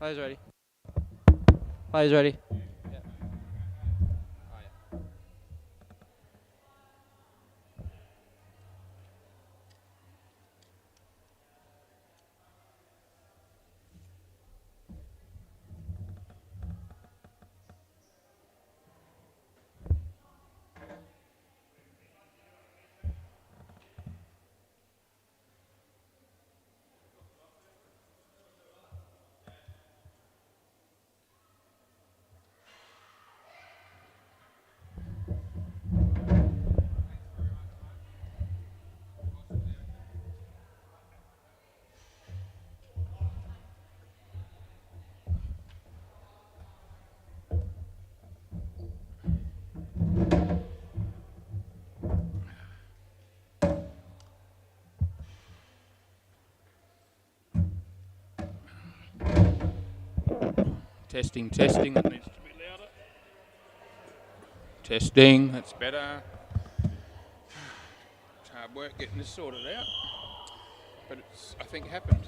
Players ready. Players ready. Yeah. Oh, yeah. Testing, testing. That needs to be louder. Testing. That's better. It's hard work getting this sorted out, but it's, I think, happened.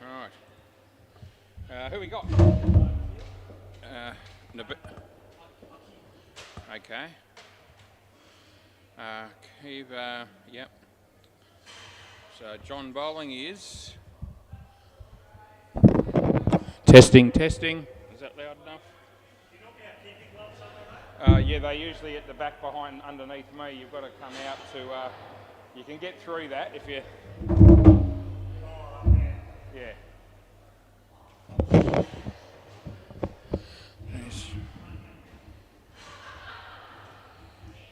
All right. Who we got? Okay. Keith, yep. So John Bowling is. Testing, testing. Is that loud enough? Yeah, they're usually at the back behind, underneath me. You've got to come out to. You can get through that if you. Yeah.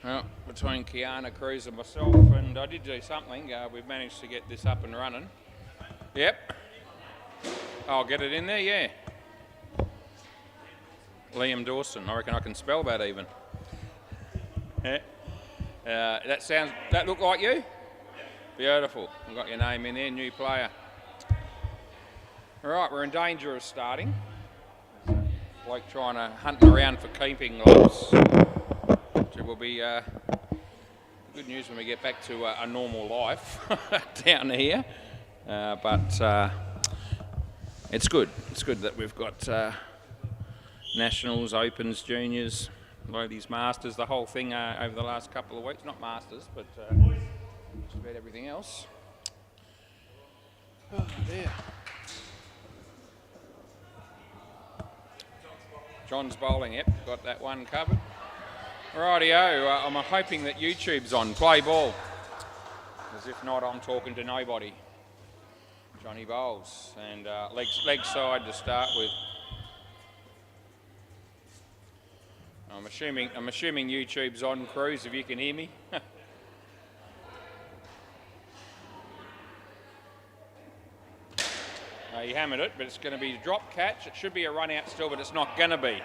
Well, between Kiana, Cruz and myself, and I did do something. We've managed to get this up and running. Yep. I'll get it in there, yeah. Liam Dawson. I reckon I can spell that even. Yeah. That look like you? Beautiful. We've got your name in there, new player. All right, we're in danger of starting. Like trying to hunt around for keeping gloves. It will be good news when we get back to a normal life down here. But it's good. It's good that we've got Nationals, Opens, Juniors, Ladies Masters, the whole thing over the last couple of weeks. Not Masters, but just about everything else. Oh, there. John's bowling, yep, got that one covered. Rightio, I'm hoping that YouTube's on. Play ball. Because if not, I'm talking to nobody. Johnny bowls. And leg side to start with. I'm assuming YouTube's on, Cruz, if you can hear me. He hammered it, but it's going to be a drop catch. It should be a run out still, but it's not going to be.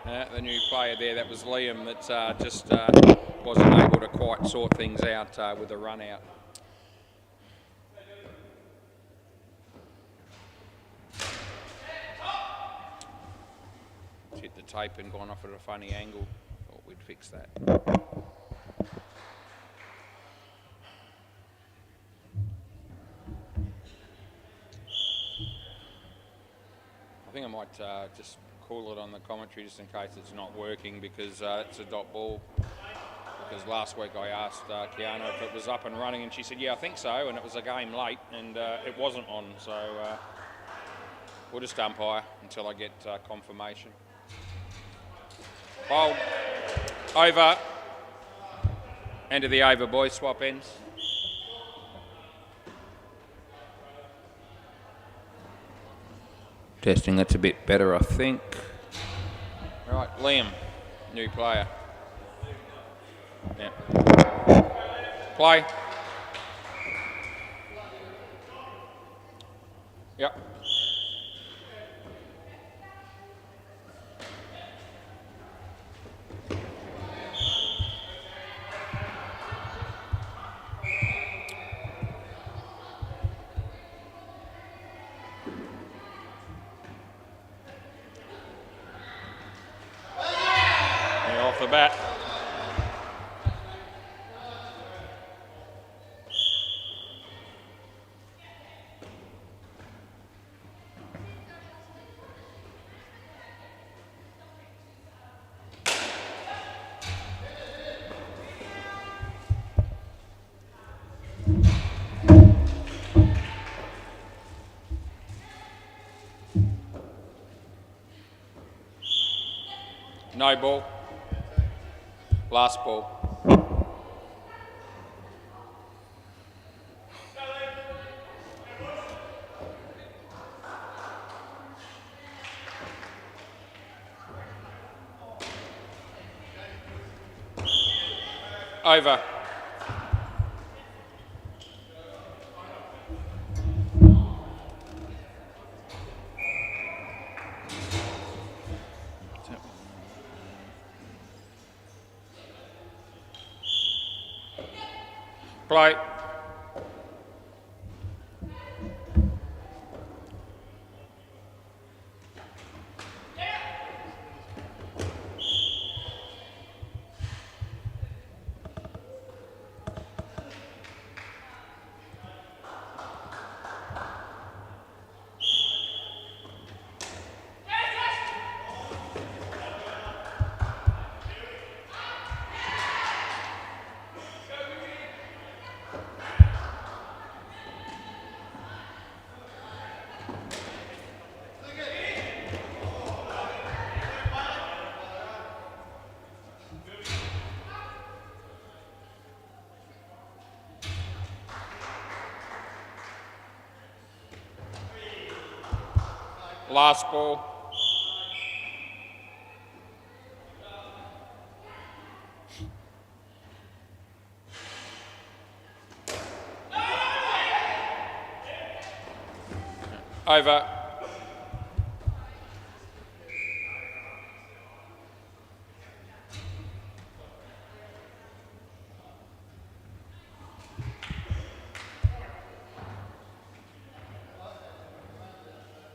The new player there, that was Liam, that just wasn't able to quite sort things out with the run out. It's hit the tape and gone off at a funny angle. Thought we'd fix that. I think I might just call it on the commentary just in case it's not working, because it's a dot ball. Because last week I asked Kiana if it was up and running, and she said, yeah, I think so, and it was a game late and it wasn't on, so we'll just umpire until I get confirmation. Bowl. Over. End of the over, boys. Swap ends. Testing, that's a bit better, I think. Right, Liam, new player. Yeah. Play. Yep. Yeah, off the bat. No ball. Last ball. Over. Play. Last ball. Over.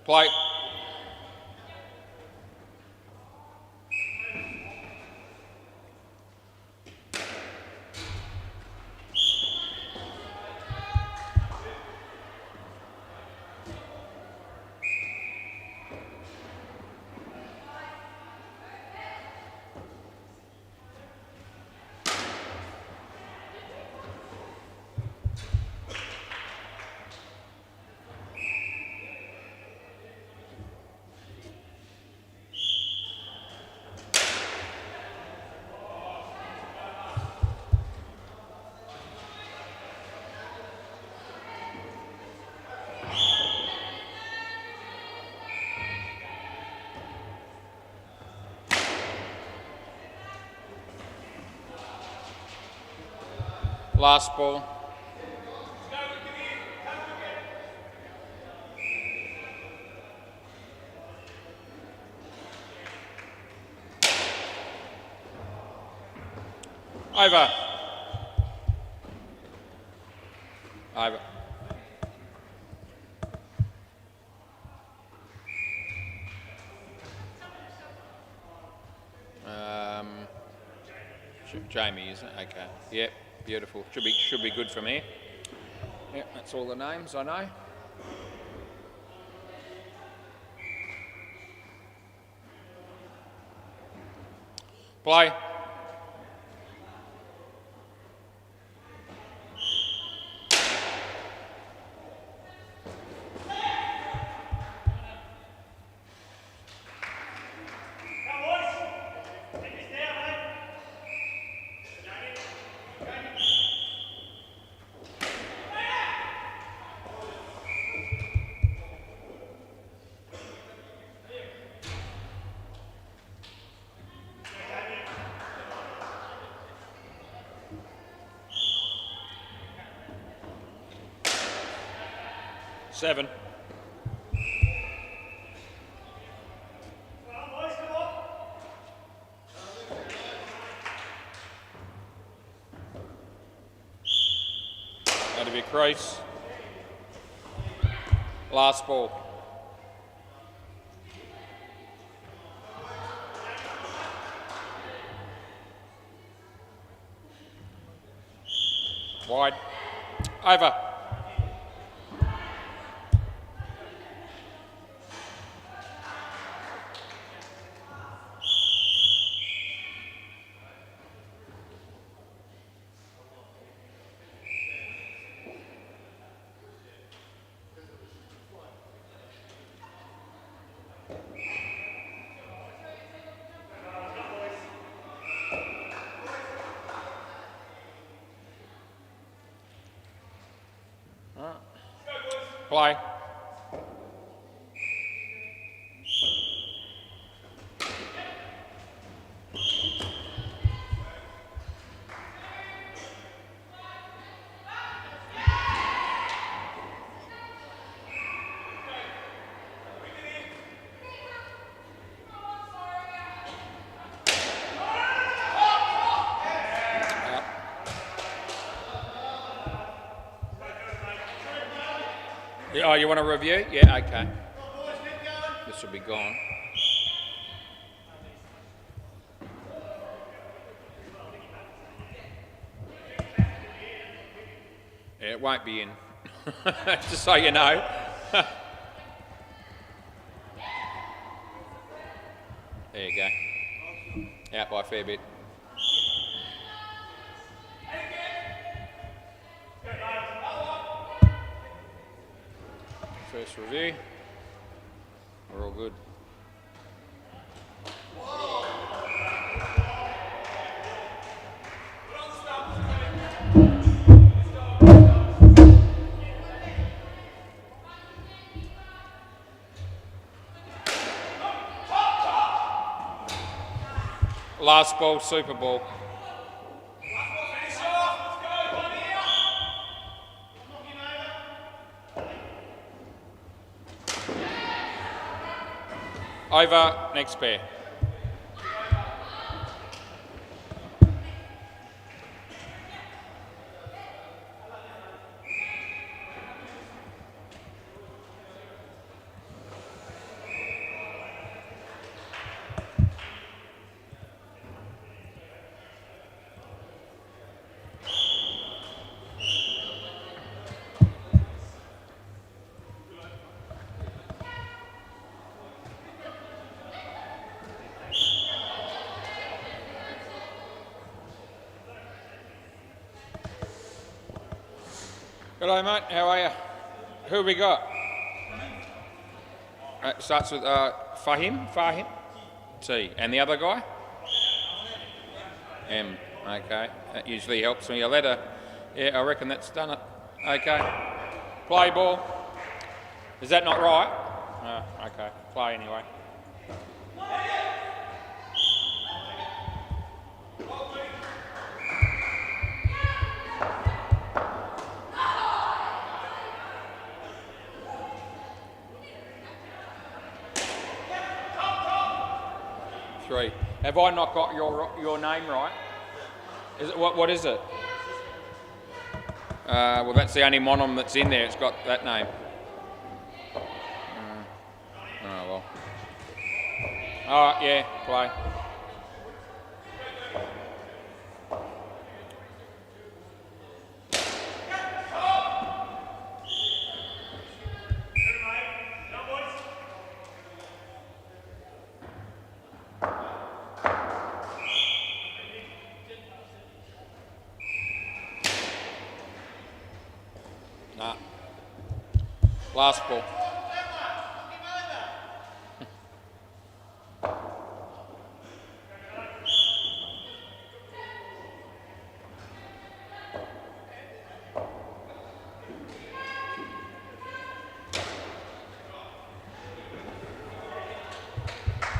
Play. Last ball. Over. Over. Jamie, isn't it? Okay. Yep. Beautiful. Should be good from here. Yep. That's all the names I know. Play. Seven. Out of your crease. Last ball. Wide. Over. Play. Oh, you want to review? Yeah, okay. This will be gone. Yeah, it won't be in. Just so you know. There you go. Out by a fair bit. First review. We're all good. Last ball, Super Ball. Over, next pair. G'day mate, how are you? Who have we got? Starts with Fahim? T. And the other guy? M. Okay, that usually helps me. A letter. Yeah, I reckon that's done it. Okay. Play ball. Is that not right? Oh, okay. Play anyway. Three. Have I not got your name right? Is it what is it? Well, that's the only monom that's in there. It's got that name. Oh well. All right, yeah, play. Nah. Last ball.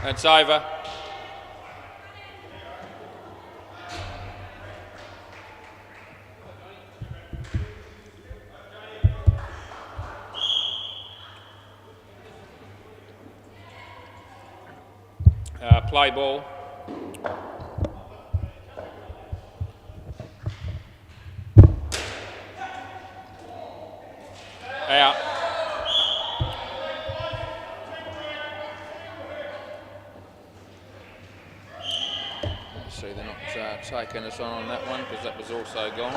It's over. Play ball. Out. See, they're not taking us on that one because that was also gone.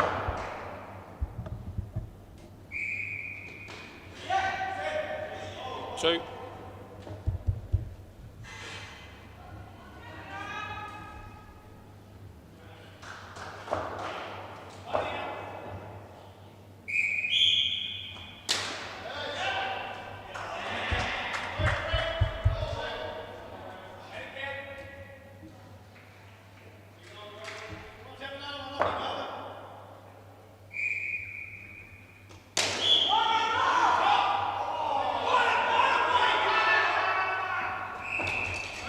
Two.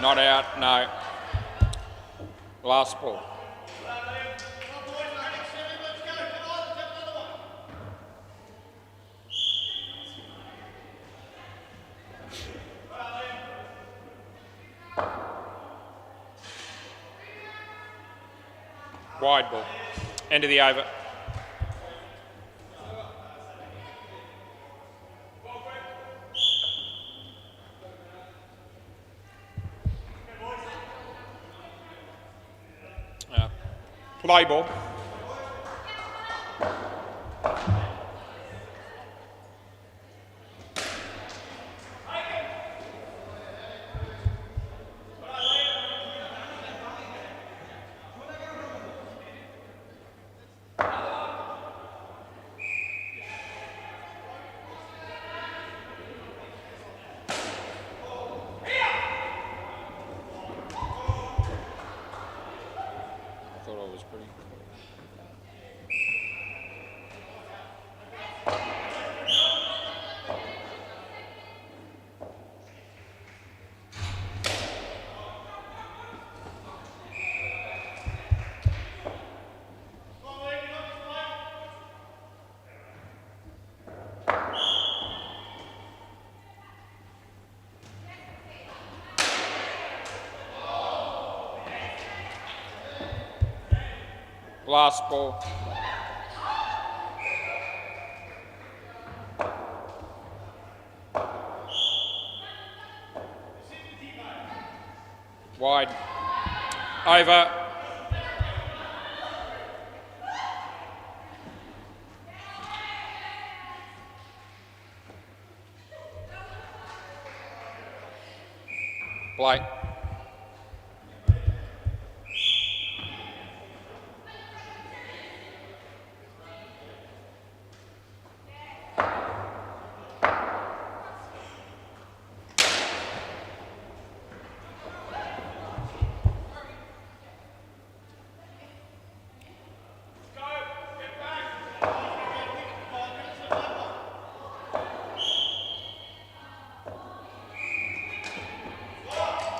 Not out, no. Last ball. Wide ball. End of the over. Play ball. I thought I was pretty. Last ball. Wide. Over. Play.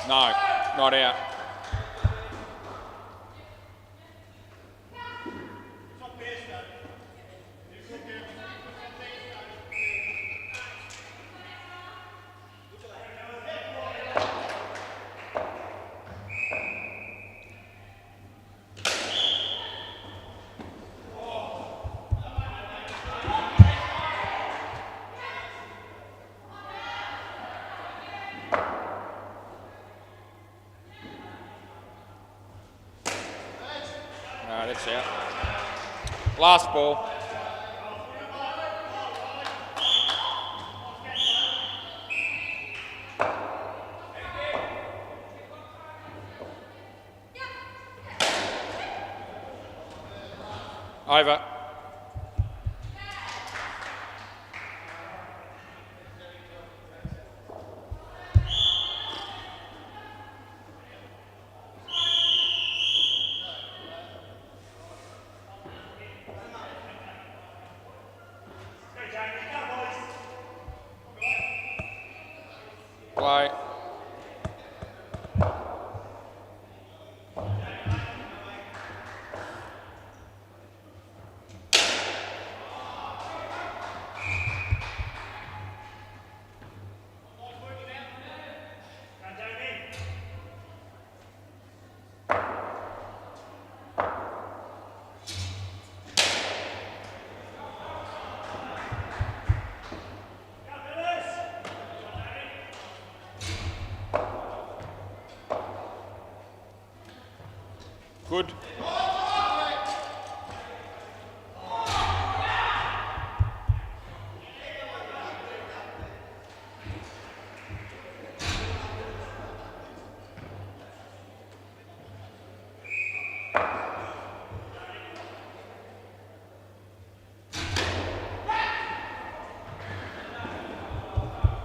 No, not out. No, that's out. Last ball. Over. Play. Good.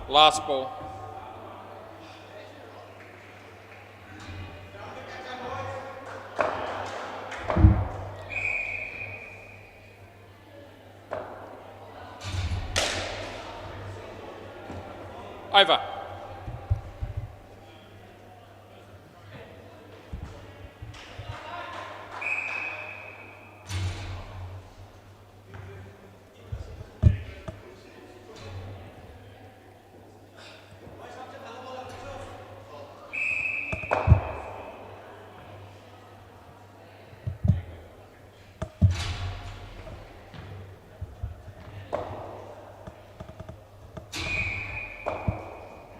Last ball. Over.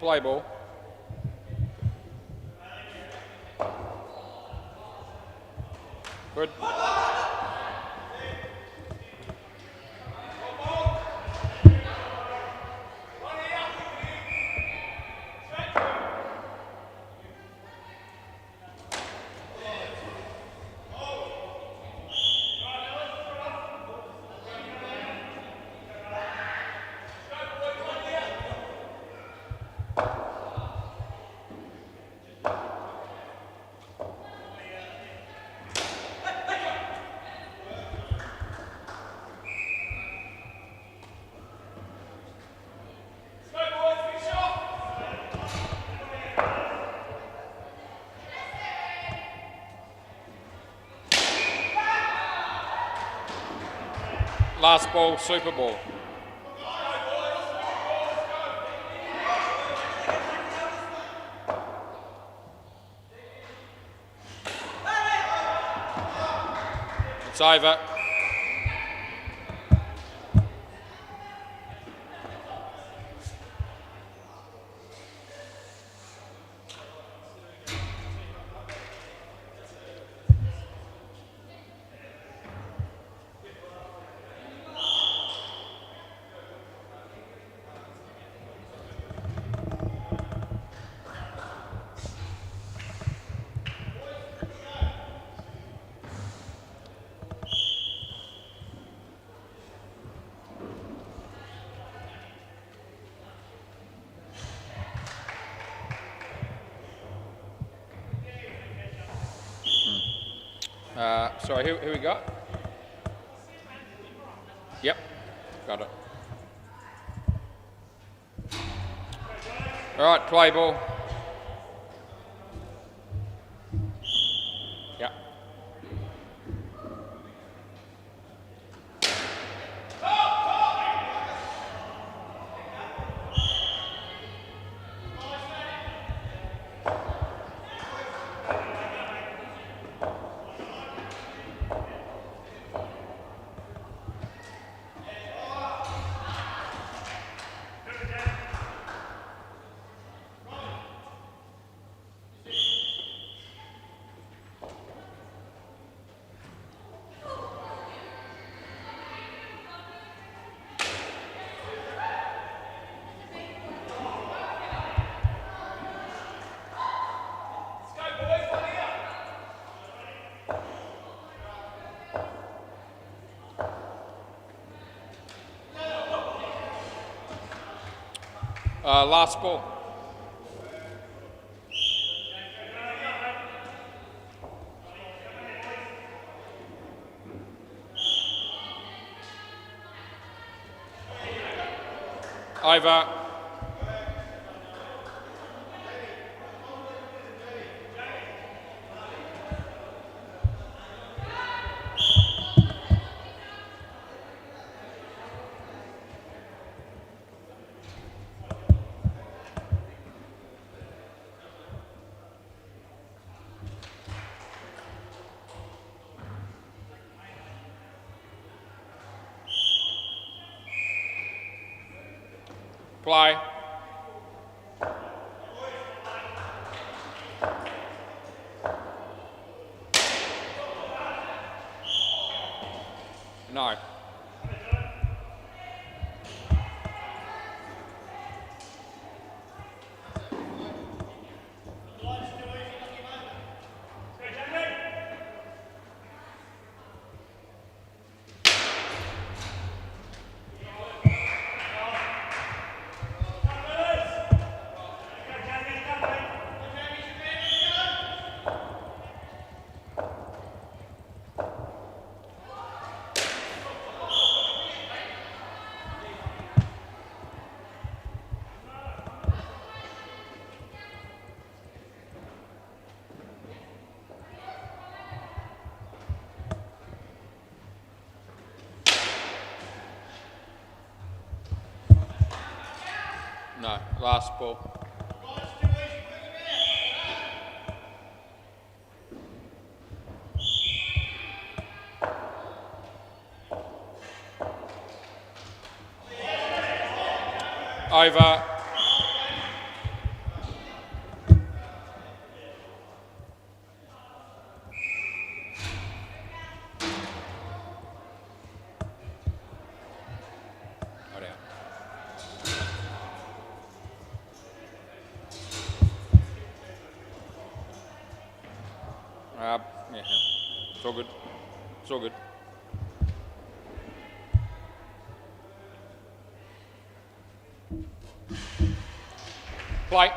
Play ball. Good. Last ball, Super Ball. It's over. Sorry, who we got? Yep, got it. All right, play ball. Yep. Last ball. Over. Play. No. No, last ball. Over. It's all good. It's all good. Play.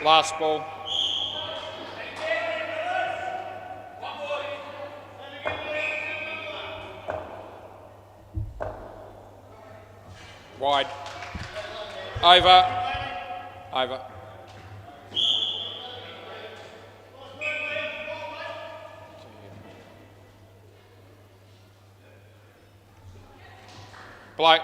Last ball. Wide. Over. Over. Play.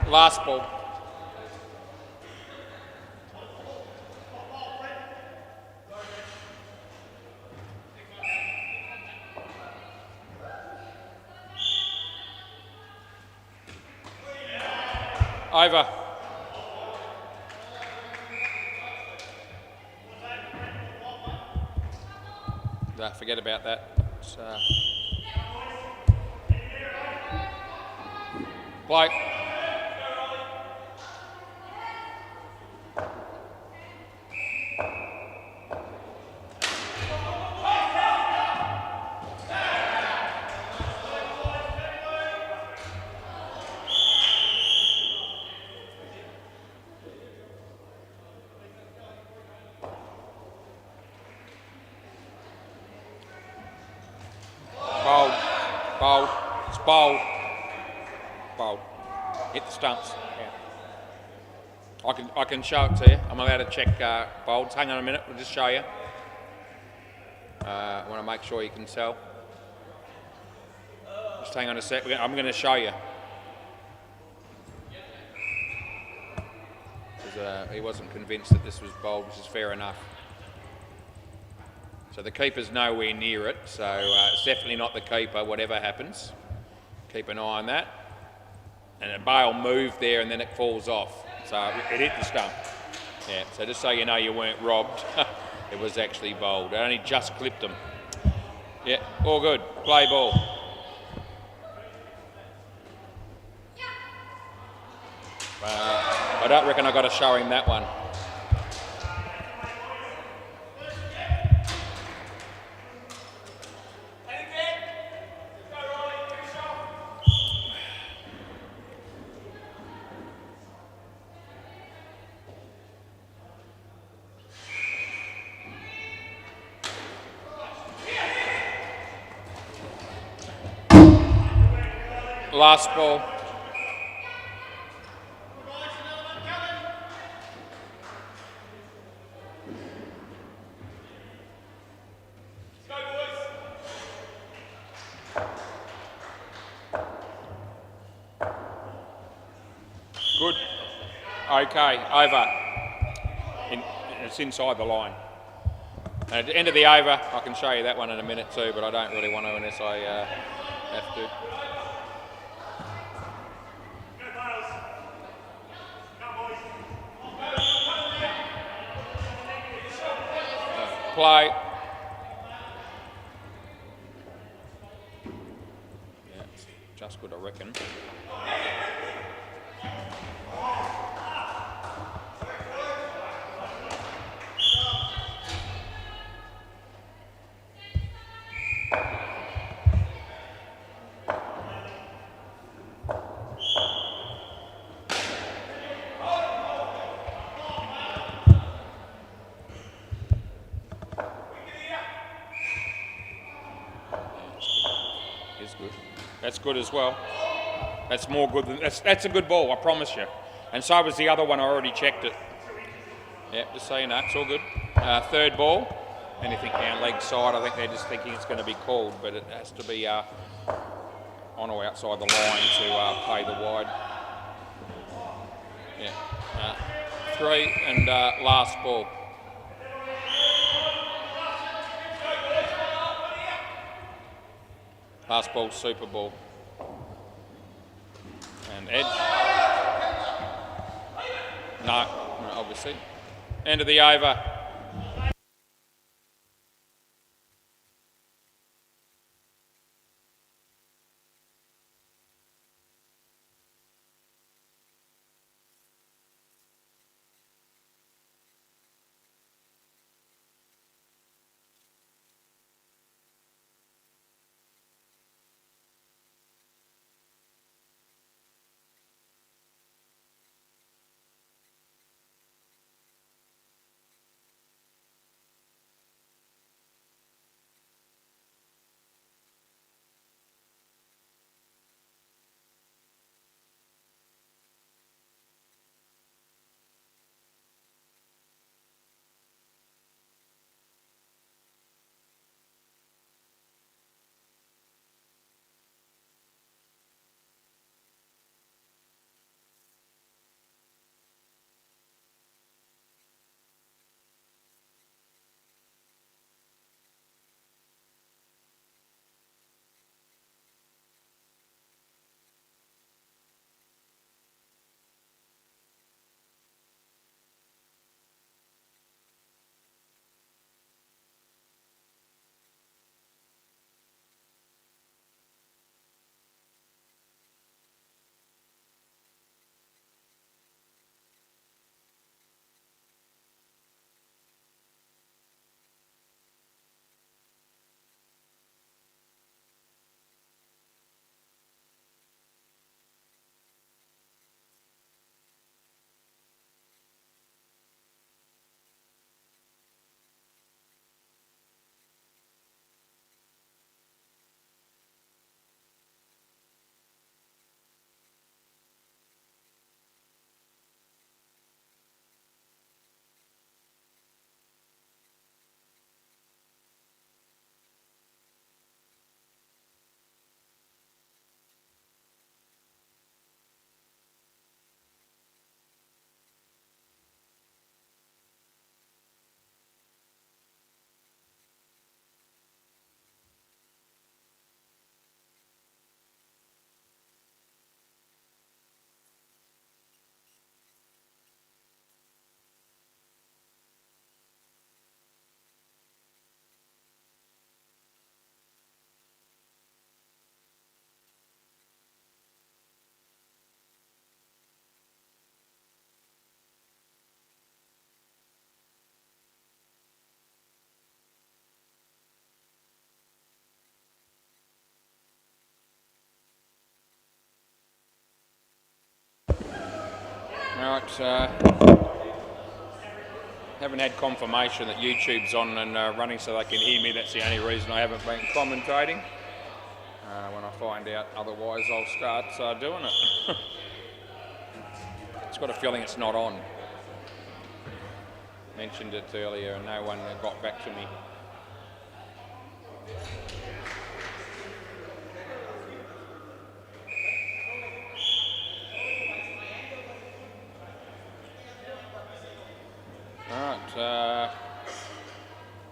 Last ball. Over. Nah, forget about that. Play. Bold. Bold. It's bold. Bold. Hit the stumps. Yeah. I can show it to you. I'm allowed to check bolds. Hang on a minute. We'll just show you. I want to make sure you can tell. Just hang on a sec. I'm going to show you. He wasn't convinced that this was bold, which is fair enough. So the keeper's nowhere near it, so it's definitely not the keeper, whatever happens. Keep an eye on that. And the bail moved there and then it falls off. So it hit the stump. Yeah, so just so you know you weren't robbed, it was actually bowled. It only just clipped them. Yeah, all good. Play ball. I don't reckon I've got to show him that one. Last ball. Okay, over. It's inside the line. And at the end of the over, I can show you that one in a minute too, but I don't really want to unless I have to. Play. Yeah, it's just good, I reckon. Is good. That's good as well. That's more good than that's a good ball, I promise you. And so was the other one. I already checked it. Yeah, just so you know, it's all good. Third ball. Anything down leg side, I think they're just thinking it's going to be called, but it has to be on or outside the line to play the wide. Yeah. 3 and last ball. Last ball, Super Ball. And edge. No, obviously. End of the over. All right. Haven't had confirmation that YouTube's on and running so they can hear me. That's the only reason I haven't been commentating. When I find out otherwise, I'll start doing it. It's got a feeling it's not on. Mentioned it earlier and no one got back to me.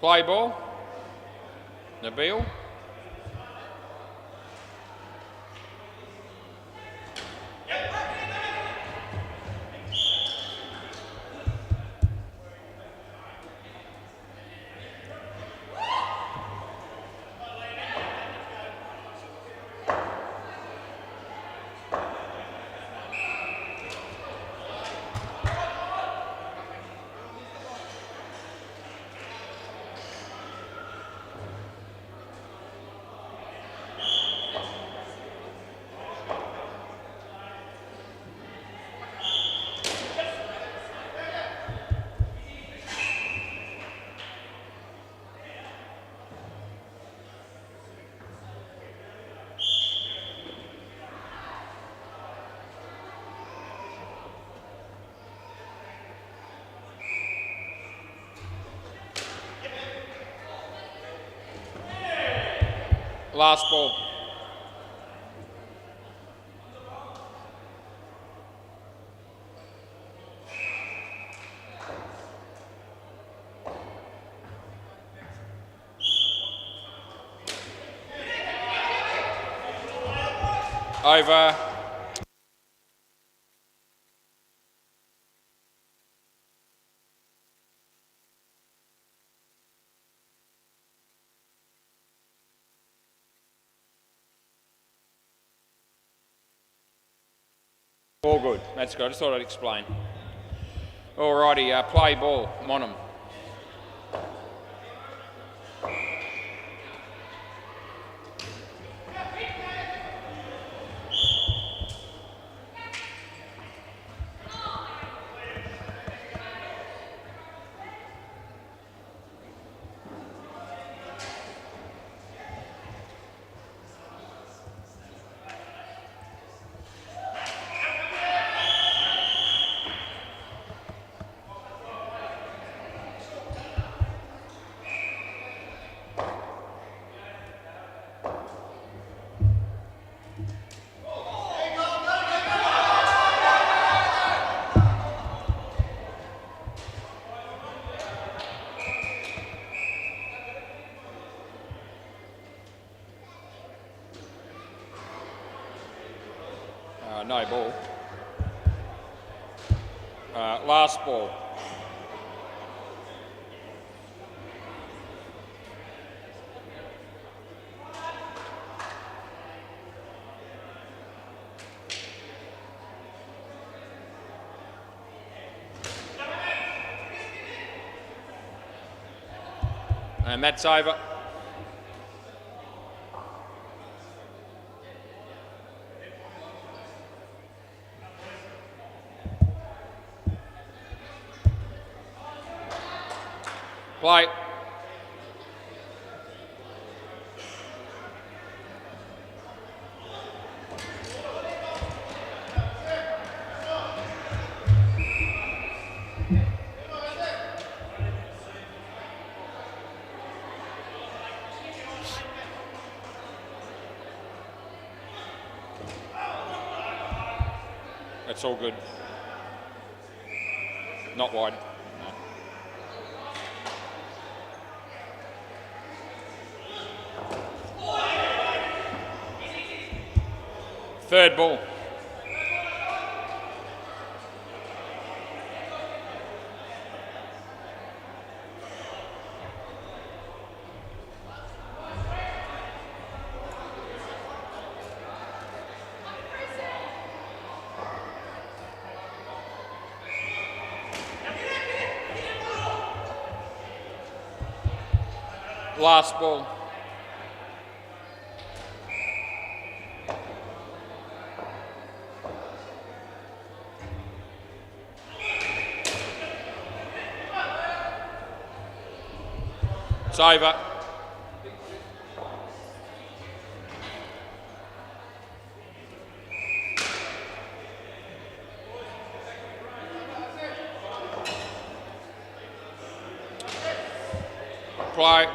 Play ball. Nabil. Last ball. Over. All good. That's good. I just thought I'd explain. Alrighty, play ball. Monham. No ball. Last ball. And that's over. Play. That's all good. Not wide. No. Third ball. Last ball. It's over. Play.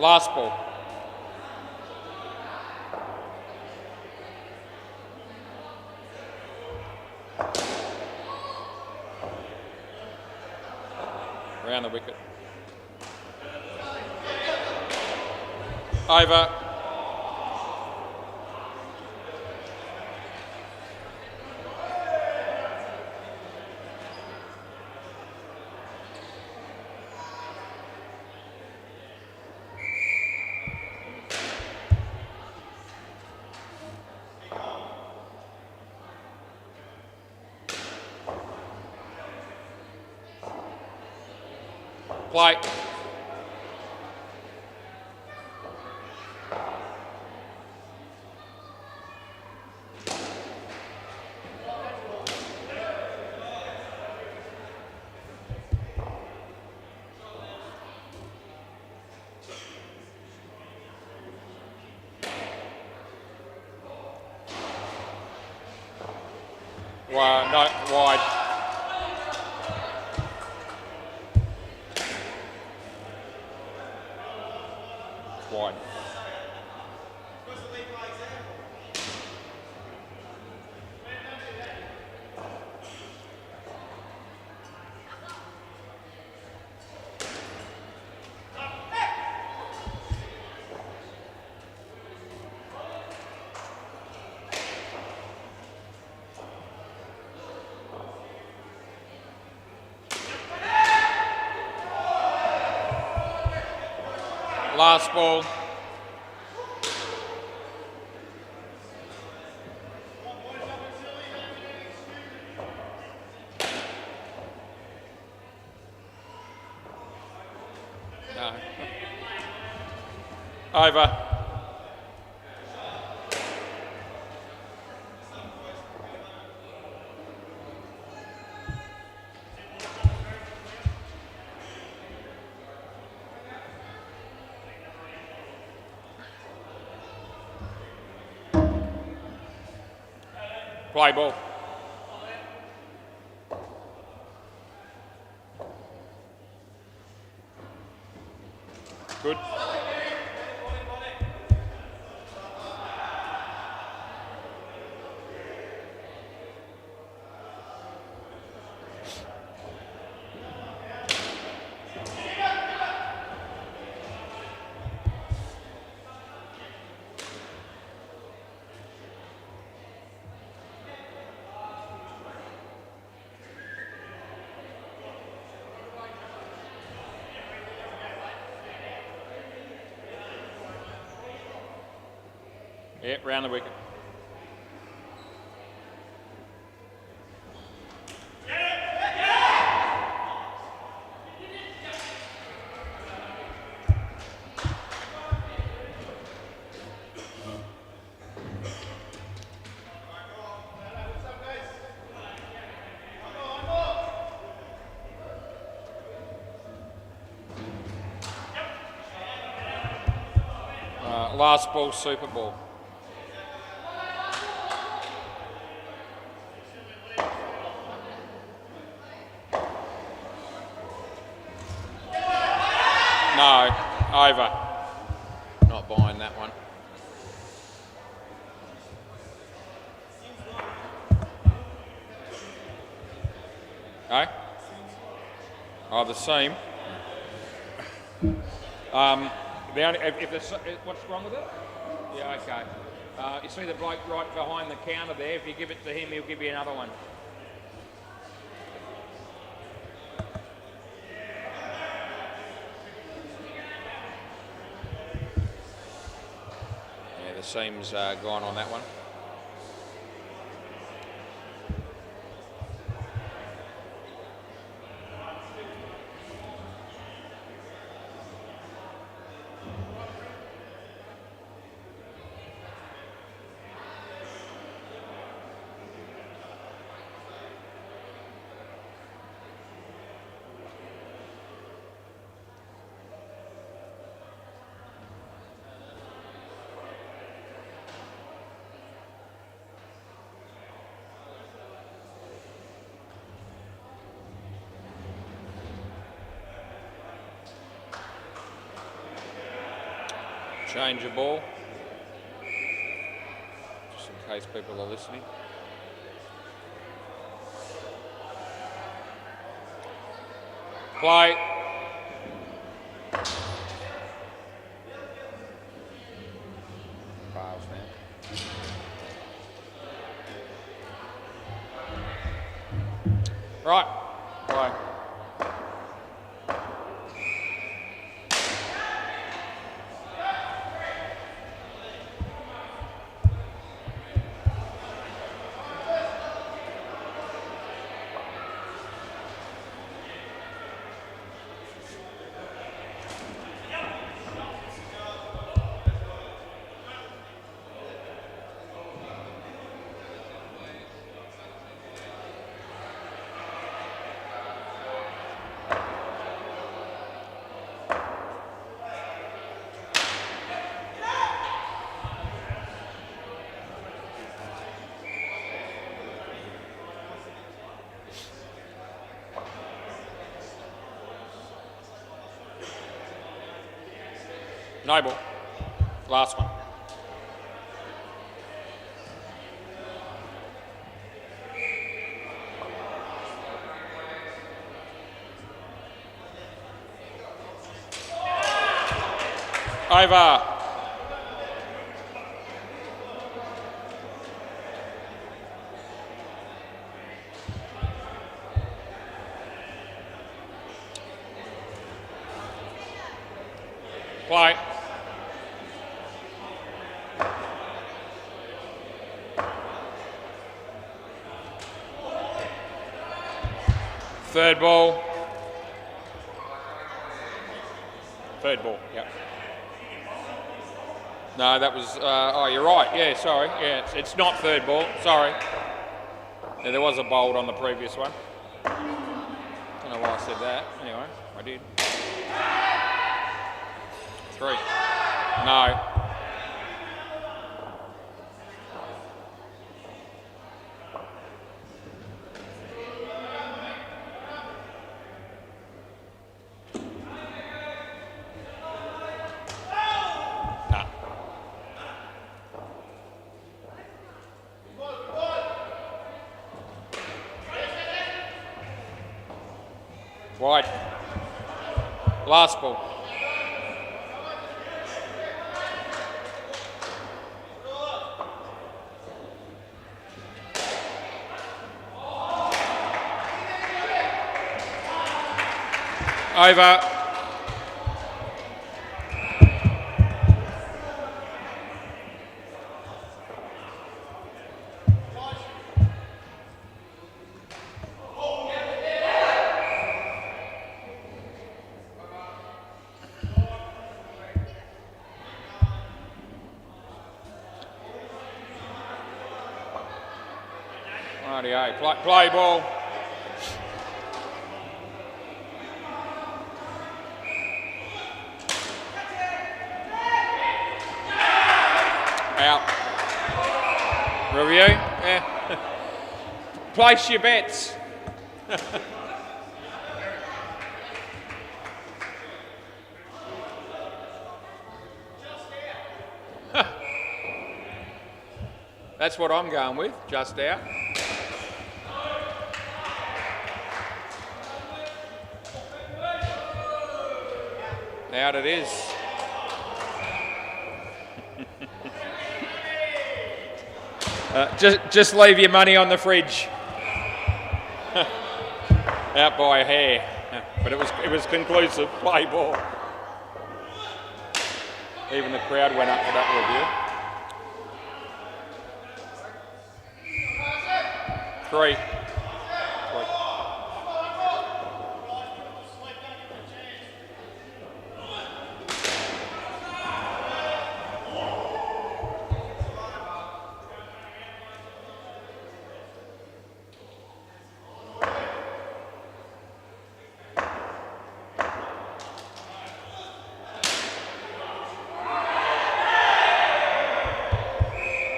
Last ball. Around the wicket. Over. Play. No, wide. Wide. Last ball. No. Over. Play ball. Good. Yeah, round the wicket. Last ball, super ball. No, over. Not buying that one. Eh? Oh, the seam. The only, if what's wrong with it? Yeah, okay. You see the bloke right behind the counter there? If you give it to him, he'll give you another one. Yeah, the seam's gone on that one. change of ball. Just in case people are listening. Play. Files now. Right. Play. No ball. Last one. Over. Play. Third ball. Third ball, yep. No, that was, oh, you're right. Yeah, sorry. Yeah, it's not third ball. Sorry. Yeah, there was a bold on the previous one. Don't know why I said that. Anyway, I did. 3. No. Nah. Wide. Last ball. Over. Rightio. Play ball. Out. Review? Yeah. Place your bets. That's what I'm going with, just out. Out it is. Just leave your money on the fridge. Out by a hair, but it was conclusive. Play ball. Even the crowd went up for that review. 3.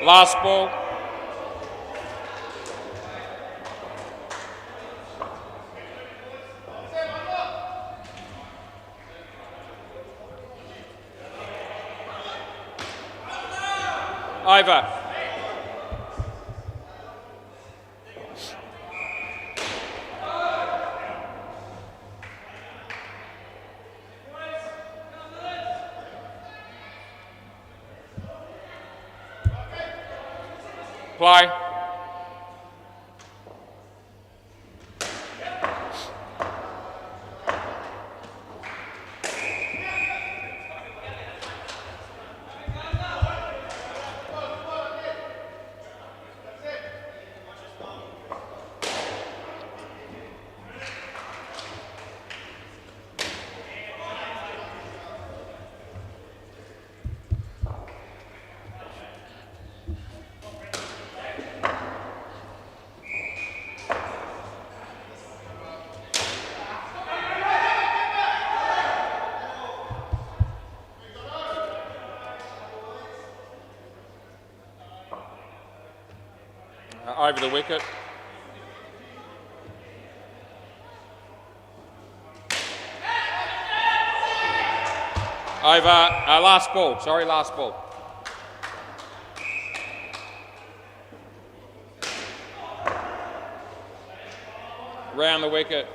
Last ball. Over. Play. Over the wicket. Over. Last ball. Sorry, last ball. Round the wicket.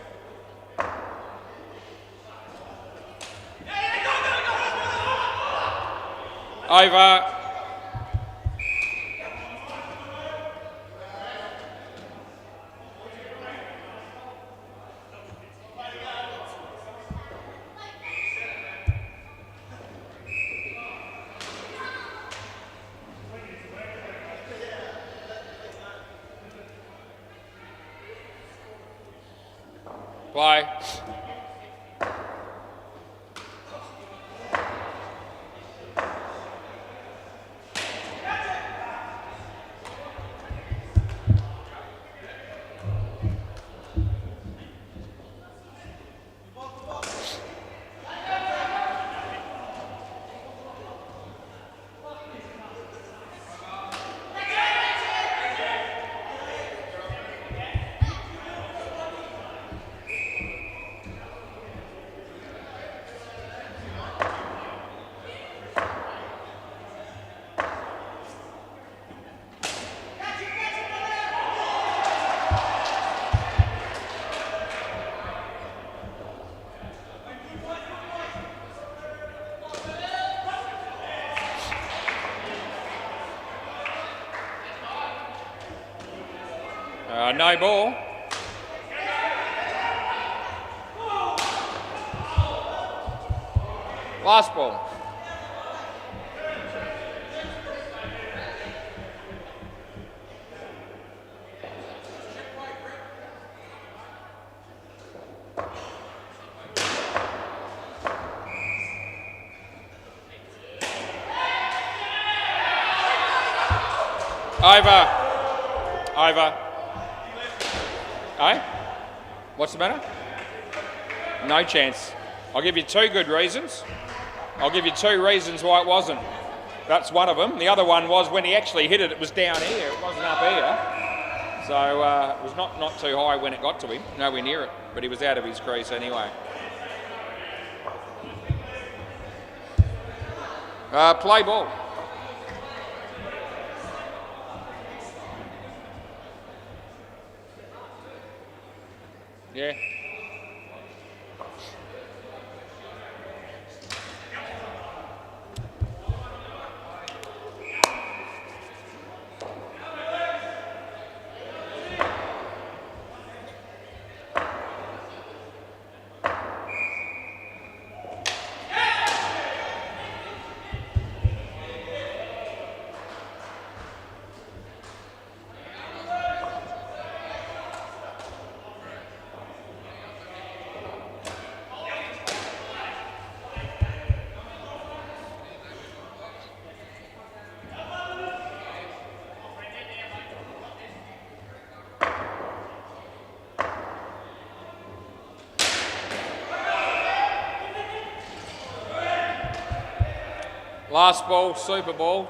Over. Play. No ball. Last ball. Over. Over. Eh? What's the matter? No chance. I'll give you two good reasons. I'll give you two reasons why it wasn't. That's one of them. The other one was when he actually hit it, it was down here. It wasn't up here. So it was not too high when it got to him. Nowhere near it. But he was out of his crease anyway. Play ball. Yeah. Last ball, super ball.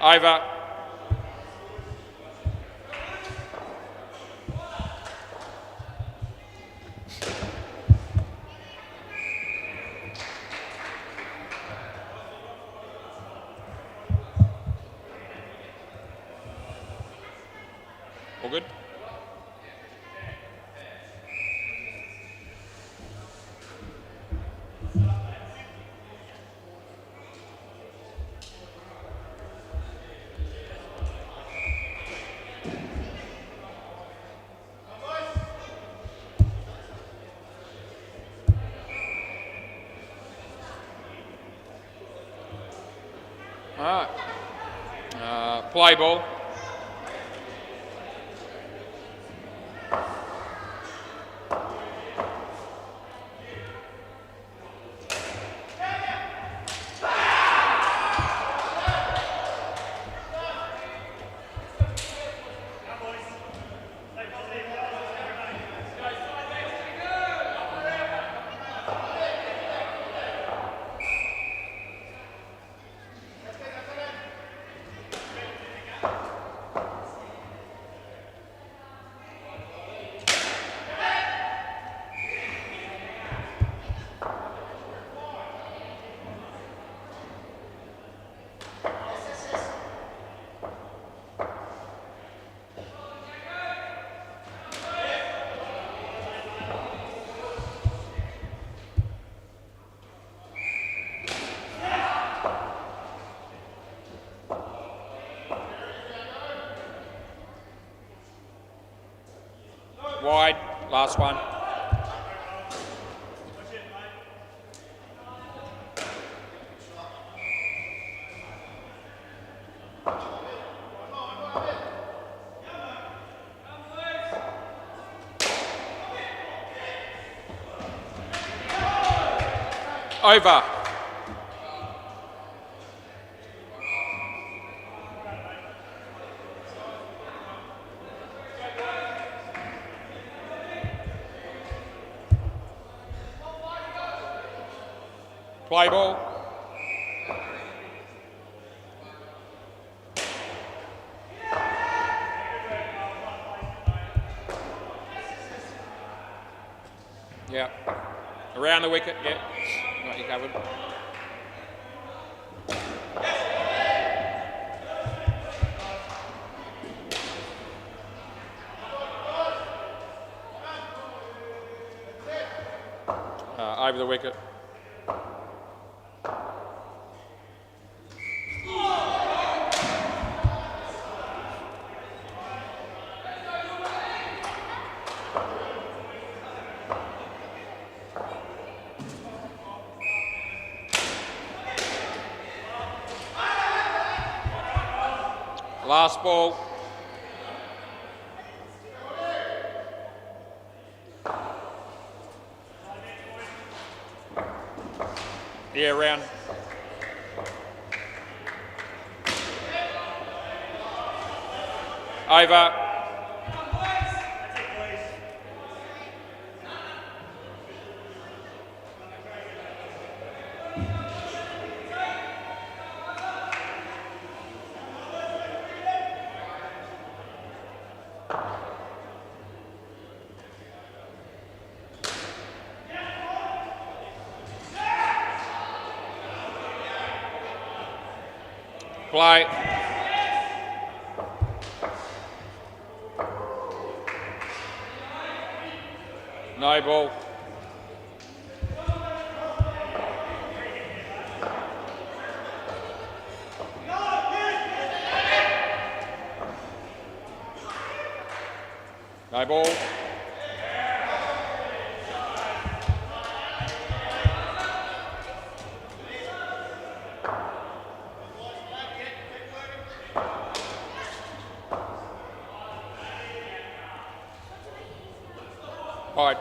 Over. All good? All right. Play ball. Wide, last one. Over. Play ball. Yeah. Around the wicket, yeah. Got you covered. Over the wicket. Last ball. Yeah, round. Over. Play. No ball. No ball. Wide.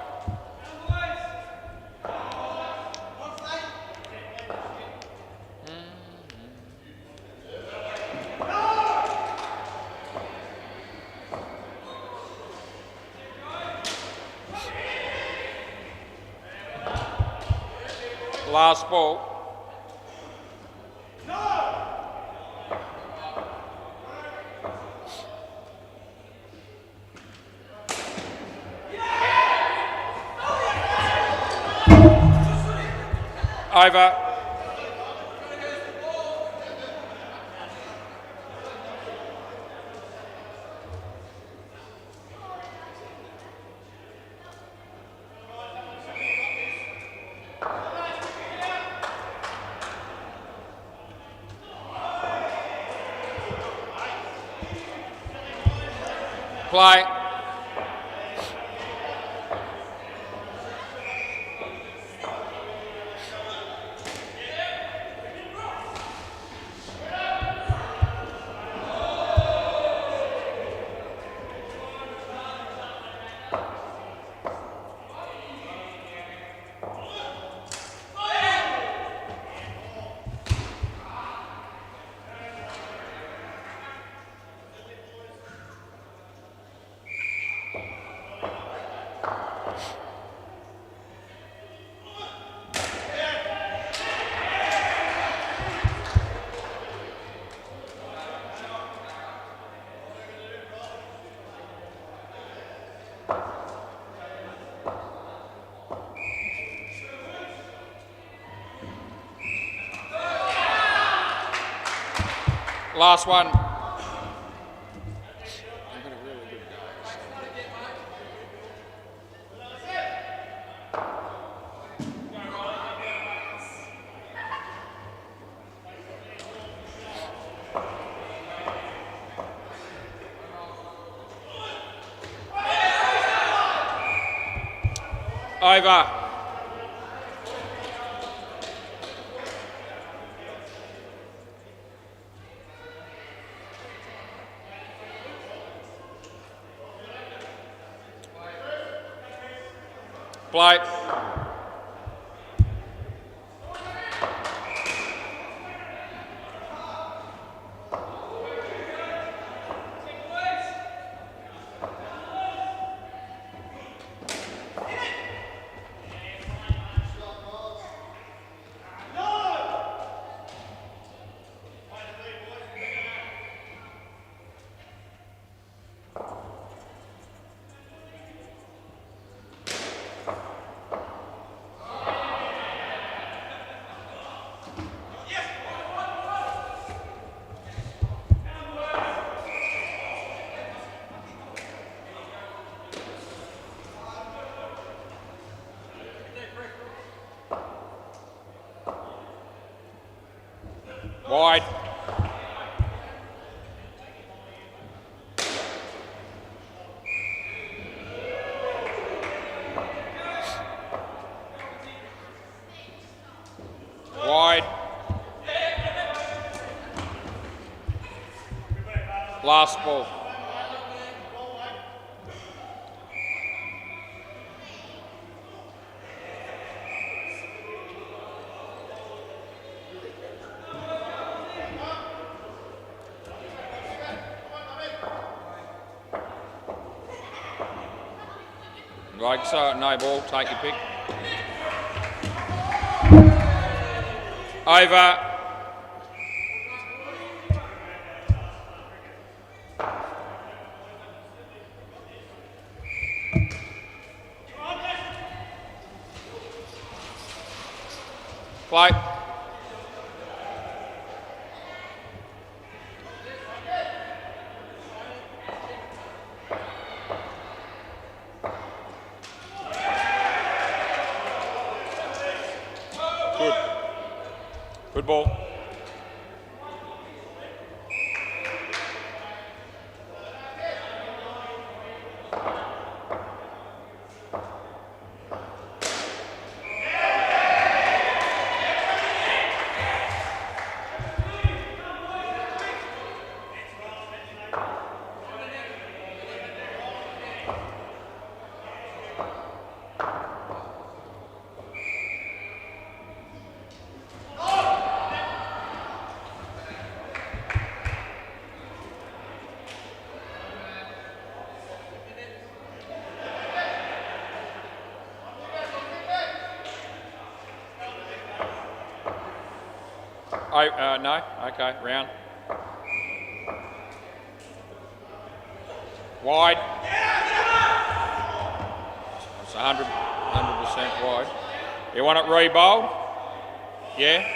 Last ball. Over. Play. Last one. Over. Play. Wide. Wide. Last ball. Like so, no ball, take your pick. Over. Play. Good ball. Oh, no? Okay, round. Wide. It's 100% wide. You want it re-bowled? Yeah?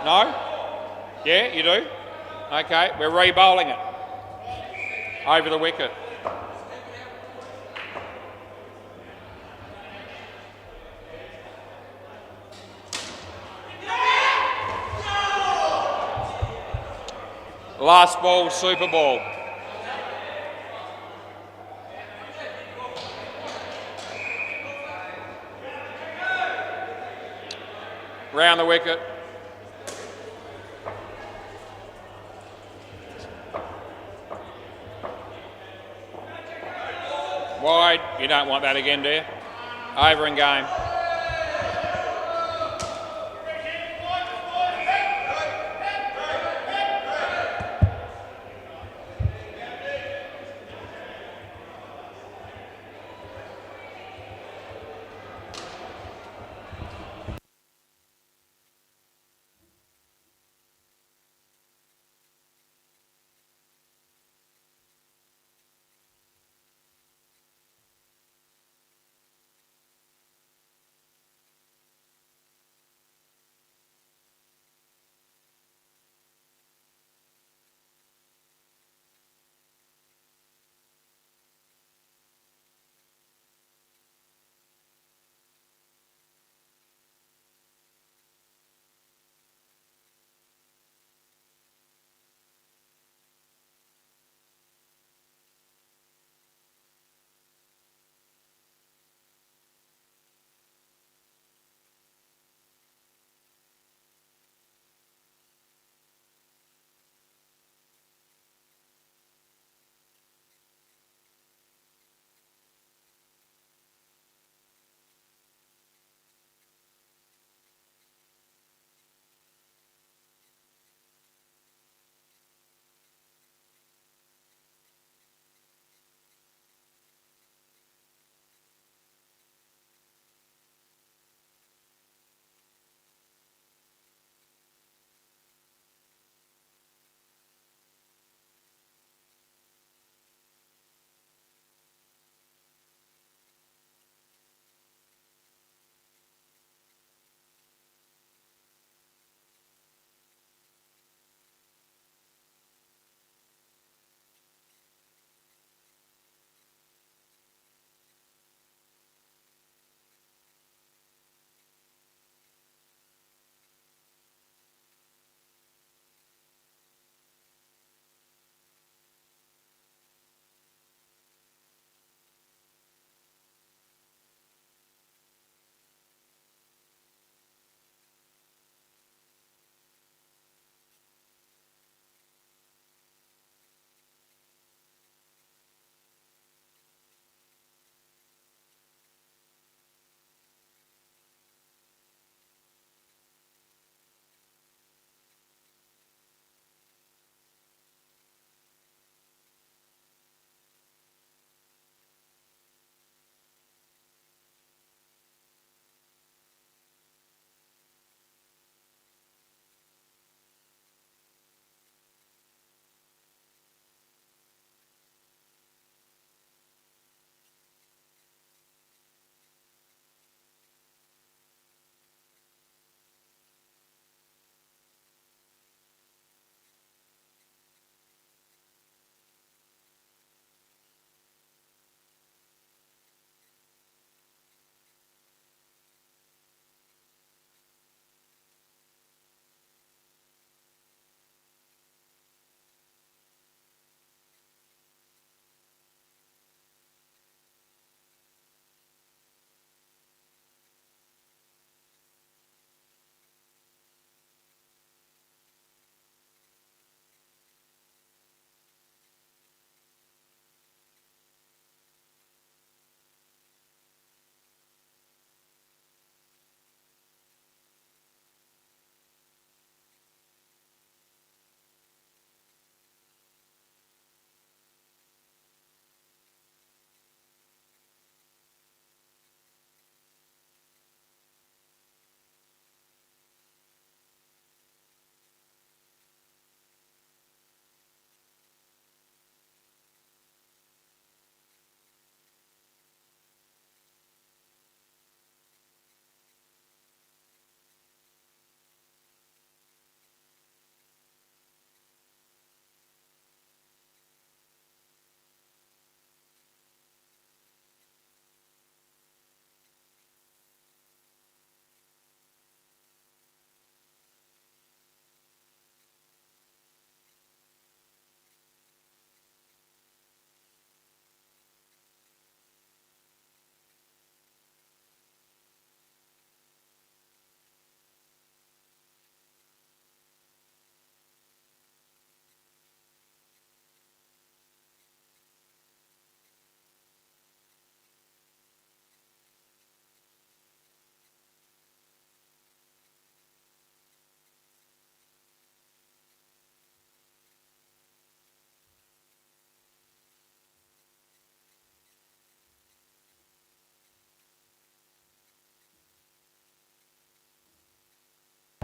No? Yeah, you do? Okay, we're re-bowling it. Over the wicket. Last ball, super ball. Round the wicket. Wide. You don't want that again, do you? Over and game.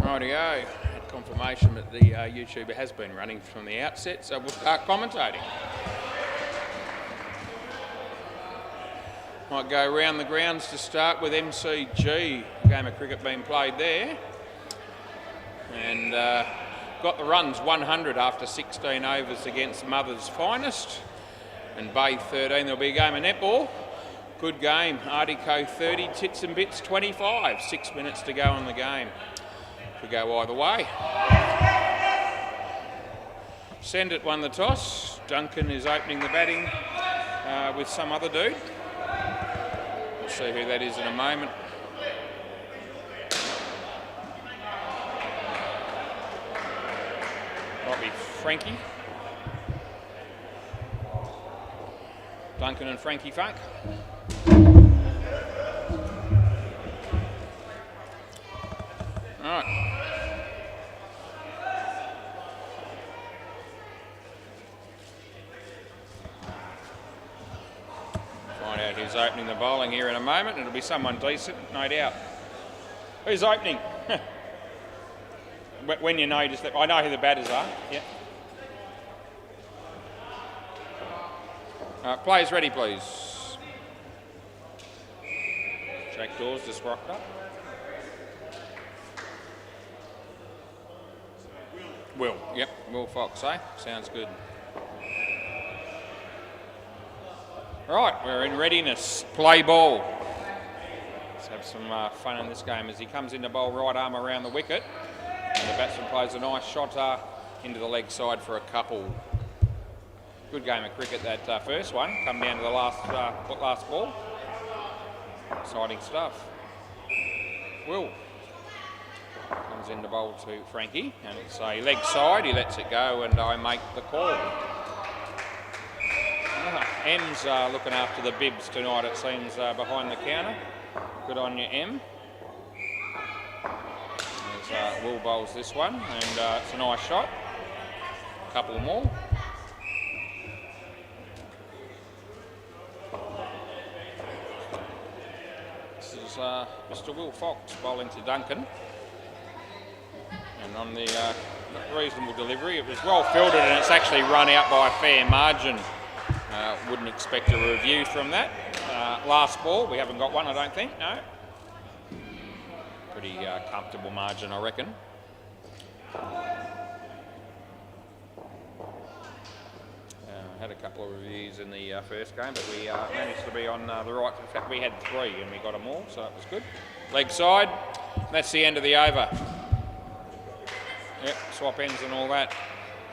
Rightio, had confirmation that the YouTuber has been running from the outset, so we'll start commentating. Might go round the grounds to start with MCG, game of cricket being played there. And got the runs 100 after 16 overs against Mother's Finest. And Bay 13, there'll be a game of netball. Good game, Artico 30, Tits and Bits 25, 6 minutes to go in the game. Could go either way. Send It won the toss. Duncan is opening the batting with some other dude. We'll see who that is in a moment. Might be Frankie. Duncan and Frankie Funk. Alright. Find out who's opening the bowling here in a moment. It'll be someone decent, no doubt. Who's opening? When you notice that, I know who the batters are. Yeah. Players ready, please. Jack Dawes just rocked up. Will, yep, Will Fox, eh? Sounds good. Right, we're in readiness. Play ball. Let's have some fun in this game as he comes in to bowl right arm around the wicket. And the batsman plays a nice shot into the leg side for a couple. Good game of cricket, that first one. Come down to the last ball. Exciting stuff. Will comes in to bowl to Frankie, and it's a leg side. He lets it go, and I make the call. M's looking after the bibs tonight, it seems, behind the counter. Good on you, M. There's Will bowls this one, and it's a nice shot. A couple more. This is Mr. Will Fox bowling to Duncan. And on the reasonable delivery, it was well fielded and it's actually run out by a fair margin. Wouldn't expect a review from that. Last ball, we haven't got one, I don't think, no. Pretty comfortable margin, I reckon. Had a couple of reviews in the first game, but we managed to be on the right. In fact, we had 3 and we got them all, so it was good. Leg side, that's the end of the over. Yep, swap ends and all that,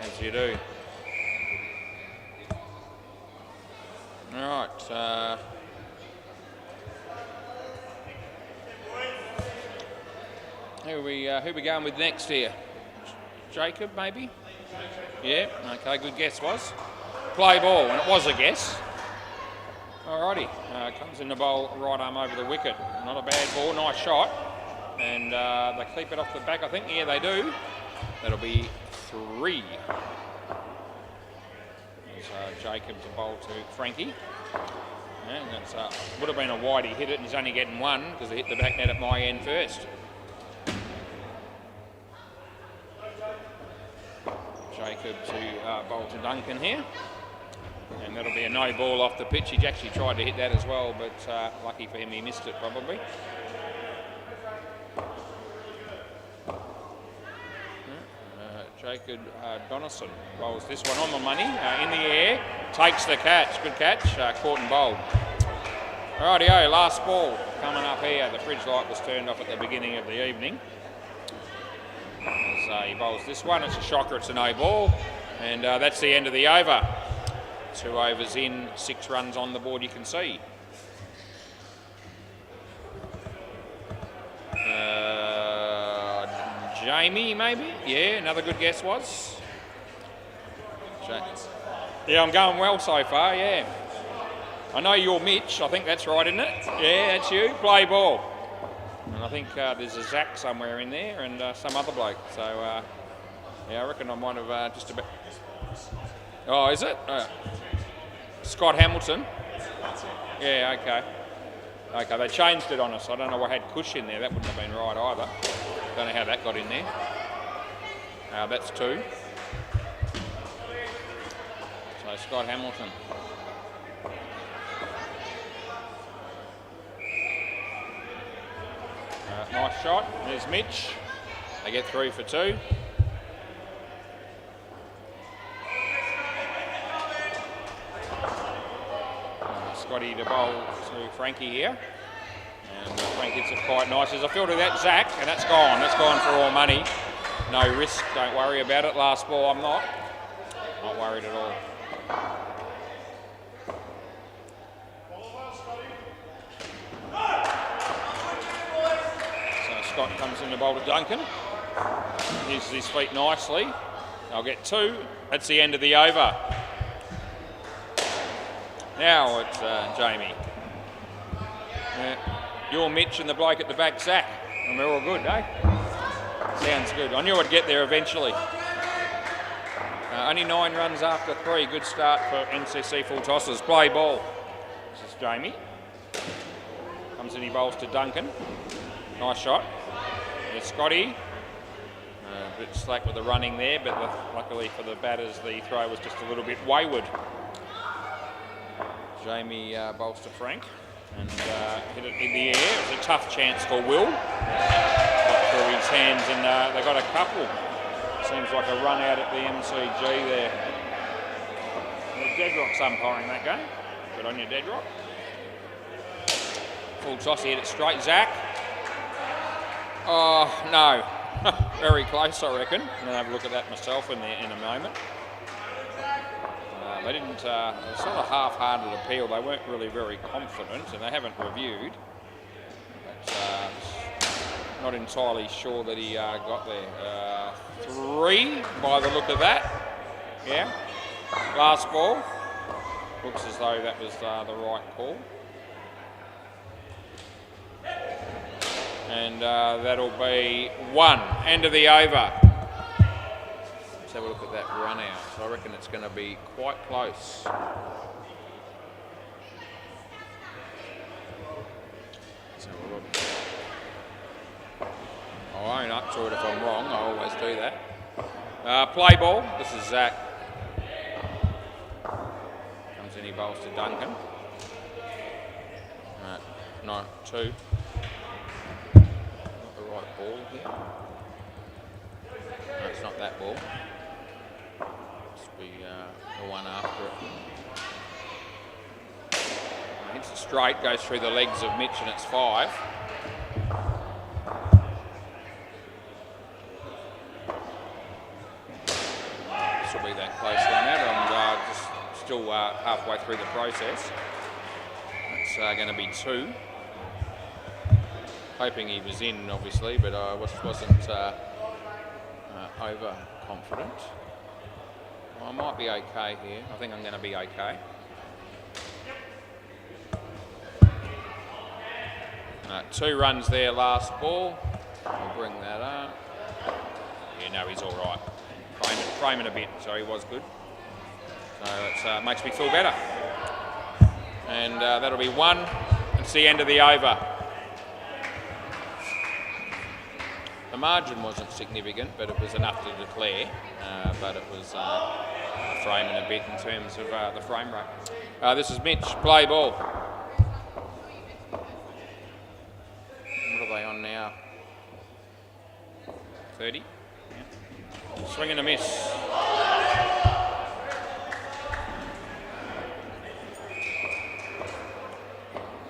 as you do. All right. Who we going with next here? Jacob, maybe? Yeah, okay, good guess was. Play ball, and it was a guess. Alrighty, comes in the bowl, right arm over the wicket. Not a bad ball, nice shot. And they keep it off the back, I think. Yeah, they do. That'll be 3. There's Jacob to bowl to Frankie. And that's would have been a wide, he hit it, and he's only getting 1 because he hit the back net at my end first. Jacob to bowl to Duncan here. And that'll be a no ball off the pitch. He actually tried to hit that as well, but lucky for him he missed it probably. Jacob Donaldson bowls this one on the money, in the air, takes the catch, good catch, caught and bowled. Rightio, last ball coming up here. The fridge light was turned off at the beginning of the evening. As he bowls this one, it's a shocker, it's a no ball, and that's the end of the over. 2 overs in, 6 runs on the board, you can see. Jamie, maybe? Yeah, another good guess was. Yeah, I'm going well so far, yeah. I know you're Mitch, I think that's right, isn't it? Yeah, that's you. Play ball. And I think there's a Zach somewhere in there and some other bloke. So, yeah, I reckon I might have just about... Oh, is it? Scott Hamilton? Yeah, okay. Okay, they changed it on us. I don't know what had Cush in there. That wouldn't have been right either. Don't know how that got in there. That's 2. So Scott Hamilton. Nice shot. There's Mitch. They get 3 for 2. Scotty to bowl to Frankie here. And Frank hits it quite nice. As I filter that, Zach, and that's gone. That's gone for all money. No risk, don't worry about it. Last ball, I'm not worried at all. So Scott comes in to bowl to Duncan. Uses his feet nicely. I'll get 2. That's the end of the over. Now it's Jamie. You're Mitch and the bloke at the back, Zach. And we're all good, eh? Sounds good. I knew I'd get there eventually. Only 9 runs after 3. Good start for NCC full tossers. Play ball. This is Jamie. Comes in, he bowls to Duncan. Nice shot. There's Scotty. A bit slack with the running there, but luckily for the batters, the throw was just a little bit wayward. Jamie bowls to Frank and hit it in the air. It was a tough chance for Will. Got through his hands and they got a couple. Seems like a run out at the MCG there. Deadrock's umpiring that game. Good on you, Deadrock. Full toss, he hit it straight. Zach. Oh, no. Very close, I reckon. I'm going to have a look at that myself in a moment. They didn't, it was sort of half-hearted appeal. They weren't really very confident and they haven't reviewed. But not entirely sure that he got there. 3 by the look of that. Yeah. Last ball. Looks as though that was the right call. And that'll be 1. End of the over. Let's have a look at that run out. So I reckon it's going to be quite close. I won't up to it if I'm wrong. I always do that. Play ball. This is Zach. Comes in, he bowls to Duncan. No, 2. Not the right ball here. No, it's not that ball. Must be the one after it. Hits it straight, goes through the legs of Mitch, and it's 5. This will be that close one out. I'm just still halfway through the process. It's going to be 2. Hoping he was in, obviously, but I wasn't overconfident. Well, I might be okay here. I think I'm going to be okay. 2 runs there, last ball. I'll bring that up. Yeah, no, he's all right. Framing a bit, so he was good. So it makes me feel better. And that'll be 1. It's the end of the over. The margin wasn't significant, but it was enough to declare. But it was framing a bit in terms of the frame rate. This is Mitch, play ball. What are they on now? 30? Yeah. Swing and a miss.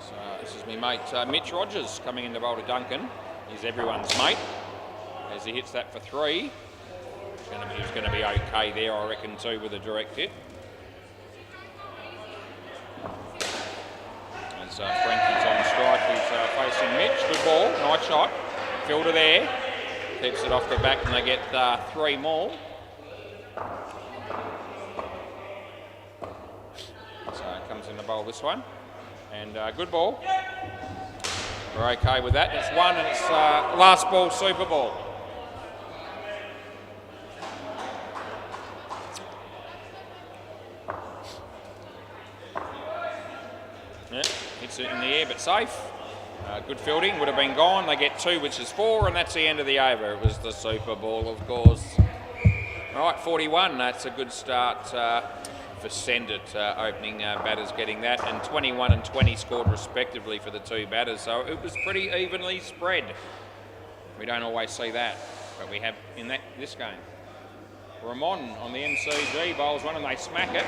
So this is me mate Mitch Rogers coming in to bowl to Duncan. He's everyone's mate. As he hits that for 3. He's going to be okay there, I reckon, too, with a direct hit. As Frankie's on strike, he's facing Mitch. Good ball, nice shot. Fielder there. Keeps it off the back and they get 3 more. So comes in to bowl this one. And good ball. We're okay with that. It's 1 and it's last ball, super ball. Yeah, hits it in the air but safe. Good fielding, would have been gone. They get 2, which is 4, and that's the end of the over. It was the Super Ball, of course. Right, 41. That's a good start for Send It. Opening batters getting that, and 21 and 20 scored respectively for the 2 batters. So it was pretty evenly spread. We don't always see that, but we have in this game. Ramon on the MCG bowls one and they smack it,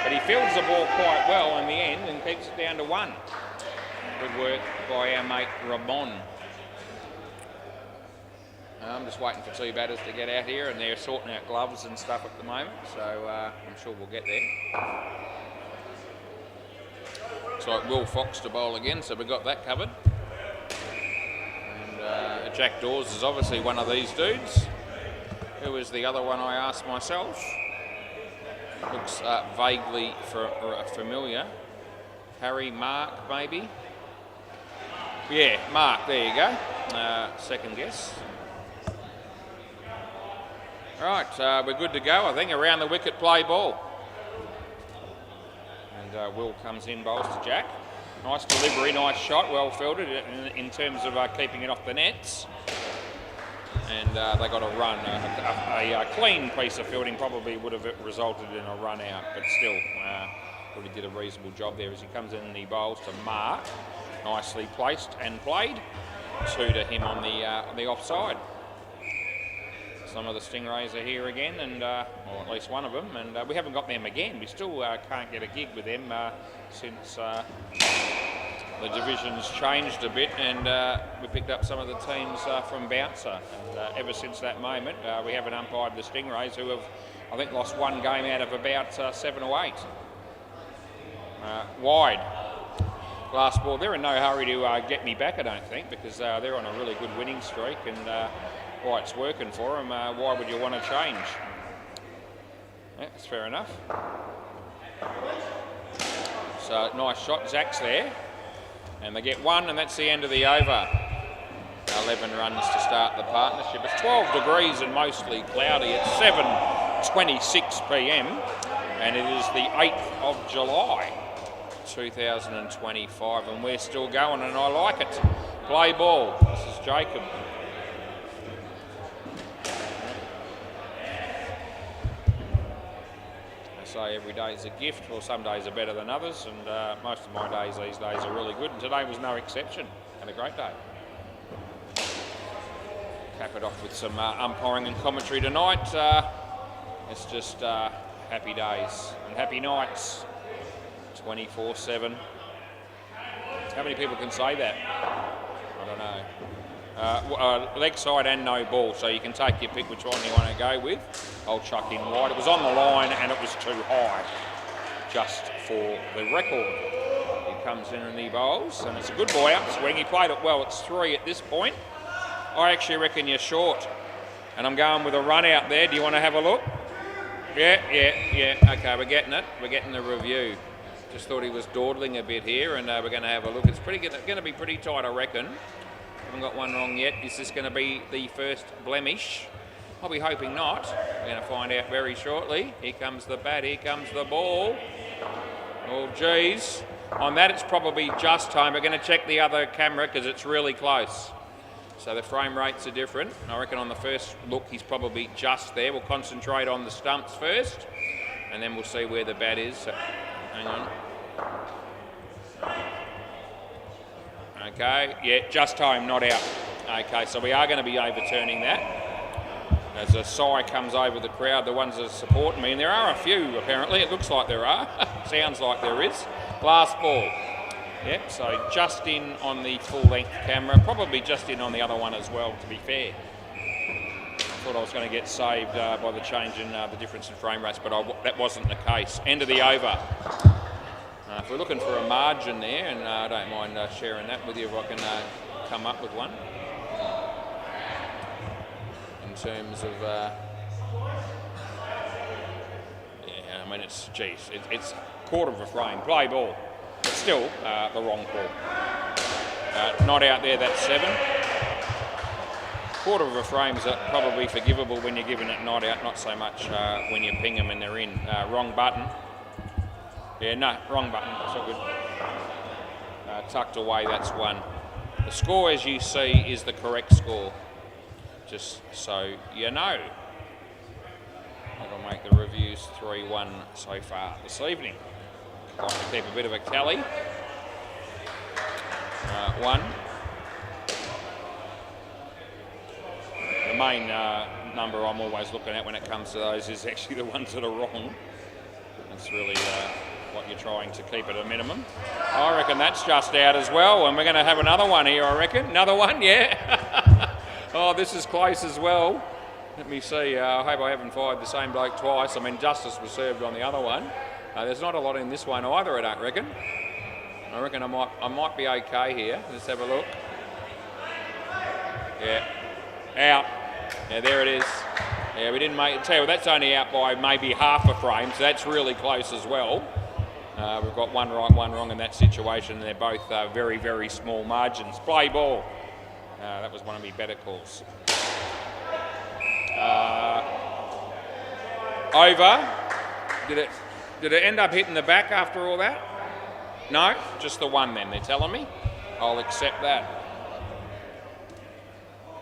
but he fields the ball quite well in the end and keeps it down to 1. Good work by our mate Ramon. I'm just waiting for 2 batters to get out here, and they're sorting out gloves and stuff at the moment, so I'm sure we'll get there. So Will Fox to bowl again, so we've got that covered. And Jack Dawes is obviously one of these dudes. Who is the other one, I asked myself? Looks vaguely familiar. Harry Mark, maybe? Yeah, Mark, there you go. Second guess. Right, we're good to go, I think. Around the wicket, play ball. And Will comes in, bowls to Jack. Nice delivery, nice shot, well fielded in terms of keeping it off the nets. And they got a run. A clean piece of fielding probably would have resulted in a run out, but still, thought he did a reasonable job there as he comes in and he bowls to Mark. Nicely placed and played. 2 to him on the offside. Some of the Stingrays are here again, and or at least one of them, and we haven't got them again. We still can't get a gig with them since the division's changed a bit, and we picked up some of the teams from Bouncer. And ever since that moment, we haven't umpired the Stingrays, who have, I think, lost 1 game out of about 7 or 8. Wide. Last ball. They're in no hurry to get me back, I don't think, because they're on a really good winning streak, and why it's working for them. Why would you want to change? Yeah, that's fair enough. So nice shot. Zach's there, and they get 1, and that's the end of the over. 11 runs to start the partnership. It's 12 degrees and mostly cloudy at 7:26 p.m. and it is the 8th of July 2025, and we're still going, and I like it. Play ball. This is Jacob. I say every day is a gift. Well, some days are better than others, and most of my days these days are really good, and today was no exception. Had a great day. Cap it off with some umpiring and commentary tonight. It's just happy days and happy nights. 24/7. How many people can say that? I don't know. Leg side and no ball, so you can take your pick which one you want to go with. I'll chuck in wide. It was on the line and it was too high, just for the record. He comes in and he bowls, and it's a good ball out swing. He played it well. It's 3 at this point. I actually reckon you're short, and I'm going with a run out there. Do you want to have a look? Yeah. Okay, we're getting it. We're getting the review. Just thought he was dawdling a bit here, and we're going to have a look. It's going to be pretty tight, I reckon. Haven't got one wrong yet. Is this going to be the first blemish? I'll be hoping not. We're going to find out very shortly. Here comes the bat. Here comes the ball. Oh, geez. On that, it's probably just time. We're going to check the other camera because it's really close. So the frame rates are different. I reckon on the first look, he's probably just there. We'll concentrate on the stumps first, and then we'll see where the bat is. So, hang on. Okay, yeah, just home, not out. Okay, so we are going to be overturning that. As a sigh comes over the crowd, the ones that are supporting me, and there are a few apparently. It looks like there are. Sounds like there is. Last ball. Yep, so just in on the full-length camera, probably just in on the other one as well, to be fair. I thought I was going to get saved by the change in the difference in frame rates, but that wasn't the case. End of the over. If we're looking for a margin there, and I don't mind sharing that with you if I can come up with one. In terms of, yeah, I mean, it's quarter of a frame. Play ball. But still, the wrong call. Not out there, that's 7. Quarter of a frame is probably forgivable when you're giving it not out, not so much when you ping them and they're in. Wrong button. Yeah, no, wrong button. It's all good. Tucked away, that's 1. The score, as you see, is the correct score. Just so you know. That'll make the reviews 3-1 so far this evening. Like to keep a bit of a tally. 1. The main number I'm always looking at when it comes to those is actually the ones that are wrong. That's really what you're trying to keep at a minimum. I reckon that's just out as well, and we're going to have another one here, I reckon. Another one, yeah. Oh, this is close as well. Let me see. I hope I haven't fired the same bloke twice. I mean, justice was served on the other one. There's not a lot in this one either, I don't reckon. I reckon I might be okay here. Let's have a look. Yeah, out. Yeah, there it is. Yeah, we didn't make it. Tell you, that's only out by maybe half a frame, so that's really close as well. We've got one right, one wrong in that situation. They're both very, very small margins. Play ball. That was one of my better calls. Over. Did it end up hitting the back after all that? No, just the one then, they're telling me. I'll accept that.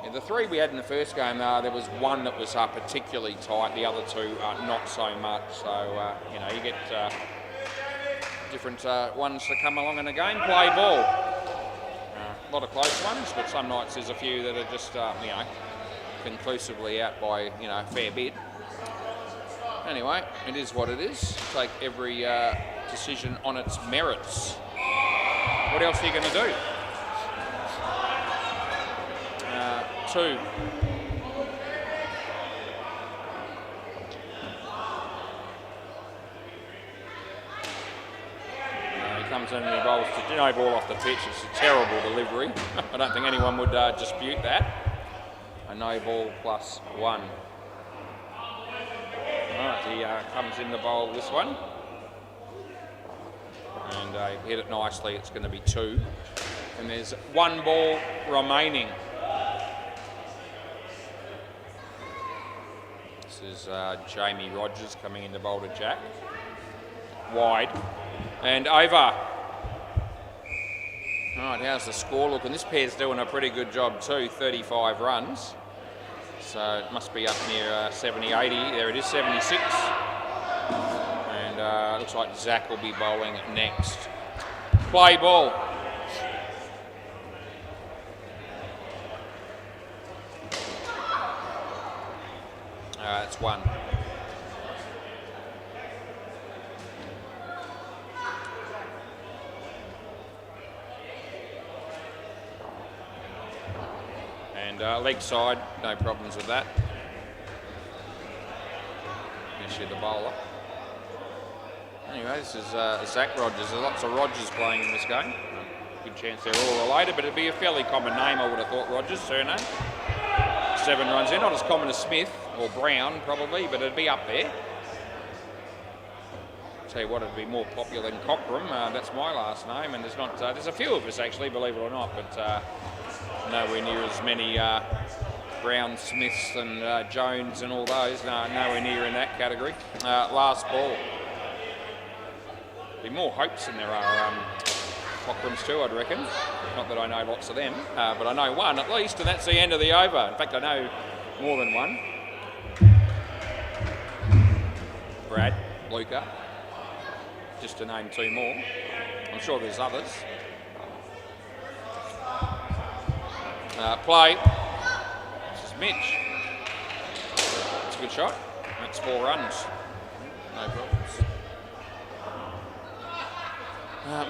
Yeah, the 3 we had in the first game, there was one that was particularly tight, the other 2 not so much. So, you get different ones that come along in the game. Play ball. A lot of close ones, but some nights there's a few that are just, conclusively out by, a fair bit. Anyway, it is what it is. Take every decision on its merits. What else are you going to do? 2. He comes in and he bowls to no ball off the pitch. It's a terrible delivery. I don't think anyone would dispute that. A no ball plus 1. Alright, he comes in the bowl this one. And he hit it nicely. It's going to be 2. And there's 1 ball remaining. This is Jamie Rogers coming in to bowl to Jack. Wide. And over. Alright, how's the score looking? This pair's doing a pretty good job too, 35 runs. So it must be up near 70, 80. There it is, 76. And looks like Zach will be bowling next. Play ball. That's 1. And leg side, no problems with that. Issue the bowler. Anyway, this is Zach Rogers. There's lots of Rogers playing in this game. Good chance they're all related, but it'd be a fairly common name, I would have thought, Rogers, surname. 7 runs in, not as common as Smith or Brown probably, but it'd be up there. Tell you what, it'd be more popular than Cockram. That's my last name, and there's a few of us actually, believe it or not, but nowhere near as many Brown, Smiths and Jones and all those. No, nowhere near in that category. Last ball. Be more Hopes than there are Cockrams too, I'd reckon. Not that I know lots of them, but I know one at least, and that's the end of the over. In fact, I know more than one. Brad, Luca, just to name 2 more. I'm sure there's others. Play. This is Mitch. It's a good shot. That's 4 runs. No problems.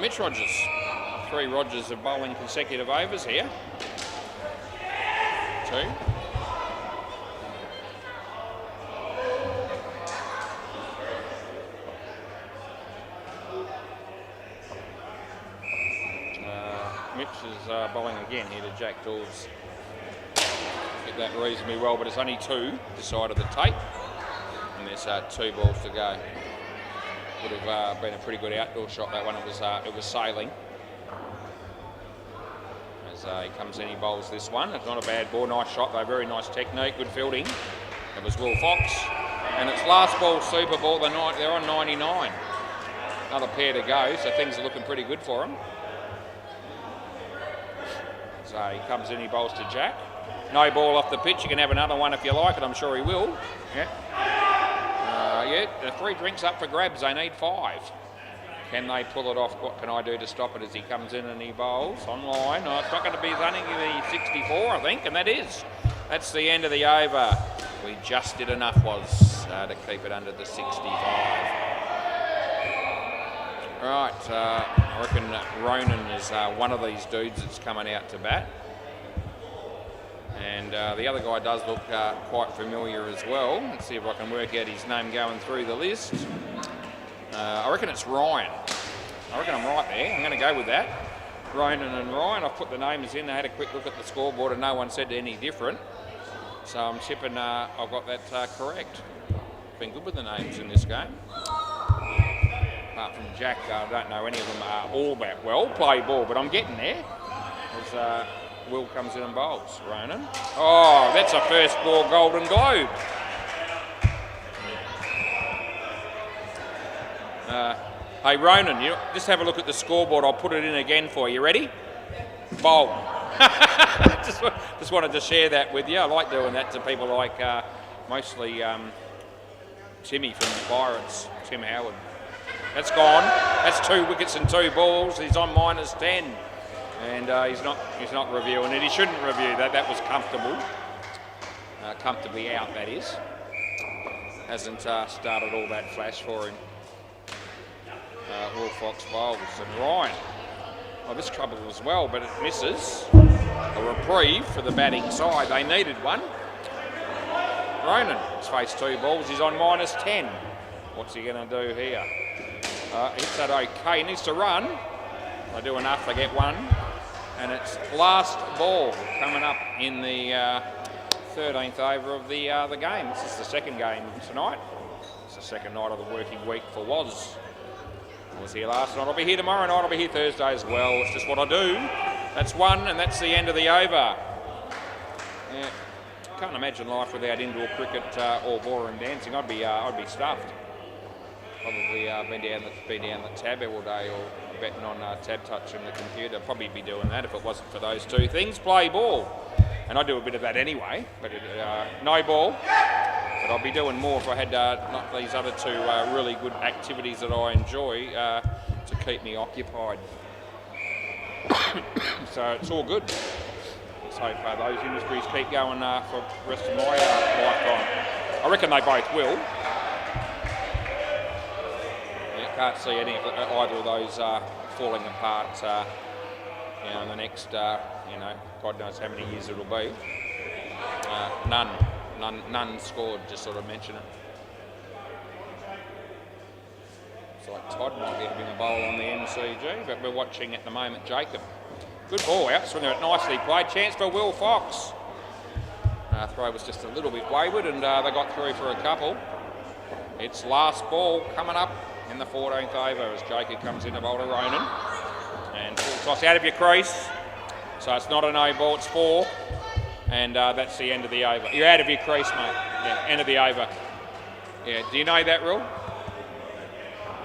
Mitch Rogers. 3 Rogers of bowling consecutive overs here. 2. Mitch is bowling again here to Jack Dawes. Get that reasonably well, but it's only 2 this side of the tape. And there's 2 balls to go. Would have been a pretty good outdoor shot, that one. It was sailing. As he comes in, he bowls this one. It's not a bad ball. Nice shot though, very nice technique, good fielding. It was Will Fox. And it's last ball, super ball. They're on 99. Another pair to go, so things are looking pretty good for them. So So he comes in, he bowls to Jack. No ball off the pitch. You can have another one if you like, and I'm sure he will. Yeah. The 3 drinks up for grabs. They need 5. Can they pull it off? What can I do to stop it as he comes in and he bowls on line? No, it's not going to be running the 64, I think, and that is. That's the end of the over. We just did enough, to keep it under the 65. Right, I reckon Ronan is one of these dudes that's coming out to bat. And the other guy does look quite familiar as well. Let's see if I can work out his name going through the list. I reckon it's Ryan. I reckon I'm right there. I'm going to go with that. Ronan and Ryan. I've put the names in. I had a quick look at the scoreboard and no one said any different. So I'm tipping I've got that correct. Been good with the names in this game. Apart from Jack, I don't know any of them all that well. Play ball, but I'm getting there. As Will comes in and bowls. Ronan. Oh, that's a first ball Golden Globe. Hey Ronan, you just have a look at the scoreboard. I'll put it in again for you. Ready? Bowl. just wanted to share that with you. I like doing that to people like mostly Timmy from the Pirates, Tim Howard. That's gone. That's 2 wickets and 2 balls. He's on -10, and he's not reviewing it. He shouldn't review that. That was comfortable, comfortably out. That is. Hasn't started all that flash for him. Will Fox bowls and Ryan. Well, this trouble as well, but it misses. A reprieve for the batting side. They needed one. Ronan has faced 2 balls. He's on -10. What's he going to do here? Hits that okay. He needs to run. They do enough. They get 1. And it's last ball coming up in the 13th over of the game. This is the second game tonight. It's the second night of the working week for Woz. I was here last night. I'll be here tomorrow night. I'll be here Thursday as well. It's just what I do. That's 1, and that's the end of the over. Yeah. Can't imagine life without indoor cricket or ballroom dancing. I'd be stuffed. Probably be down the tab all day or betting on tab touch and the computer. Probably be doing that if it wasn't for those 2 things. Play ball, and I do a bit of that anyway. But no ball. But I'll be doing more if I had not these other 2 really good activities that I enjoy to keep me occupied. So it's all good. Let's hope those industries keep going for the rest of my lifetime. I reckon they both will. Yeah, can't see either of those falling apart in the next, God knows how many years it'll be. None scored, just sort of mention it. It's like Todd might be having a bowl on the MCG, but we're watching at the moment Jacob. Good ball out, swinger it nicely played. Chance for Will Fox. Throw was just a little bit wayward and they got through for a couple. It's last ball coming up in the 14th over as Jacob comes in to bowl to Ronan. And full toss out of your crease. So it's not a no ball, it's 4. And that's the end of the over. You're out of your crease, mate. Yeah, end of the over. Yeah, do you know that rule?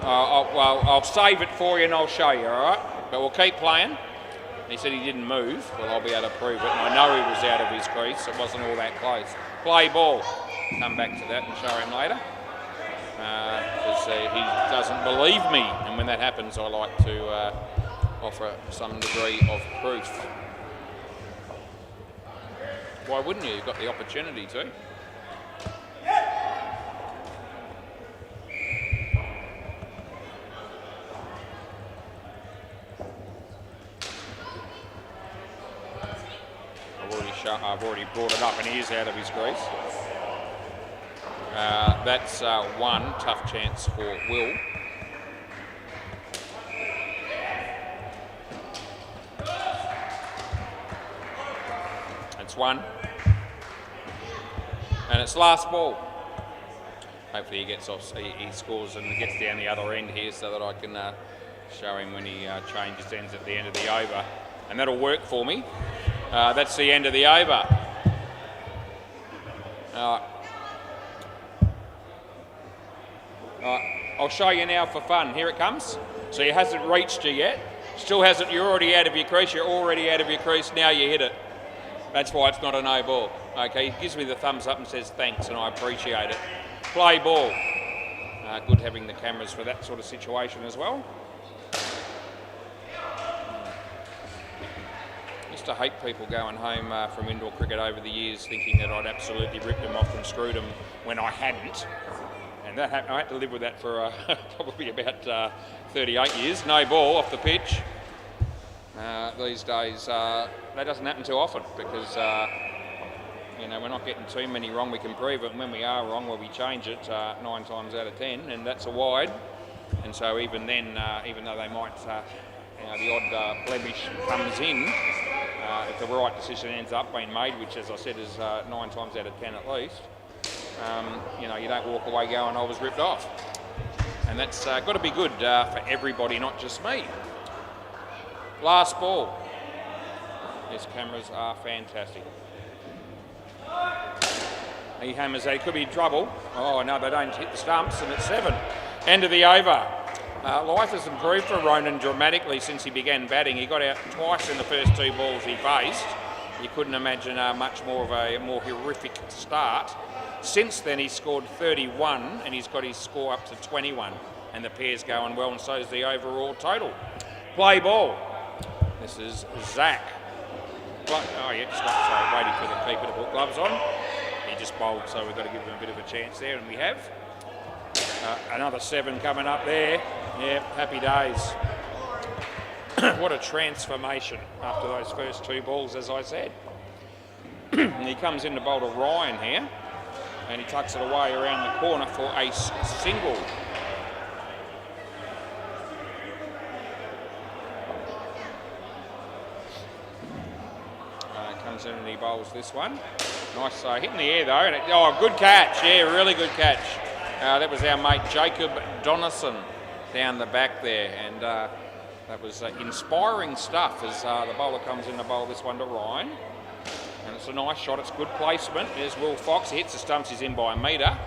I'll save it for you and I'll show you, all right? But we'll keep playing. He said he didn't move. Well, I'll be able to prove it. And I know he was out of his crease. It wasn't all that close. Play ball. Come back to that and show him later. Because he doesn't believe me. And when that happens, I like to offer some degree of proof. Why wouldn't you? You've got the opportunity to. I've already brought it up and he is out of his crease. That's 1 tough chance for Will. It's 1. And it's last ball. Hopefully he gets off, he scores and gets down the other end here so that I can show him when he changes ends at the end of the over. And that'll work for me. That's the end of the over. I'll show you now for fun. Here it comes. So he hasn't reached you yet. Still hasn't, you're already out of your crease, now you hit it. That's why it's not a no ball. Okay, he gives me the thumbs up and says thanks, and I appreciate it. Play ball. Good having the cameras for that sort of situation as well. Used to hate people going home from indoor cricket over the years thinking that I'd absolutely ripped them off and screwed them when I hadn't. And that I had to live with that for probably about 38 years. No ball off the pitch. These days, that doesn't happen too often because, you know, we're not getting too many wrong. We can prove it, and when we are wrong, well, we change it 9 times out of 10, and that's a wide. And so even then, even though they might, you know, the odd blemish comes in, if the right decision ends up being made, which, as I said, is 9 times out of 10 at least, you know, you don't walk away going, I was ripped off. And that's got to be good for everybody, not just me. Last ball. These cameras are fantastic. He hammers that. He could be in trouble. Oh, no, they don't hit the stumps, and it's 7. End of the over. Life has improved for Ronan dramatically since he began batting. He got out twice in the first 2 balls he faced. You couldn't imagine much more of a more horrific start. Since then, he's scored 31, and he's got his score up to 21. And the pair's going well, and so is the overall total. Play ball. This is Zach. Oh, yeah, just waiting for the keeper to put gloves on. He just bowled, so we've got to give him a bit of a chance there, and we have. Another 7 coming up there. Yeah, happy days. What a transformation after those first 2 balls, as I said. And he comes in to bowl to Ryan here, and he tucks it away around the corner for a single. Comes in and he bowls this one. Nice hit in the air though. And good catch. Yeah, really good catch. That was our mate Jacob Donison down the back there, and that was inspiring stuff as the bowler comes in to bowl this one to Ryan. And it's a nice shot. It's good placement. There's Will Fox. He hits the stumps. He's in by a metre.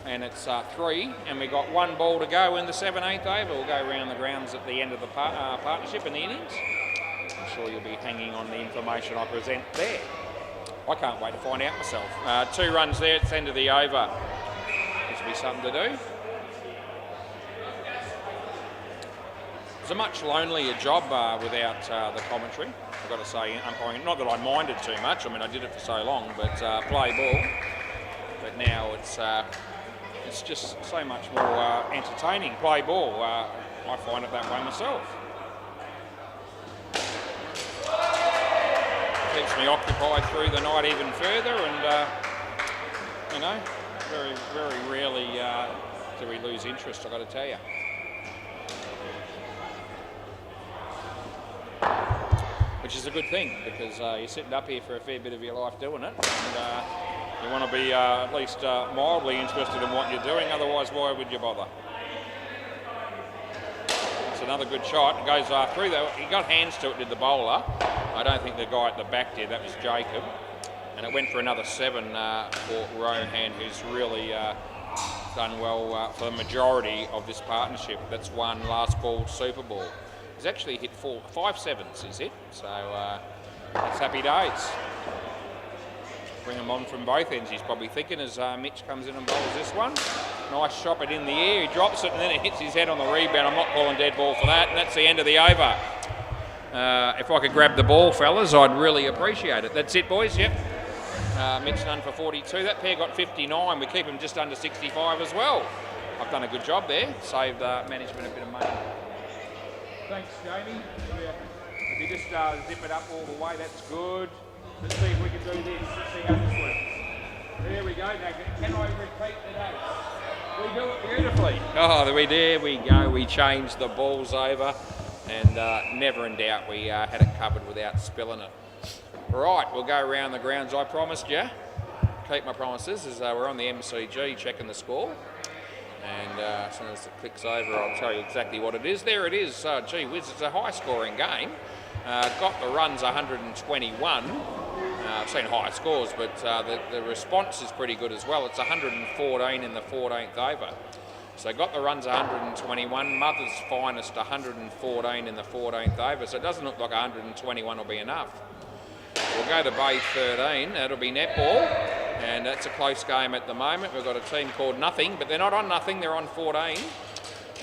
And it's 3, and we've got 1 ball to go in the 7/8 over. We'll go around the grounds at the end of the partnership in the innings. I'm sure you'll be hanging on the information I present there. I can't wait to find out myself. 2 runs there, it's the end of the over. This will be something to do. It's a much lonelier job without the commentary, I've got to say, umpiring. Not that I minded too much, I mean I did it for so long, but play ball. But now it's just so much more entertaining. Play ball, I find it that way myself. Keeps me occupied through the night even further, and you know, very, very rarely do we lose interest, I've got to tell you. Which is a good thing, because you're sitting up here for a fair bit of your life doing it, and you want to be at least mildly interested in what you're doing, otherwise why would you bother? It's another good shot. It goes through though. He got hands to it, did the bowler. I don't think the guy at the back did. That was Jacob. And it went for another 7 for Rohan, who's really done well for the majority of this partnership. That's one last ball Super Ball. He's actually hit 5 7s, is it? So that's happy days. Bring him on from both ends, he's probably thinking, as Mitch comes in and bowls this one. Nice shot it in the air, he drops it and then it hits his head on the rebound. I'm not calling dead ball for that, and that's the end of the over. If I could grab the ball, fellas, I'd really appreciate it. That's it, boys, yep. Mitch done for 42. That pair got 59. We keep them just under 65 as well. I've done a good job there, saved management a bit of money. Thanks, Jamie. If you just zip it up all the way, that's good. Let's see if we can do this. Let's see how this works. There we go. Now, can I repeat today? We do it beautifully. Oh, there we go. We changed the balls over, and never in doubt we had it covered without spilling it. Right, we'll go around the grounds I promised you. Keep my promises as we're on the MCG checking the score. And as soon as it clicks over, I'll tell you exactly what it is. There it is. Gee whiz, it's a high-scoring game. Got the runs 121. I've seen higher scores, but the response is pretty good as well. It's 114 in the 14th over. So got the runs 121, Mother's Finest 114 in the 14th over, so it doesn't look like 121 will be enough. We'll go to Bay 13, that'll be netball, and that's a close game at the moment. We've got a team called Nothing, but they're not on Nothing, they're on 14,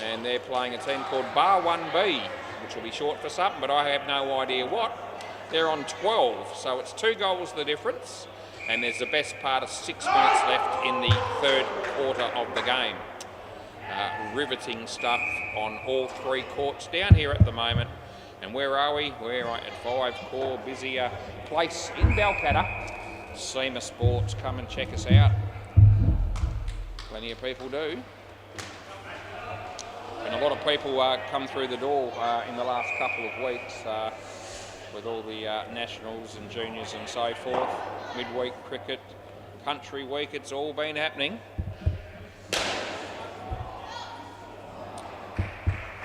and they're playing a team called Bar 1B, which will be short for something, but I have no idea what. They're on 12, so it's 2 goals the difference, and there's the best part of 6 minutes left in the third quarter of the game. Riveting stuff on all 3 courts down here at the moment. And where are we? We're at 5 Core, busier place in Balcatta. SEMA Sports, come and check us out. Plenty of people do. And a lot of people come through the door in the last couple of weeks with all the nationals and juniors and so forth. Midweek cricket, country week, it's all been happening.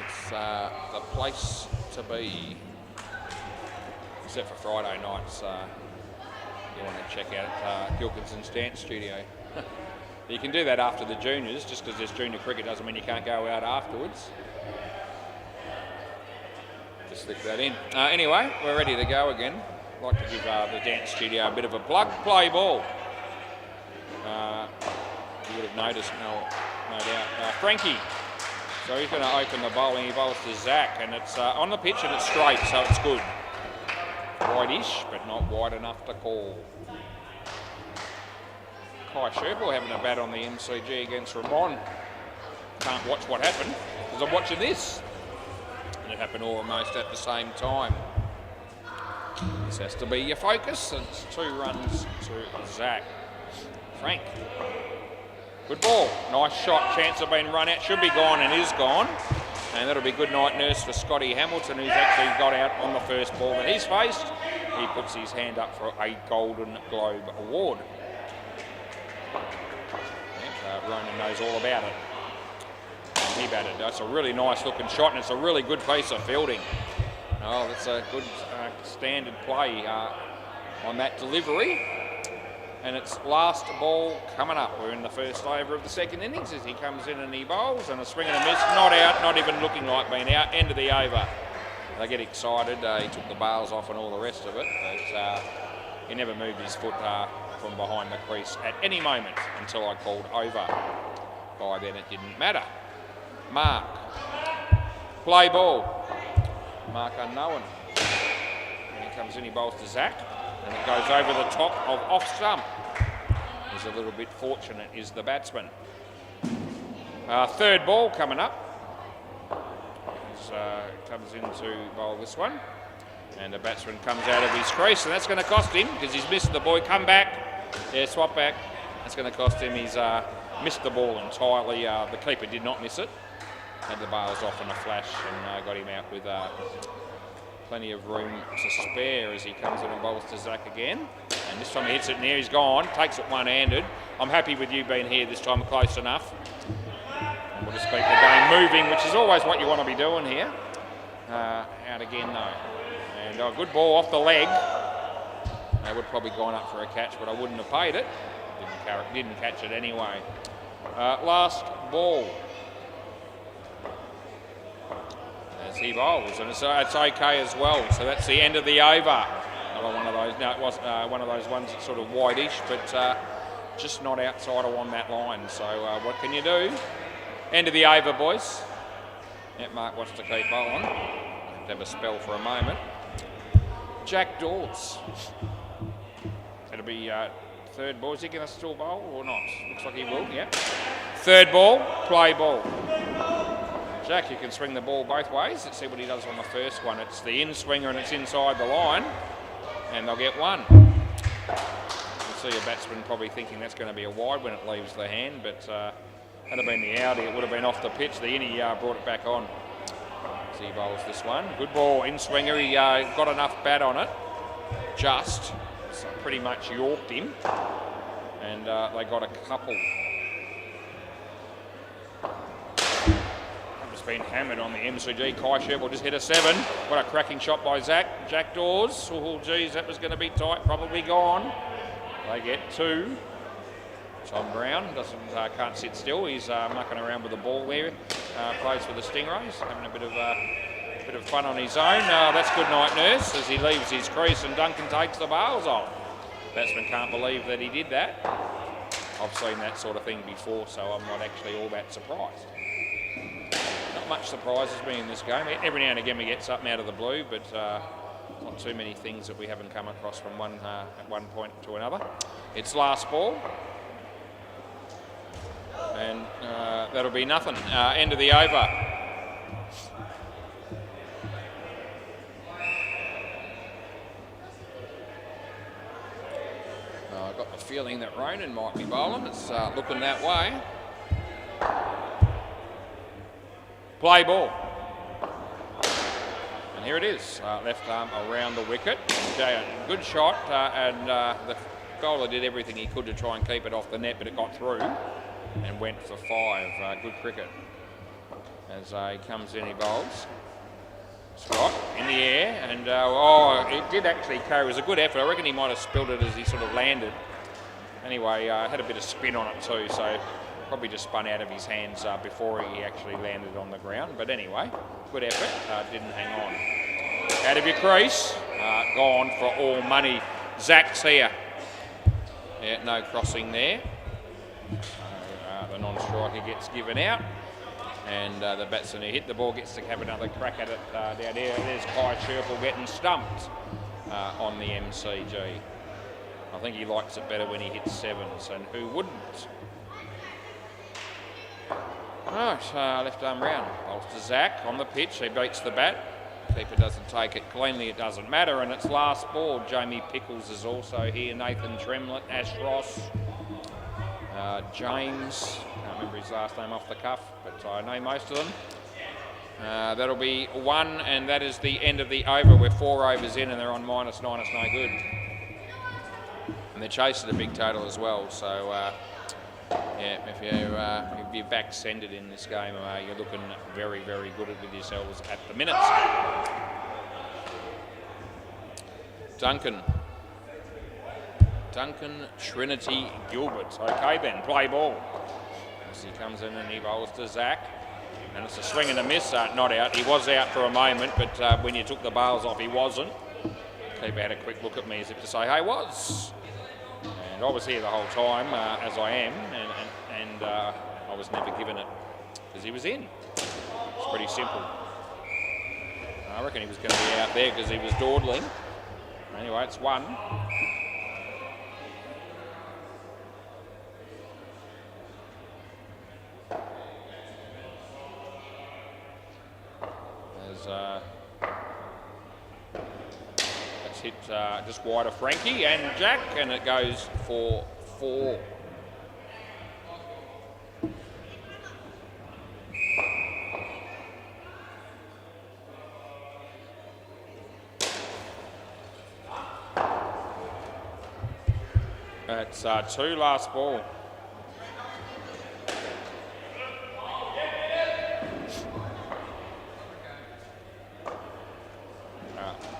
It's the place to be, except for Friday nights. You want to check out Gilkinson's dance studio. You can do that after the juniors, just because there's junior cricket doesn't mean you can't go out afterwards. Just slip that in. Anyway, we're ready to go again. I'd like to give the dance studio a bit of a plug. Play ball. You would have noticed, no doubt. Frankie. So he's going to open the bowling. He bowls to Zach, and it's on the pitch and it's straight, so it's good. Wide-ish, but not wide enough to call. Kai Sherpa having a bat on the MCG against Ramon. Can't watch what happened, because I'm watching this. And it happened almost at the same time. This has to be your focus, and it's 2 runs to Zach. Frank. Good ball. Nice shot. Chance of being run out. Should be gone and is gone. And that'll be good night nurse for Scotty Hamilton, who's actually got out on the first ball that he's faced. He puts his hand up for a Golden Globe award. And, Ronan knows all about it. And he batted. That's a really nice looking shot, and it's a really good piece of fielding. Oh, that's a good standard play on that delivery. And it's last ball coming up. We're in the first over of the second innings as he comes in and he bowls, and a swing and a miss. Not out, not even looking like being out. End of the over. They get excited. He took the bails off and all the rest of it, but he never moved his foot from behind the crease at any moment until I called over. By then it didn't matter. Mark. Play ball. Mark unknown. And he comes in, he bowls to Zach. And it goes over the top of off stump. He's a little bit fortunate, is the batsman. Third ball coming up. Comes in to bowl this one. And the batsman comes out of his crease, and that's going to cost him because he's missed the boy. Come back. Yeah, swap back. That's going to cost him. He's missed the ball entirely. The keeper did not miss it. Had the bails off in a flash and got him out with plenty of room to spare as he comes in and bowls to Zach again. And this time he hits it near, he's gone, takes it one-handed. I'm happy with you being here this time, close enough. And we'll just keep the game moving, which is always what you want to be doing here. Out again though. And a good ball off the leg. I would have probably gone up for a catch, but I wouldn't have paid it. Didn't catch it anyway. Last ball. As he bowls, and it's okay as well. So that's the end of the over. Another one of those. No, it was one of those ones that's sort of wide-ish, but just not outside or on that line. So what can you do? End of the over, boys. Yep, Mark wants to keep bowling. Have a spell for a moment. Jack Dawes. It'll be third ball. Is he going to still bowl or not? Looks like he will. Yep. Third ball. Play ball. Jack, you can swing the ball both ways. Let's see what he does on the first one. It's the in-swinger and it's inside the line. And they'll get one. You'll see a batsman probably thinking that's going to be a wide when it leaves the hand, but had it been the outie, it would have been off the pitch. The innie brought it back on. So he bowls this one. Good ball, in-swinger. He got enough bat on it. Just. So pretty much yorked him. And they got a couple. Been hammered on the MCG. Kai Sherpa will just hit a 7. What a cracking shot by Zach. Jack Dawes. Oh, geez, that was going to be tight. Probably gone. They get 2. Tom Brown can't sit still. He's mucking around with the ball there. Plays for the Stingrays, having a bit of fun on his own. That's good night, Nurse, as he leaves his crease and Duncan takes the bails off. Batsman can't believe that he did that. I've seen that sort of thing before, so I'm not actually all that surprised. Not much surprises me in this game. Every now and again we get something out of the blue, but not too many things that we haven't come across from at one point to another. It's last ball. And that'll be nothing. End of the over. I've got the feeling that Ronan might be bowling. It's looking that way. Play ball. And here it is. Left arm around the wicket. Good shot. And the bowler did everything he could to try and keep it off the net, but it got through and went for 5. Good cricket. As he comes in, he bowls. Scott in the air, and it did actually carry. It was a good effort. I reckon he might have spilled it as he sort of landed. Anyway, had a bit of spin on it too, so probably just spun out of his hands before he actually landed on the ground. But anyway, good effort. Didn't hang on. Out of your crease. Gone for all money. Zach's here. Yeah, no crossing there. The non-striker gets given out. And the batsman who hit the ball gets to have another crack at it down there. There's Kai Sherple getting stumped on the MCG. I think he likes it better when he hits 7s, and who wouldn't? Right, left arm round. Bowls to Zach on the pitch. He beats the bat. Keeper doesn't take it cleanly. It doesn't matter, and it's last ball. Jamie Pickles is also here. Nathan Tremlett, Ash Ross, James. Can't remember his last name off the cuff, but I know most of them. That'll be 1, and that is the end of the over. We're 4 overs in, and they're on -9. It's no good. And they're chasing a big total as well. So, yeah, if you're back-centred in this game, you're looking very, very good with yourselves at the minute. Duncan Trinity Gilbert. Okay then, play ball. As he comes in and he bowls to Zach. And it's a swing and a miss, not out. He was out for a moment, but when you took the bails off, he wasn't. Keeper had a quick look at me as if to say, hey, was. And I was here the whole time, as I am, and I was never given it because he was in. It's pretty simple. I reckon he was going to be out there because he was dawdling. Anyway, it's 1. Let's hit just wide of Frankie and Jack, and it goes for 4. It's 2, last ball.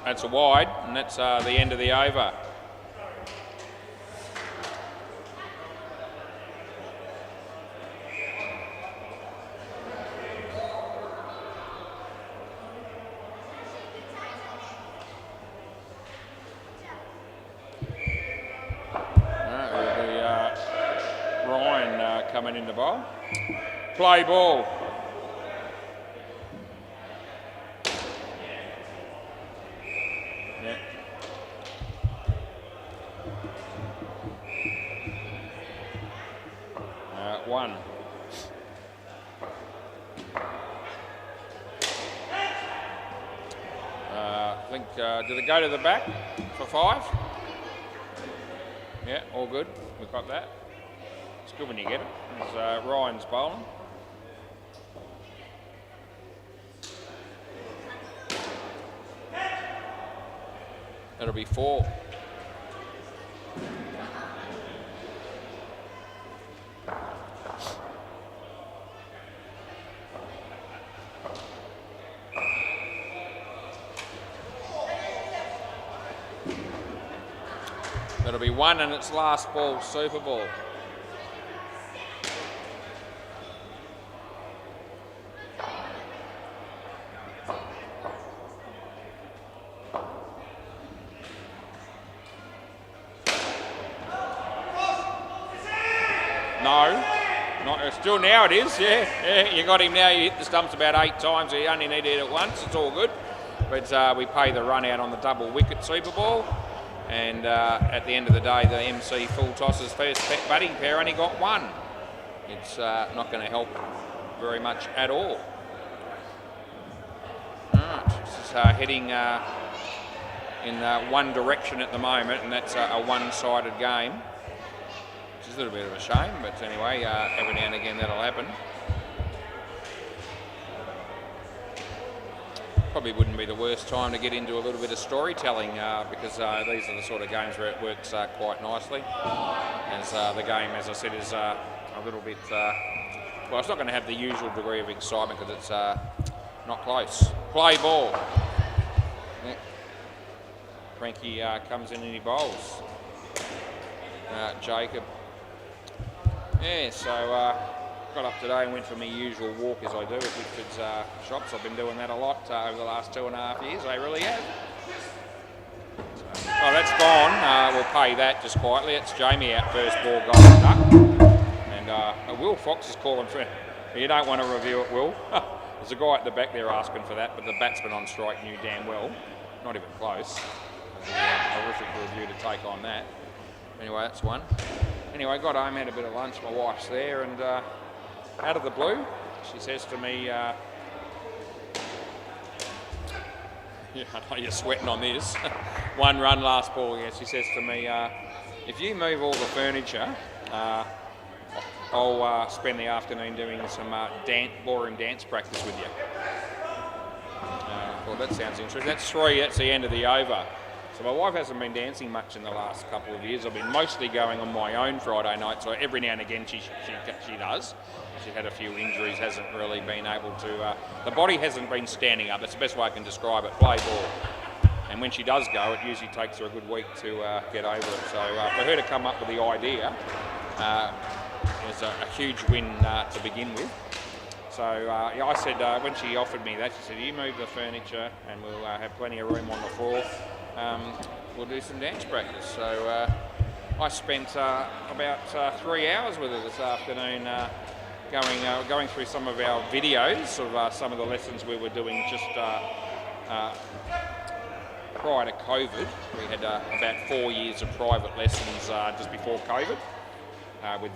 That's a wide, and that's the end of the over. Ryan coming in the bowl. Play ball. Yeah. 1. I think, did it go to the back for 5? Yeah, all good. We've got that. It's good when you get it. It's Ryan's bowling. That'll be 4. That'll be 1, and it's last ball, Super Ball. Still now it is, yeah. You got him now. You hit the stumps about 8 times. You only need to hit it once. It's all good. But we pay the run out on the double wicket Super Ball. And at the end of the day, the MC full tosses first batting pair only got one. It's not going to help very much at all. Alright, this is heading in one direction at the moment, and that's a one-sided game. Which is a little bit of a shame, but anyway, every now and again that'll happen. Probably wouldn't be the worst time to get into a little bit of storytelling because these are the sort of games where it works quite nicely. As the game, as I said, is a little bit, well, it's not going to have the usual degree of excitement because it's not close. Play ball. Yeah. Frankie comes in and he bowls. Jacob. Yeah, so got up today and went for my usual walk as I do at Whitford's shops. I've been doing that a lot over the last 2.5 years. I really have. Oh, that's gone. We'll pay that just quietly. It's Jamie out first ball, golden duck. And Will Fox is calling for it. You don't want to review it, Will. There's a guy at the back there asking for that, but the batsman on strike knew damn well. Not even close. A horrific review to take on that. Anyway, that's one. Anyway, got home, had a bit of lunch. My wife's there, and out of the blue, she says to me, yeah, I know you're sweating on this. 1 run last ball, yeah. She says to me, if you move all the furniture, I'll spend the afternoon doing some ballroom dance practice with you. Well, that sounds interesting. That's 3, that's the end of the over. So my wife hasn't been dancing much in the last couple of years. I've been mostly going on my own Friday night, so every now and again she does. She's had a few injuries, hasn't really been able to... the body hasn't been standing up. That's the best way I can describe it, play ball. And when she does go, it usually takes her a good week to get over it. So for her to come up with the idea is a huge win to begin with. So yeah, I said, when she offered me that, she said, you move the furniture and we'll have plenty of room on the floor. We'll do some dance practice. So I spent about 3 hours with her this afternoon going through some of our videos of some of the lessons we were doing just prior to COVID. We had about 4 years of private lessons just before COVID with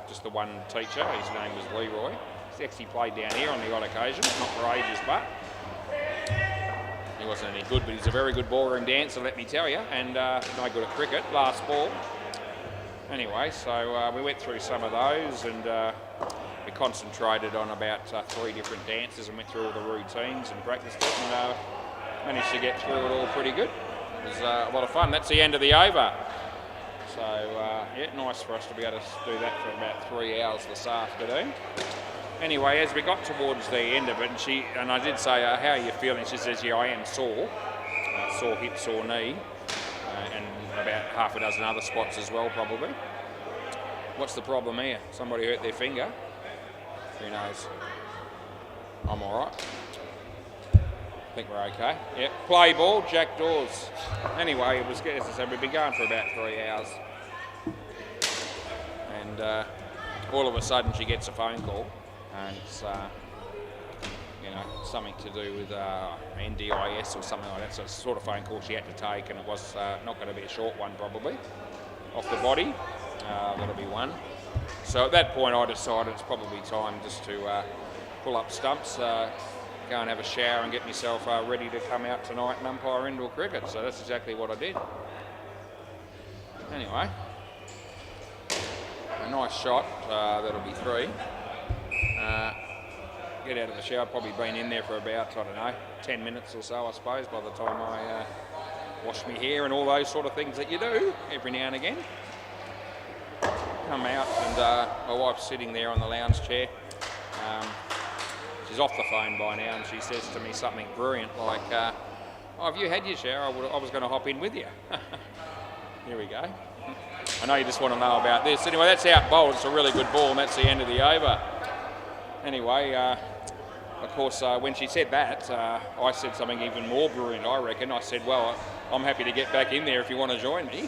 just the one teacher. His name was Leroy. He's actually played down here on the odd occasion, not for ages, but he wasn't any good, but he's a very good ballroom dancer, let me tell you, and no good at cricket, last ball. Anyway, so we went through some of those, and we concentrated on about 3 different dances and went through all the routines and practiced it, and managed to get through it all pretty good. It was a lot of fun. That's the end of the over. So, yeah, nice for us to be able to do that for about 3 hours this afternoon. Anyway, as we got towards the end of it, and I did say, how are you feeling? She says, yeah, I am sore. Sore hip, sore knee, and about half a dozen other spots as well, probably. What's the problem here? Somebody hurt their finger? Who knows? I'm all right. I think we're okay. Yeah, play ball, Jack Dawes. Anyway, it was, as I said, we've been going for about 3 hours. And all of a sudden she gets a phone call. And it's, you know, something to do with NDIS or something like that. So it's the sort of phone call she had to take, and it was not going to be a short one probably. Off the body, that'll be one. So at that point I decided it's probably time just to pull up stumps, go and have a shower and get myself ready to come out tonight and umpire indoor cricket. So that's exactly what I did. Anyway, a nice shot, that'll be 3. Get out of the shower, probably been in there for about, I don't know, 10 minutes or so, I suppose, by the time I wash my hair and all those sort of things that you do every now and again. Come out, and my wife's sitting there on the lounge chair. She's off the phone by now, and she says to me something brilliant like, oh, have you had your shower? I was going to hop in with you. Here we go. I know you just want to know about this. Anyway, that's out bowled. It's a really good ball, and that's the end of the over. Anyway, of course, when she said that, I said something even more brilliant, I reckon. I said, well, I'm happy to get back in there if you want to join me.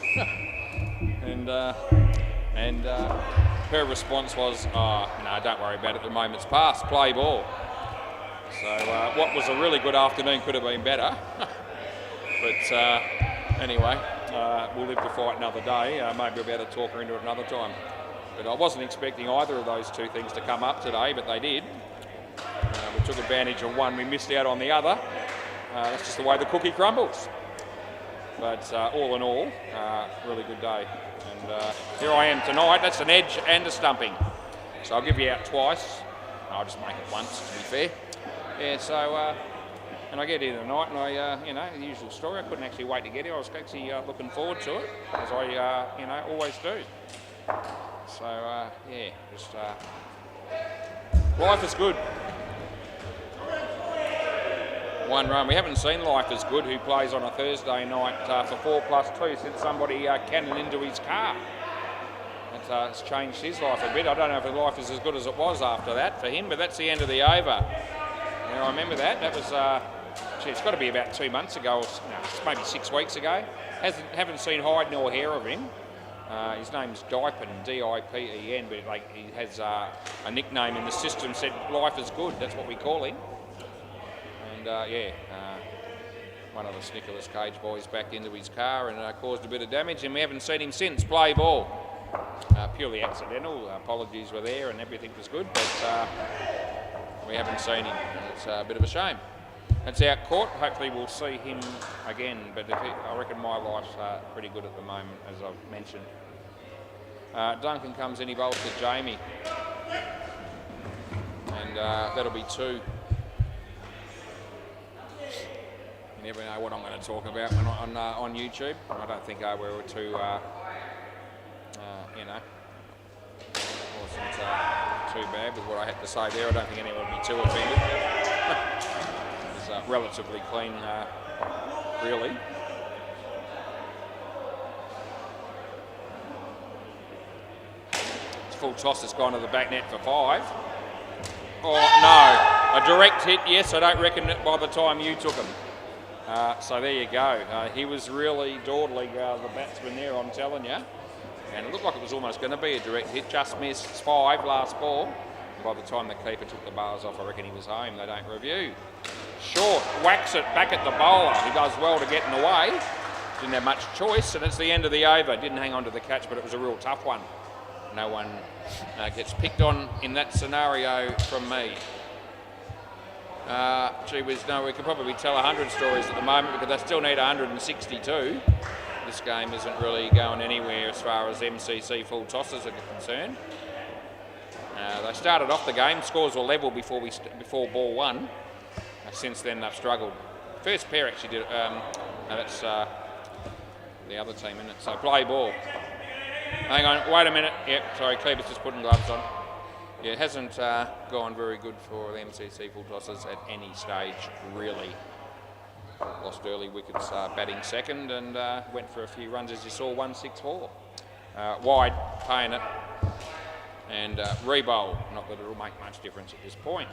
and her response was, "Oh, no, don't worry about it. The moment's past. Play ball." So what was a really good afternoon could have been better. But anyway, we'll live to fight another day. Maybe we'll be able to talk her into it another time. But I wasn't expecting either of those two things to come up today, but they did. We took advantage of one, we missed out on the other. That's just the way the cookie crumbles. But all in all, really good day. And here I am tonight. That's an edge and a stumping. So I'll give you out twice. I'll just make it once, to be fair. Yeah, so, and I get here tonight and I, you know, the usual story. I couldn't actually wait to get here. I was actually looking forward to it, as I, you know, always do. So, yeah, just, life is good. One run. We haven't seen Life is Good, who plays on a Thursday night for 4+2 since somebody cannoned into his car. It's changed his life a bit. I don't know if his life is as good as it was after that for him, but that's the end of the over. You know, I remember that. That was, gee, it's got to be about 2 months ago, or no, maybe 6 weeks ago. Haven't seen hide nor hair of him. His name's Dipen, D-I-P-E-N, but like he has a nickname in the system said Life is Good. That's what we call him. And yeah, one of the Nicolas Cage boys backed into his car and caused a bit of damage, and we haven't seen him since. Play ball. Purely accidental. Apologies were there and everything was good, but we haven't seen him. It's a bit of a shame. It's out court. Hopefully we'll see him again, but I reckon my life's pretty good at the moment, as I've mentioned. Duncan comes in, he bowls to Jamie. And that'll be 2. You never know what I'm going to talk about when on YouTube. I don't think we were too, you know, wasn't too bad with what I had to say there. I don't think anyone would be too offended. It was relatively clean, really. It's full toss has gone to the back net for 5. Oh, no. A direct hit, yes. I don't reckon it by the time you took him. So there you go. He was really dawdling the batsman there, I'm telling you. And it looked like it was almost going to be a direct hit. Just missed 5 last ball. By the time the keeper took the bars off, I reckon he was home. They don't review. Short, whacks it back at the bowler. He does well to get in the way. Didn't have much choice, and it's the end of the over. Didn't hang on to the catch, but it was a real tough one. No one gets picked on in that scenario from me. Gee whiz, no, we could probably tell 100 stories at the moment because they still need 162. This game isn't really going anywhere as far as MCC full tosses are concerned. They started off the game, scores were level before ball 1. Since then they've struggled. First pair actually did, no, that's the other team, isn't it? So play ball. Hang on, wait a minute. Yep, sorry, Cleve's just putting gloves on. Yeah, it hasn't gone very good for the MCC full tosses at any stage, really. Lost early wickets batting second and went for a few runs, as you saw, 164. Wide, paying it. And re-bowl, not that it'll make much difference at this point.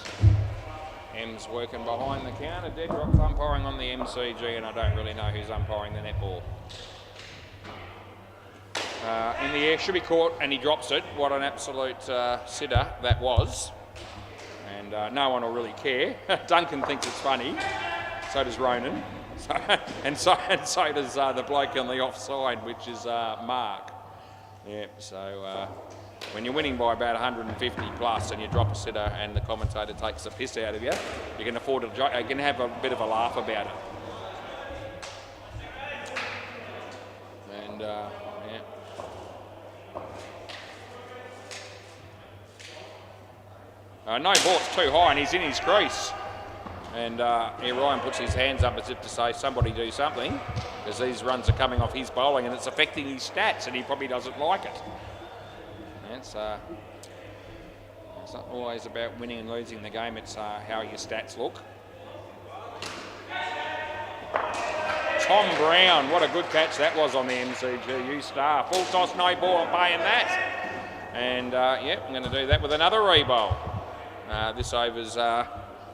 M's working behind the counter, Deadrock's umpiring on the MCG, and I don't really know who's umpiring the netball. In the air, should be caught, and he drops it. What an absolute sitter that was. And no one will really care. Duncan thinks it's funny. So does Ronan. And so does the bloke on the offside, which is Mark. Yeah, so when you're winning by about 150 plus and you drop a sitter and the commentator takes the piss out of you, you can afford to, you can have a bit of a laugh about it. And yeah. No ball's too high and he's in his crease. And here Ryan puts his hands up as if to say, somebody do something, because these runs are coming off his bowling and it's affecting his stats and he probably doesn't like it. It's not always about winning and losing the game, it's how your stats look. Tom Brown, what a good catch that was on the MCGU star. Full toss, no ball, I'm paying that. And yeah, I'm going to do that with another re-bowl. This over's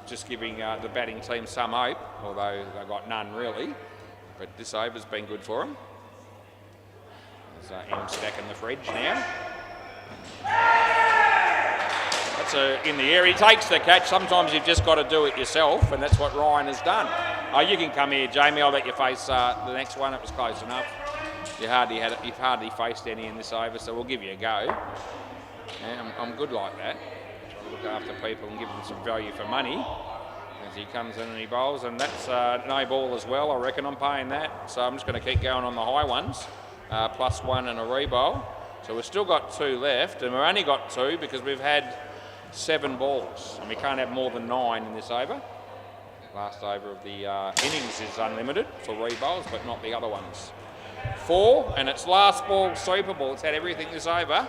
just giving the batting team some hope, although they've got none really. But this over's been good for them. There's M stacking the fridge now. gets in the air. He takes the catch. Sometimes you've just got to do it yourself, and that's what Ryan has done. You can come here, Jamie. I'll let you face the next one. It was close enough. You've hardly faced any in this over, so we'll give you a go. Yeah, I'm good like that. Try to look after people and give them some value for money. As he comes in and he bowls, and that's no ball as well. I reckon I'm paying that. So I'm just going to keep going on the high ones. +1 and a re-bowl. So we've still got 2 left, and we've only got 2 because we've had 7 balls, and we can't have more than 9 in this over. Last over of the innings is unlimited for re-bowls, but not the other ones. 4, and it's last ball super ball. It's had everything this over.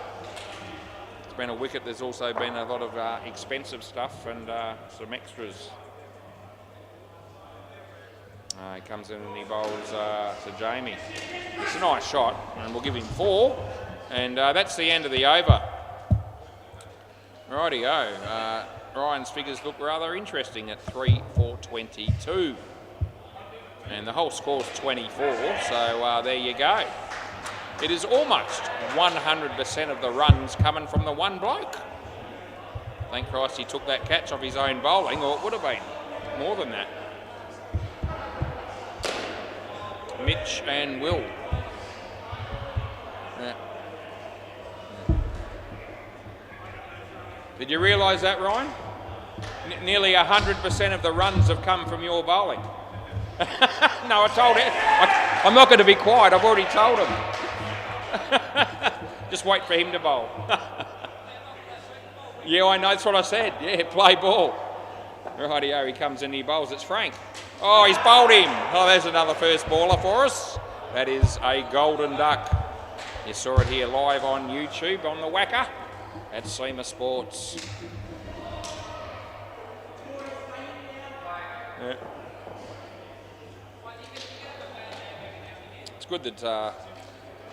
It's been a wicket. There's also been a lot of expensive stuff and some extras. He comes in and he bowls to Jamie. It's a nice shot, and we'll give him 4. And that's the end of the over. Rightio. Ryan's figures look rather interesting at 3 for 22. And the whole score's 24, so there you go. It is almost 100% of the runs coming from the one bloke. Thank Christ he took that catch off his own bowling, or it would have been more than that. Mitch and Will. Yeah. Did you realise that, Ryan? Nearly 100% of the runs have come from your bowling. No, I told him. I'm not going to be quiet. I've already told him. Just wait for him to bowl. Yeah, I know. That's what I said. Yeah, play ball. Rightio, he comes in, he bowls. It's Frank. Oh, he's bowled him. Oh, there's another first baller for us. That is a golden duck. You saw it here live on YouTube on the WACA at SEMA Sports. Yeah. It's good that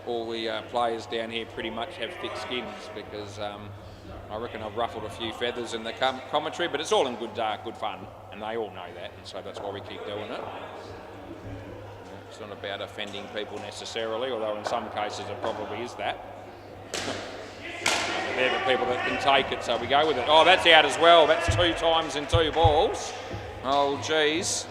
all the players down here pretty much have thick skins, because I reckon I've ruffled a few feathers in the commentary, but it's all in good fun, and they all know that, and so that's why we keep doing it. It's not about offending people necessarily, although in some cases it probably is that. But they're the people that can take it, so we go with it. Oh, that's out as well. That's 2 times in 2 balls. Oh, geez.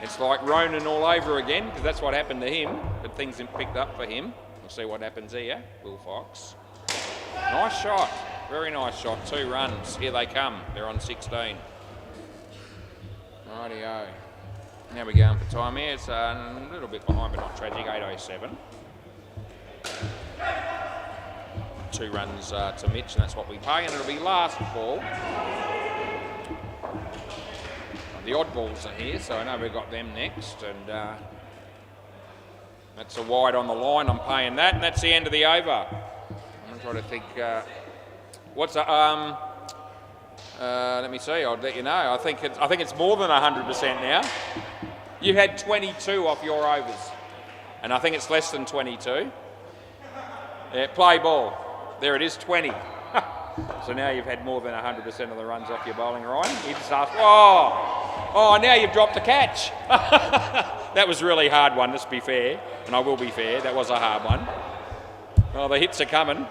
It's like Ronan all over again, because that's what happened to him, but things didn't picked up for him. We'll see what happens here. Will Fox. Nice shot. Very nice shot. 2 runs. Here they come. They're on 16. Rightio. Now we're going for time here. It's a little bit behind, but not tragic. 8:07. 2 runs to Mitch, and that's what we pay, and it'll be last ball. The odd balls are here, so I know we've got them next, and that's a wide on the line. I'm paying that, and that's the end of the over. I'm trying to think. What's let me see. I'll let you know. I think it's more than 100% now. You had 22 off your overs, and I think it's less than 22. Yeah, play ball. There it is, 20. So now you've had more than 100% of the runs off your bowling, Ryan. You just asked, oh, now you've dropped a catch. That was a really hard one, let's be fair, and I will be fair. That was a hard one. Oh, the hits are coming.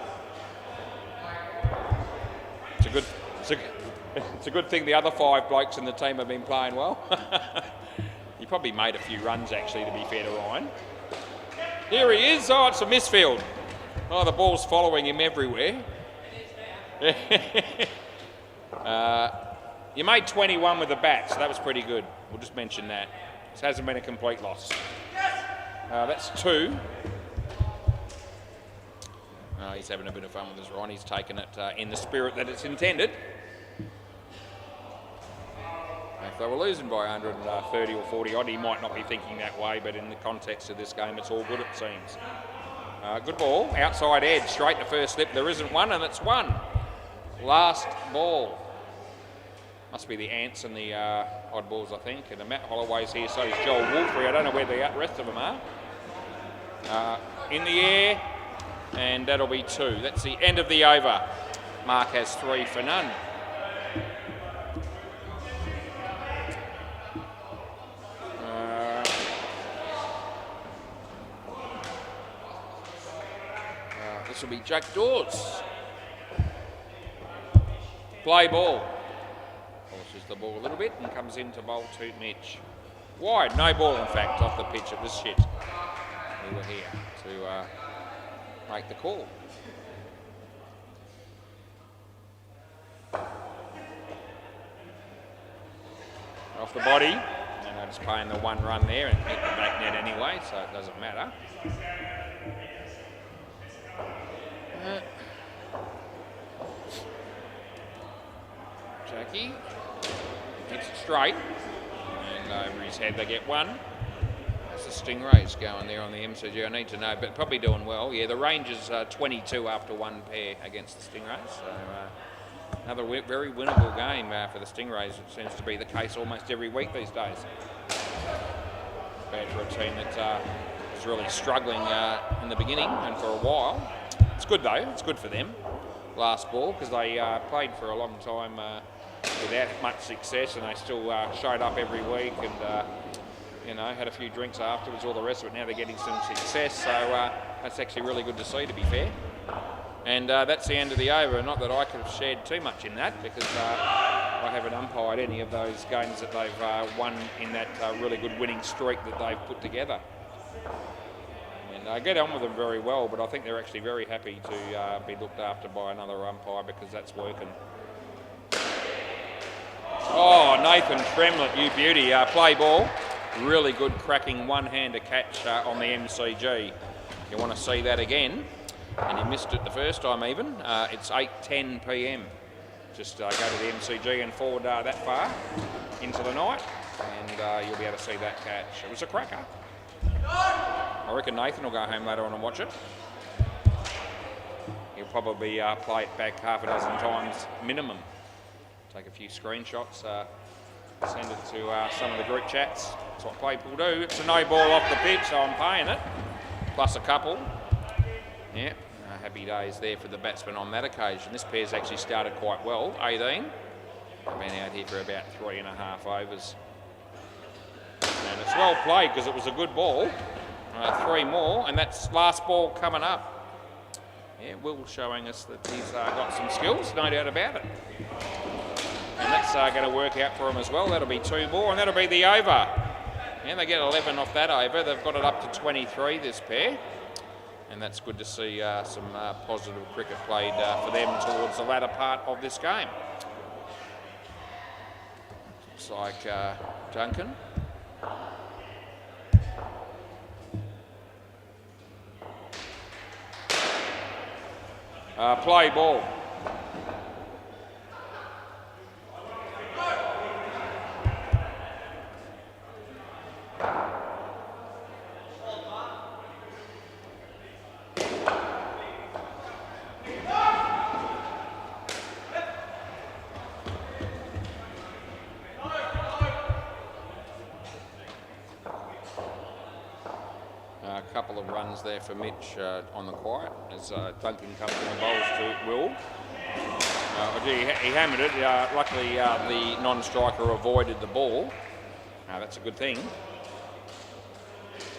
It's a good thing the other 5 blokes in the team have been playing well. He probably made a few runs, actually, to be fair to Ryan. Here he is. Oh, it's a misfield. Oh, the ball's following him everywhere. You made 21 with the bat, so that was pretty good. We'll just mention that. This hasn't been a complete loss. That's 2. He's having a bit of fun with his Ryan. He's taken it in the spirit that it's intended. If they were losing by 130 or 40 odd, he might not be thinking that way, but in the context of this game, it's all good, it seems. Good ball, outside edge, straight to first slip. There isn't one, and it's 1. Last ball. Must be the Ants and the odd balls, I think. And Matt Holloway's here, so is Joel Wolfrey. I don't know where the rest of them are. In the air, and that'll be 2. That's the end of the over. Mark has 3 for none. This will be Jack Dawes. Play ball. Forces the ball a little bit and comes into bowl to Mitch. Wide, no ball in fact off the pitch. It was shit. We were here to make the call. Off the body, and they're just playing the one run there and hit the back net anyway, so it doesn't matter. Jackie hits it straight, and over his head they get one. That's the Stingrays going there on the MCG. I need to know, but probably doing well. Yeah, the Rangers 22 after one pair against the Stingrays. So another very winnable game for the Stingrays. It seems to be the case almost every week these days. Bad for a team that was really struggling in the beginning and for a while. It's good though. It's good for them. Last ball because they played for a long time without much success, and they still showed up every week and you know, had a few drinks afterwards, all the rest of it. Now they're getting some success, so that's actually really good to see, to be fair. And that's the end of the over. Not that I could have shared too much in that, because I haven't umpired any of those games that they've won in that really good winning streak that they've put together. And I get on with them very well, but I think they're actually very happy to be looked after by another umpire, because that's working. Oh, Nathan Tremlett, you beauty. Play ball. Really good cracking one-hander catch on the MCG. You want to see that again. And he missed it the first time even. It's 8:10 p.m. Just go to the MCG and forward that far into the night, and you'll be able to see that catch. It was a cracker. I reckon Nathan will go home later on and watch it. He'll probably play it back half a dozen times minimum. Take a few screenshots, send it to some of the group chats. That's what people do. It's a no ball off the pitch, so I'm paying it. Plus a couple. Yeah, happy days there for the batsman on that occasion. This pair's actually started quite well, 18. I've been out here for about 3.5 overs. And it's well played because it was a good ball. 3 more, and that's last ball coming up. Yeah, Will showing us that he's got some skills, no doubt about it. And that's going to work out for him as well. That'll be 2 more, and that'll be the over. And they get 11 off that over. They've got it up to 23, this pair. And that's good to see some positive cricket played for them towards the latter part of this game. Looks like Duncan. Play ball. A couple of runs there for Mitch on the quiet as Duncan comes in the bowls to Will. He hammered it. Luckily, the non-striker avoided the ball. That's a good thing. Would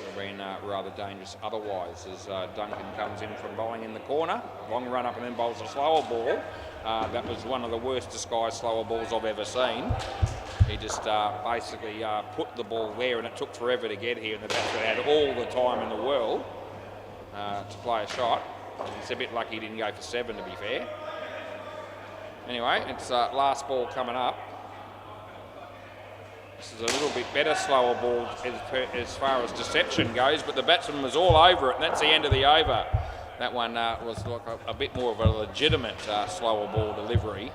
have been rather dangerous otherwise, as Duncan comes in from bowling in the corner. Long run up and then bowls a slower ball. That was one of the worst disguised slower balls I've ever seen. He just basically put the ball there, and it took forever to get here, and the batsman had all the time in the world to play a shot. It's a bit lucky he didn't go for 7, to be fair. Anyway, it's last ball coming up. This is a little bit better slower ball as far as deception goes, but the batsman was all over it, and that's the end of the over. That one was like a bit more of a legitimate slower ball delivery,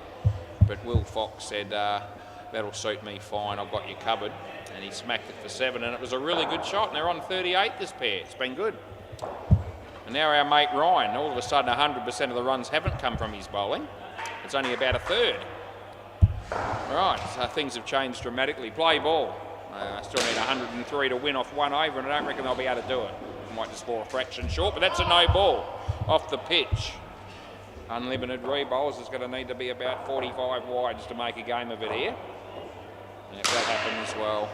but Will Fox said, that'll suit me fine, I've got you covered. And he smacked it for 7, and it was a really good shot, and they're on 38, this pair. It's been good. And now our mate Ryan, all of a sudden 100% of the runs haven't come from his bowling. It's only about a third. Right, so things have changed dramatically. Play ball. I still need 103 to win off 1 over, and I don't reckon they'll be able to do it. I might just fall a fraction short, but that's a no ball off the pitch. Unlimited re-bowls is going to need to be about 45 wides to make a game of it here. And if that happens, well,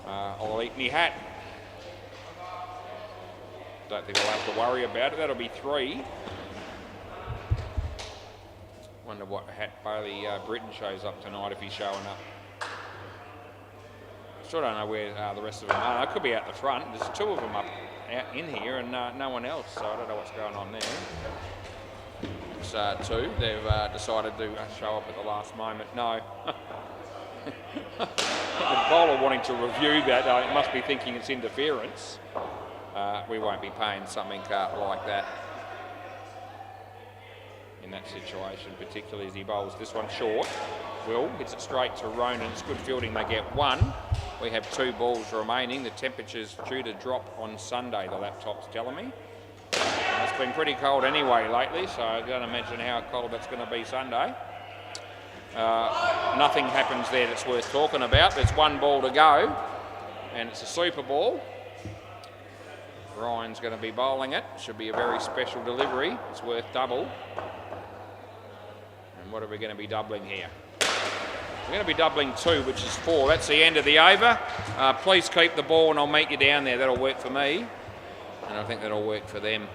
I'll eat me hat. Don't think I'll have to worry about it. That'll be 3. Wonder what hat Bailey Britton shows up tonight if he's showing up. Still don't know where the rest of them are. They could be out the front. There's two of them up out in here and no one else, so I don't know what's going on there. It's two. They've decided to show up at the last moment. No. The bowler wanting to review that, must be thinking it's interference. We won't be paying something like that in that situation, particularly as he bowls this one short. Will hits it straight to Ronan. It's good fielding. They get one. We have 2 balls remaining. The temperature's due to drop on Sunday, the laptop's telling me. It's been pretty cold anyway lately, so I don't imagine how cold it's going to be Sunday. Nothing happens there that's worth talking about. There's 1 ball to go, and it's a super ball. Ryan's going to be bowling it. Should be a very special delivery. It's worth double. And what are we going to be doubling here? We're going to be doubling 2, which is 4. That's the end of the over. Please keep the ball and I'll meet you down there. That'll work for me. And I think that'll work for them.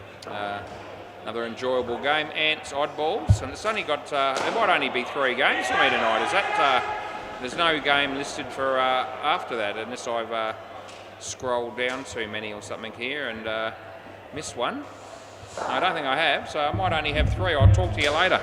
Another enjoyable game. Ants, oddballs. And it's only got, there might only be 3 games for me tonight. Is that, there's no game listed for after that, unless I've scrolled down too many or something here and missed one. I don't think I have, so I might only have 3. I'll talk to you later.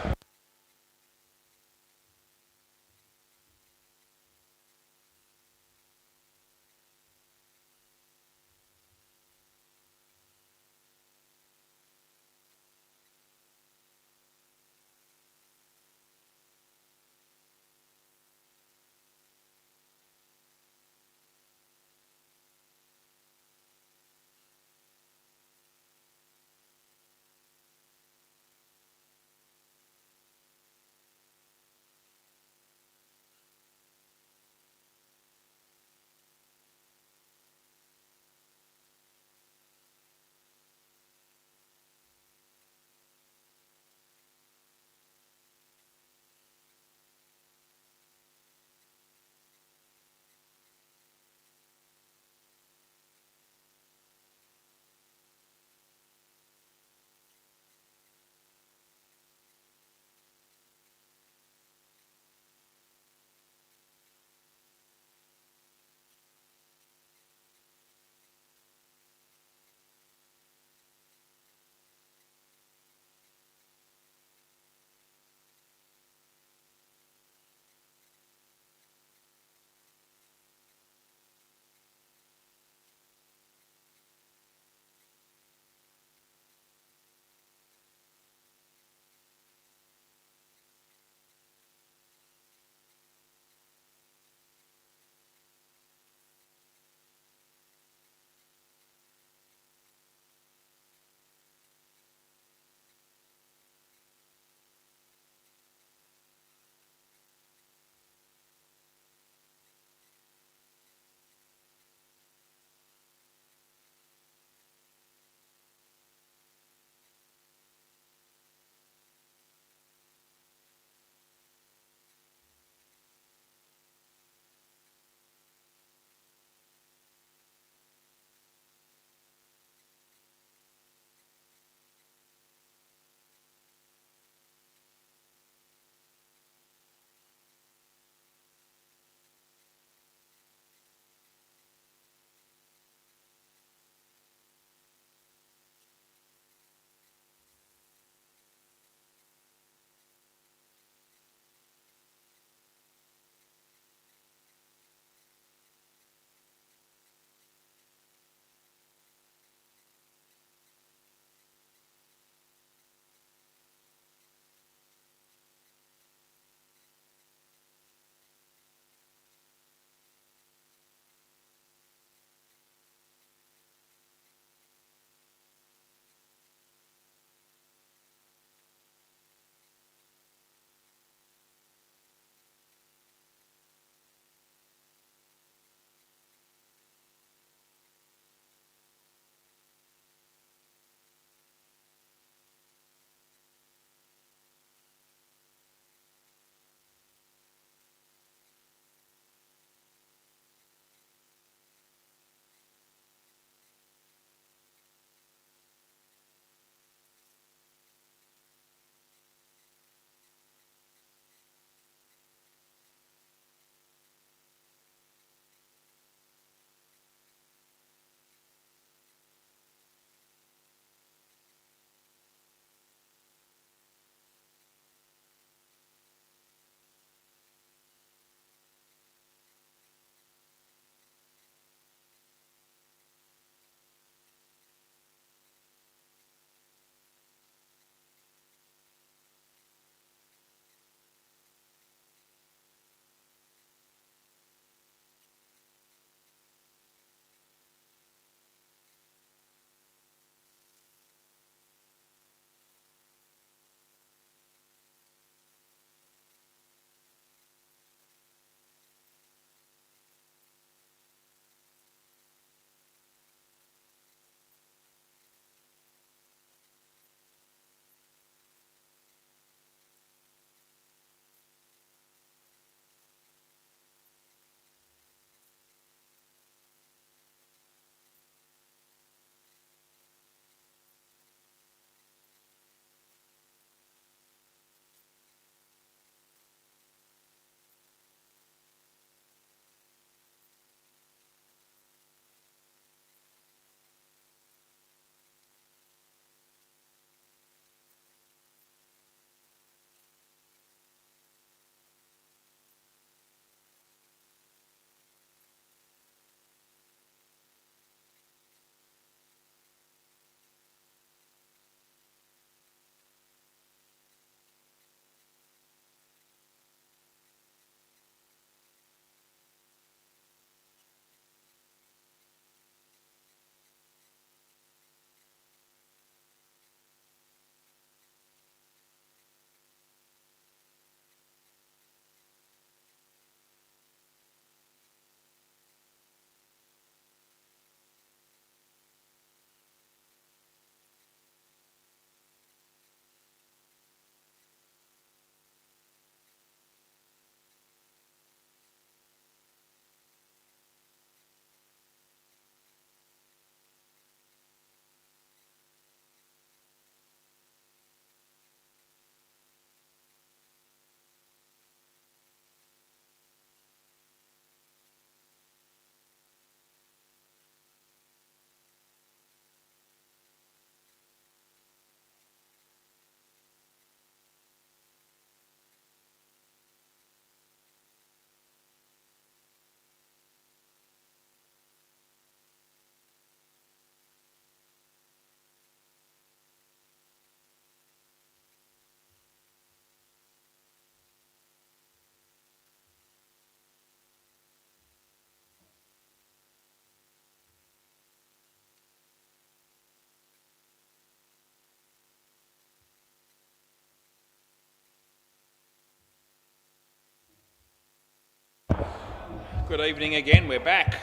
Good evening again, we're back.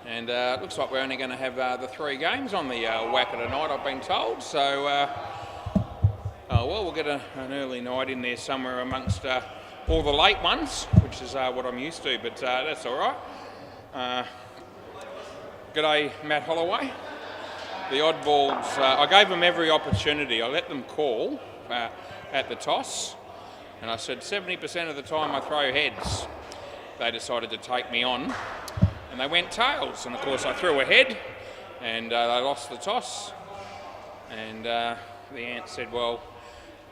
And it looks like we're only going to have the 3 games on the WACA tonight, I've been told. So, well, we'll get an early night in there somewhere amongst all the late ones, which is what I'm used to, but that's all right. G'day, Matt Holloway. The oddballs, I gave them every opportunity. I let them call at the toss, and I said 70% of the time I throw heads. They decided to take me on, and they went tails. And of course I threw a head, and they lost the toss. And the ant said, well,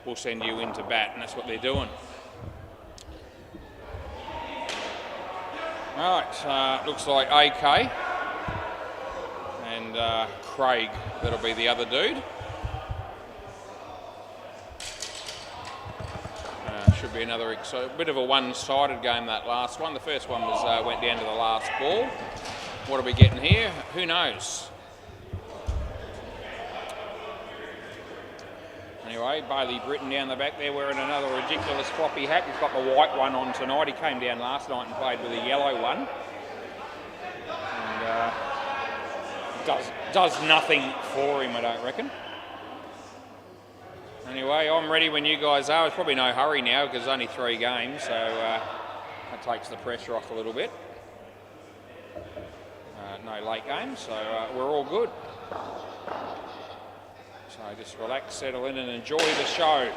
we'll send you into bat, and that's what they're doing. Right, looks like AK and Craig, that'll be the other dude. Should be another bit of a one-sided game, that last one. The first one was went down to the last ball. What are we getting here? Who knows? Anyway, Bailey Britton down the back there wearing another ridiculous floppy hat. He's got the white one on tonight. He came down last night and played with a yellow one. And does nothing for him, I don't reckon. Anyway, I'm ready when you guys are. There's probably no hurry now because there's only 3 games, so that takes the pressure off a little bit. No late games, so we're all good. So just relax, settle in and enjoy the show.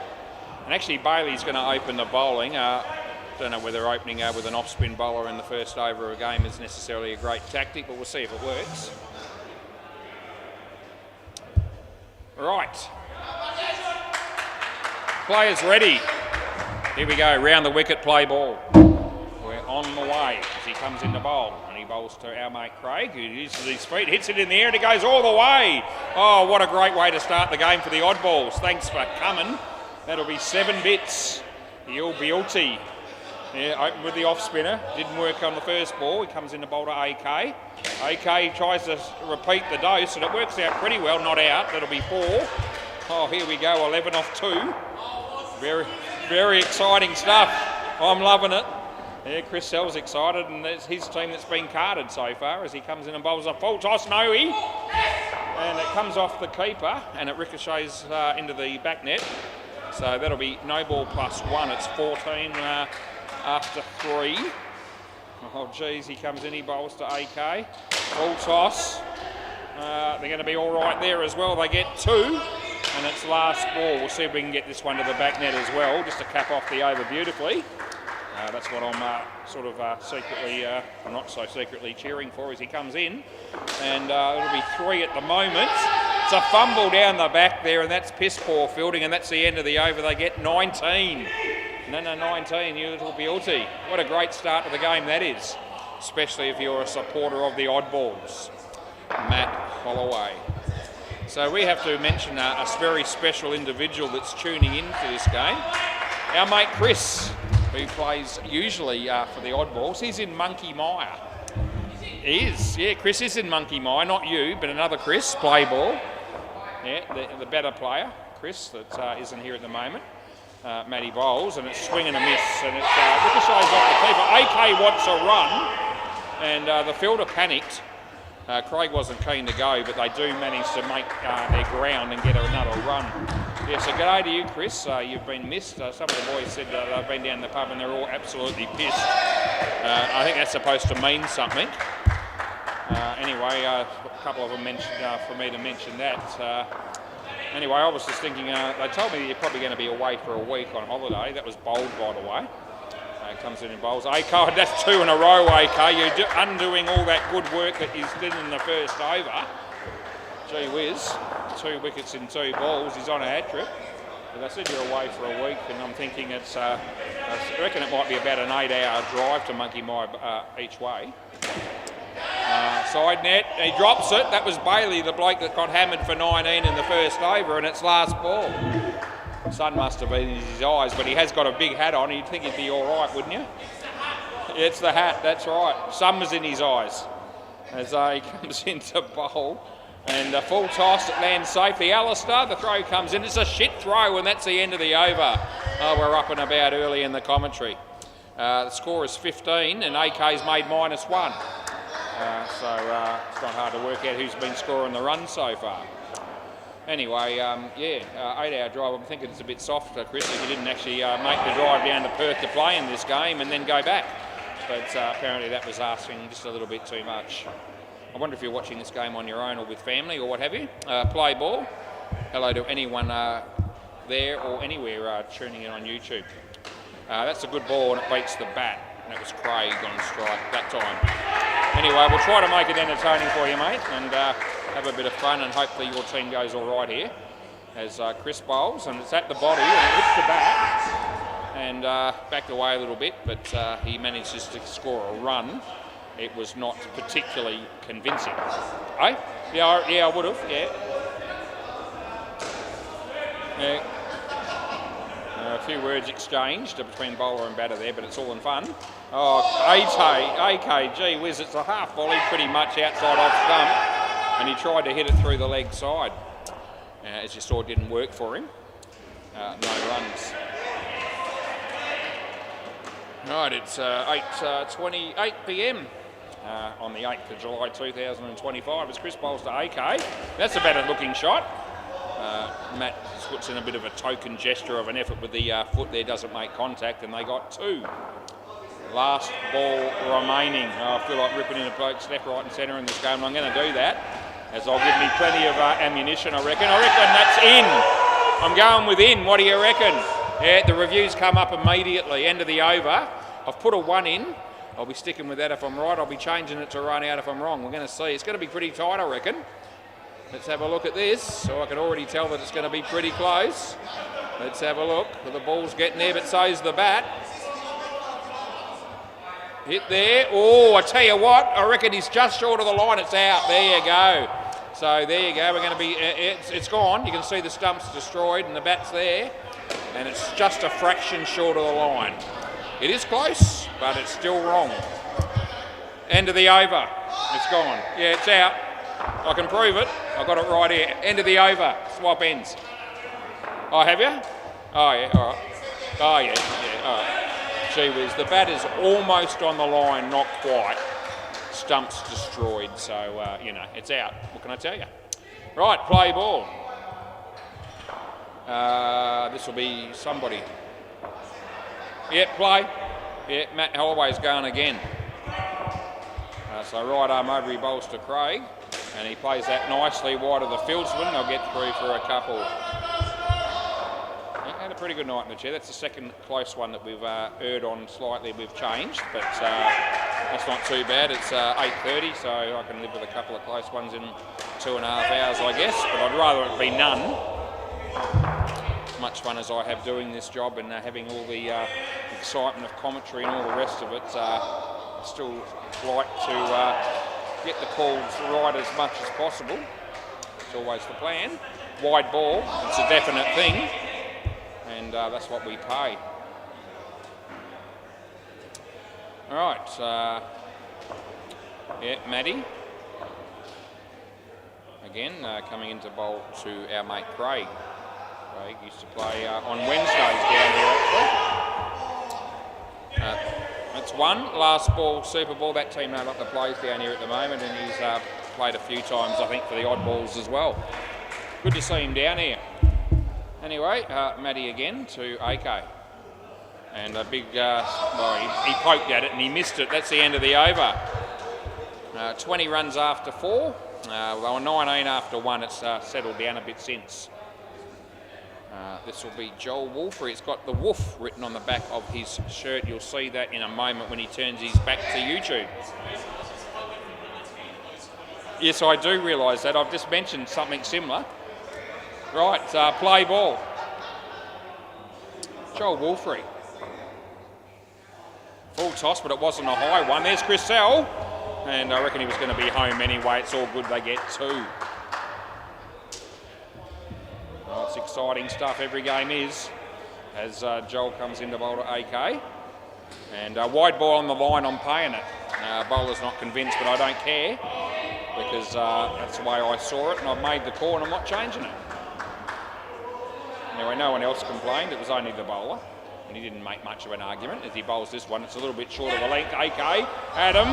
And actually Bailey's going to open the bowling. Don't know whether opening with an off-spin bowler in the first over of a game is necessarily a great tactic, but we'll see if it works. Right. Players ready. Here we go, round the wicket, play ball. We're on the way as he comes in to bowl. And he bowls to our mate Craig, who uses his feet, hits it in the air, and it goes all the way. Oh, what a great way to start the game for the oddballs. Thanks for coming. That'll be 7 bits. You'll be ulti. Yeah, open with the off spinner. Didn't work on the first ball. He comes in to bowl to AK. AK tries to repeat the dose, and it works out pretty well. Not out. That'll be 4. Oh, here we go. 11 off 2. Very, very exciting stuff. I'm loving it. Yeah, Chris Sell's excited, and it's his team that's been carded so far as he comes in and bowls a full toss, no-y. And it comes off the keeper, and it ricochets into the back net. So that'll be no ball plus 1. It's 14 after 3. Oh, geez, he comes in, he bowls to AK. Full toss. They're going to be all right there as well. They get 2. And it's last ball. We'll see if we can get this one to the back net as well, just to cap off the over beautifully. That's what I'm sort of secretly, I'm not so secretly cheering for as he comes in. And it'll be 3 at the moment. It's a fumble down the back there, and that's piss poor fielding, and that's the end of the over. They get 19. No, 19, you little beauty. What a great start to the game that is, especially if you're a supporter of the oddballs. Matt Holloway. So we have to mention a very special individual that's tuning into this game. Our mate Chris, who plays usually for the oddballs. He's in Monkey Mire. He is, yeah, Chris is in Monkey Mire, not you, but another Chris, play ball. Yeah, the better player, Chris, that isn't here at the moment. Matty bowls, and it's swing and a miss, and it ricochets off the keeper. AK wants a run, and the fielder panicked. Craig wasn't keen to go, but they do manage to make their ground and get another run. Yeah, so g'day to you, Chris. You've been missed. Some of the boys said they've been down the pub and they're all absolutely pissed. I think that's supposed to mean something. Anyway, a couple of them mentioned for me to mention that. Anyway, I was just thinking, they told me you're probably going to be away for a week on holiday. That was bowled, by the way. Comes in and bowls. AK, that's 2 in a row, AK. You're undoing all that good work that he's did in the first over. Gee whiz, 2 wickets in 2 balls. He's on a hat trick. But they said you're away for a week, and I'm thinking it's, I reckon it might be about an 8-hour drive to Monkey Mire each way. Side net, he drops it. That was Bailey, the bloke that got hammered for 19 in the first over, and it's last ball. Sun must have been in his eyes, but he has got a big hat on. You'd think he'd be all right, wouldn't you? It's the hat, that's right. Sun was in his eyes as he comes into bowl. And a full toss, it lands safely. Alistair, the throw comes in. It's a shit throw, and that's the end of the over. Oh, we're up and about early in the commentary. The score is 15 and AK's made -1. So it's not hard to work out who's been scoring the runs so far. Anyway, 8-hour drive. I'm thinking it's a bit soft, Chris, that you didn't actually make the drive down to Perth to play in this game and then go back. But apparently that was asking just a little bit too much. I wonder if you're watching this game on your own or with family or what have you. Play ball. Hello to anyone there or anywhere tuning in on YouTube. That's a good ball and it beats the bat. And that was Craig on strike that time. Anyway, we'll try to make it entertaining for you, mate, and have a bit of fun, and hopefully your team goes all right here as Chris bowls, and it's at the body and it hits the bat and backed away a little bit, but he manages to score a run. It was not particularly convincing. Eh? Yeah, I would have, yeah. A few words exchanged between bowler and batter there, but it's all in fun. Oh, AK, gee whiz, it's a half volley pretty much outside off stump, and he tried to hit it through the leg side. As you saw, it didn't work for him. No runs. Right, it's 8:28 p.m. On the 8th of July 2025 as Chris bowls to AK. That's a better looking shot. Matt puts in a bit of a token gesture of an effort with the foot there, doesn't make contact, and they got 2. Last ball remaining. I feel like ripping in a bloke's left, right and centre in this game, and I'm going to do that, as I'll give me plenty of ammunition, I reckon. I reckon that's in. I'm going with in. What do you reckon? Yeah, the reviews come up immediately. End of the over. I've put a 1 in. I'll be sticking with that if I'm right. I'll be changing it to run out if I'm wrong. We're going to see. It's going to be pretty tight, I reckon. Let's have a look at this. So I can already tell that it's going to be pretty close. Let's have a look. The ball's getting there, but so's the bat. Hit there. Oh, I tell you what, I reckon he's just short of the line. It's out. There you go. So there you go. We're going to be, it's gone. You can see the stump's destroyed and the bat's there. And it's just a fraction short of the line. It is close, but it's still wrong. End of the over. It's gone. Yeah, it's out. I can prove it. I got it right here. End of the over. Swap ends. Oh, have you? Oh, yeah. All right. Oh, yeah. All right. Gee whiz. The bat is almost on the line, not quite. Stump's destroyed, so, it's out. What can I tell you? Right, play ball. This will be somebody. Yeah, play. Yeah, Matt Holloway's going again. So right arm over, he bowls to Craig, and he plays that nicely wide of the fieldsman. They'll get through for a couple. Yeah, had a pretty good night in the chair. That's the second close one that we've erred on slightly. We've changed, but that's not too bad. It's 8:30, so I can live with a couple of close ones in 2.5 hours, I guess. But I'd rather it be none. As much fun as I have doing this job and having all the excitement of commentary and all the rest of it, still like to get the calls right as much as possible. It's always the plan. Wide ball, it's a definite thing, and that's what we pay. All right, Matty. Again, coming into bowl to our mate Craig. Craig used to play on Wednesdays down here, actually. That's one. Last ball, Super Ball. That team know what the plays down here at the moment, and he's played a few times, I think, for the odd balls as well. Good to see him down here. Anyway, Matty again to AK. And a big, he poked at it and he missed it. That's the end of the over. 20 runs after 4. They were 19 after 1. It's settled down a bit since. This will be Joel Wolfrey. It's got the woof written on the back of his shirt. You'll see that in a moment when he turns his back to YouTube. Yes, I do realise that. I've just mentioned something similar. Right, play ball. Joel Wolfrey. Full toss, but it wasn't a high one. There's Chris Sell. And I reckon he was going to be home anyway. It's all good. They get 2. Well, it's exciting stuff. Every game is. As Joel comes into bowl to AK. And wide ball on the line, I'm paying it. Bowler's not convinced, but I don't care. Because that's the way I saw it. And I've made the call and I'm not changing it. Anyway, no one else complained. It was only the bowler. And he didn't make much of an argument as he bowls this one. It's a little bit short of a length. AK, Adam,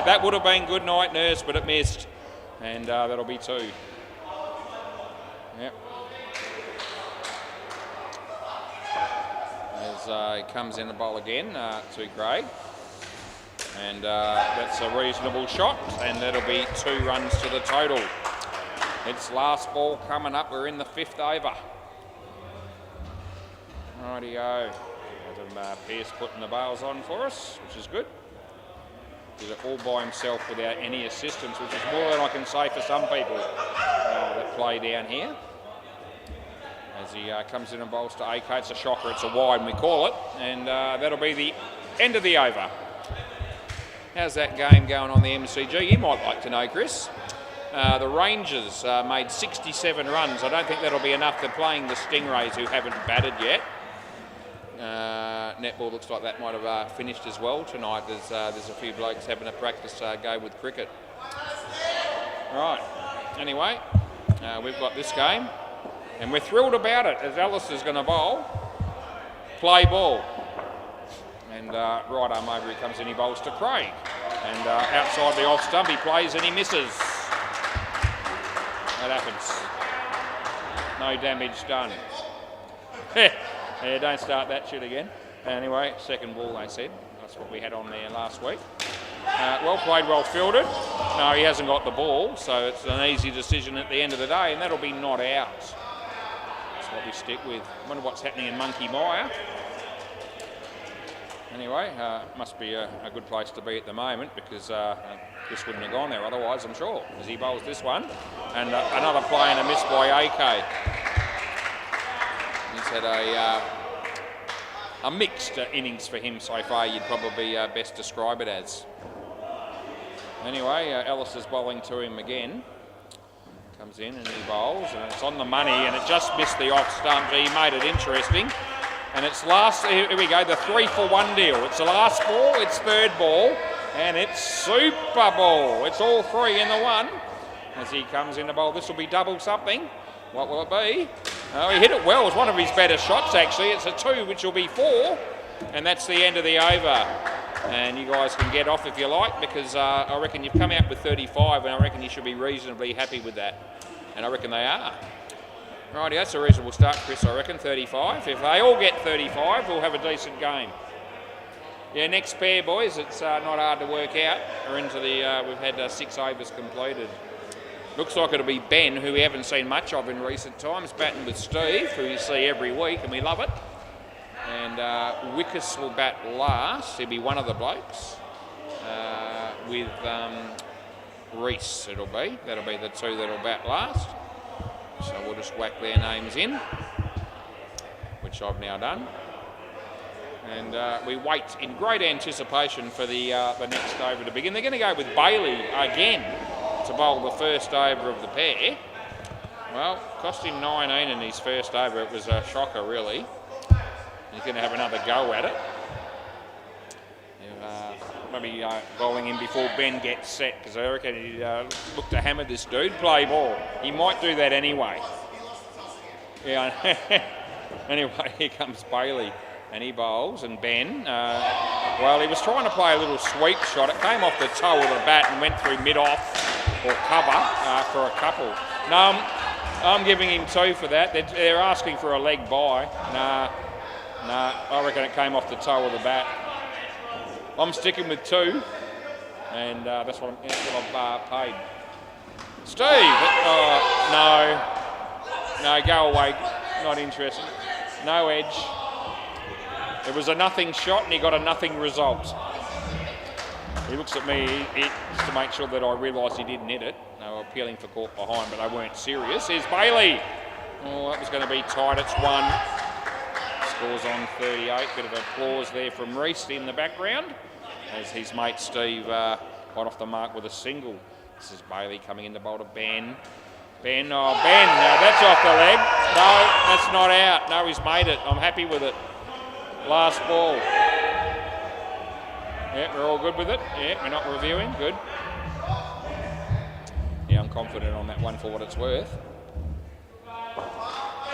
that would have been good night, Nurse, but it missed. And that'll be 2. Yep. As he comes in the bowl again to Craig. And that's a reasonable shot, and that'll be 2 runs to the total. It's last ball coming up. We're in the 5th over. Rightio. Adam Pearce putting the bails on for us, which is good. Did it all by himself without any assistance, which is more than I can say for some people that play down here. As he comes in and bowls to AK, it's a shocker, it's a wide, and we call it, and that'll be the end of the over. How's that game going on the MCG? You might like to know, Chris. The Rangers made 67 runs. I don't think that'll be enough. They're playing the Stingrays, who haven't batted yet. Netball looks like that might have finished as well tonight. There's a few blokes having a practice go with cricket. Right, anyway, we've got this game, and we're thrilled about it, as Alistair's going to bowl. Play ball. And right arm over, he comes in, he bowls to Craig. And outside the off stump, he plays and he misses. That happens. No damage done. Yeah, don't start that shit again. Anyway, second ball, they said. That's what we had on there last week. Well played, well fielded. No, he hasn't got the ball, so it's an easy decision at the end of the day, and that'll be not out. That's what we stick with. I wonder what's happening in Monkey Mire. Anyway, must be a good place to be at the moment, because this wouldn't have gone there otherwise, I'm sure, as he bowls this one. And another play and a miss by AK. He's had a mixed innings for him so far, you'd probably best describe it as. Anyway, Ellis is bowling to him again. Comes in and he bowls, and it's on the money, and it just missed the off stump. He made it interesting. And it's last, here we go, the 3-for-1 deal. It's the last ball, it's third ball, and it's super ball. It's all 3 in the 1. As he comes in the bowl, this will be double something. What will it be? Oh, he hit it well. It was one of his better shots, actually. It's a 2, which will be 4. And that's the end of the over. And you guys can get off if you like, because I reckon you've come out with 35, and I reckon you should be reasonably happy with that. And I reckon they are. Righty, that's a reasonable start, Chris, I reckon, 35. If they all get 35, we'll have a decent game. Yeah, next pair, boys, it's not hard to work out. We're into the, we've had 6 overs completed. Looks like it'll be Ben, who we haven't seen much of in recent times, batting with Steve, who you see every week, and we love it. And Wickus will bat last. He'll be one of the blokes. With Reese, it'll be. That'll be the 2 that'll bat last. So we'll just whack their names in, which I've now done. And we wait in great anticipation for the next over to begin. They're going to go with Bailey again to bowl the first over of the pair. Well, cost him 19 in his first over. It was a shocker, really. He's going to have another go at it. Maybe bowling in before Ben gets set, because I reckon he'd look to hammer this dude. Play ball. He might do that anyway. Yeah. Anyway, here comes Bailey, and he bowls, and Ben, well, he was trying to play a little sweep shot. It came off the toe of the bat and went through mid-off or cover for a couple. No, I'm giving him 2 for that. They're asking for a leg by. Nah, I reckon it came off the toe of the bat. I'm sticking with 2, and that's what I've paid. Steve, no, go away, not interested. No edge. It was a nothing shot, and he got a nothing result. He looks at me just to make sure that I realise he didn't hit it. They were appealing for caught behind, but they weren't serious. Here's Bailey. Oh, that was going to be tight. It's 1. Scores on 38. Bit of applause there from Reese in the background, as his mate Steve got off the mark with a single. This is Bailey coming in to bowl to Ben. Ben, now that's off the leg. No, that's not out. No, he's made it. I'm happy with it. Last ball. Yeah, we're all good with it. Yeah, we're not reviewing. Good. Yeah, I'm confident on that one for what it's worth.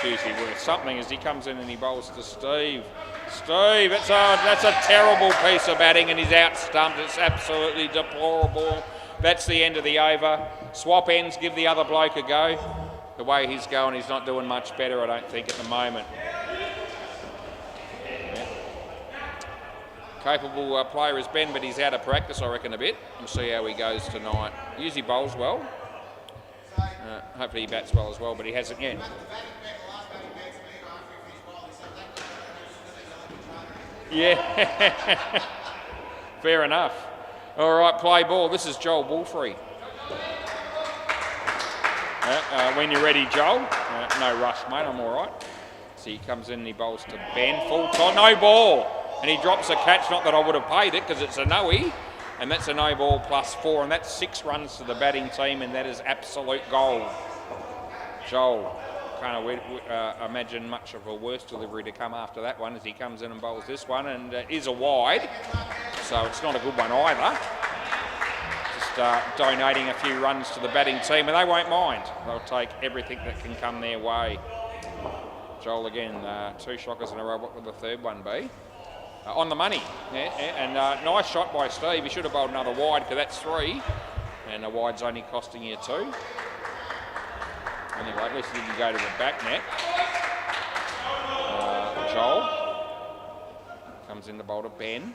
Tuesday worth something as he comes in and he bowls to Steve. Steve, that's a terrible piece of batting, and he's out stumped. It's absolutely deplorable. That's the end of the over. Swap ends, give the other bloke a go. The way he's going, he's not doing much better, I don't think, at the moment. Yeah. Capable player is Ben, but he's out of practice, I reckon, a bit. We'll see how he goes tonight. He usually bowls well. Hopefully he bats well as well, but he hasn't yet. Yeah, fair enough. All right, play ball. This is Joel Wolfrey. When you're ready, Joel. No rush, mate. I'm all right. So he comes in and he bowls to Ben. Full time. No ball. And he drops a catch. Not that I would have paid it because it's a no-y. And that's a no ball +4. And that's 6 runs to the batting team. And that is absolute gold. Joel. Can't imagine much of a worse delivery to come after that one as he comes in and bowls this one, and is a wide, so it's not a good one either. Just donating a few runs to the batting team, and they won't mind. They'll take everything that can come their way. Joel again, 2 shockers in a row. What would the third one be? On the money, yeah, and nice shot by Steve. He should have bowled another wide because that's 3, and a wide's only costing you 2. Anyway, at least he didn't go to the back net. Joel comes in the bowl to Ben.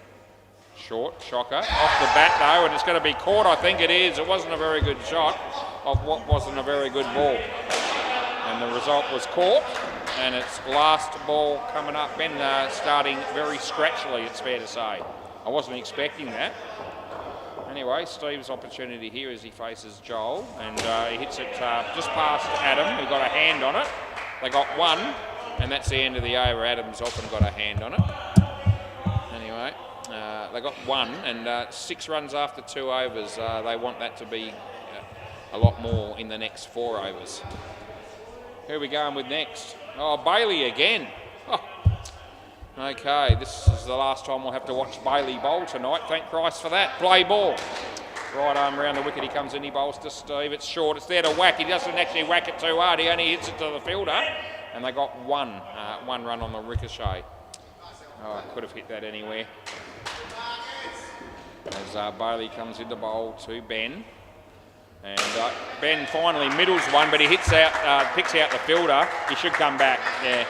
Short, shocker. Off the bat though, and it's going to be caught, I think it is. It wasn't a very good shot of what wasn't a very good ball. And the result was caught, and it's last ball coming up. Ben starting very scratchily, it's fair to say. I wasn't expecting that. Anyway, Steve's opportunity here as he faces Joel, and he hits it just past Adam, who got a hand on it. They got 1, and that's the end of the over. Adam's often got a hand on it. Anyway, they got 1, and 6 runs after 2 overs. They want that to be a lot more in the next 4 overs. Who are we going with next? Oh, Bailey again. Oh. Okay, this is the last time we'll have to watch Bailey bowl tonight. Thank Christ for that. Play ball. Right arm around the wicket, he comes in, he bowls to Steve. It's short, it's there to whack. He doesn't actually whack it too hard. He only hits it to the fielder. And they got 1 run on the ricochet. Oh, could have hit that anywhere. As Bailey comes in the bowl to Ben. And Ben finally middles one, but he hits out, picks out the fielder. He should come back, yeah.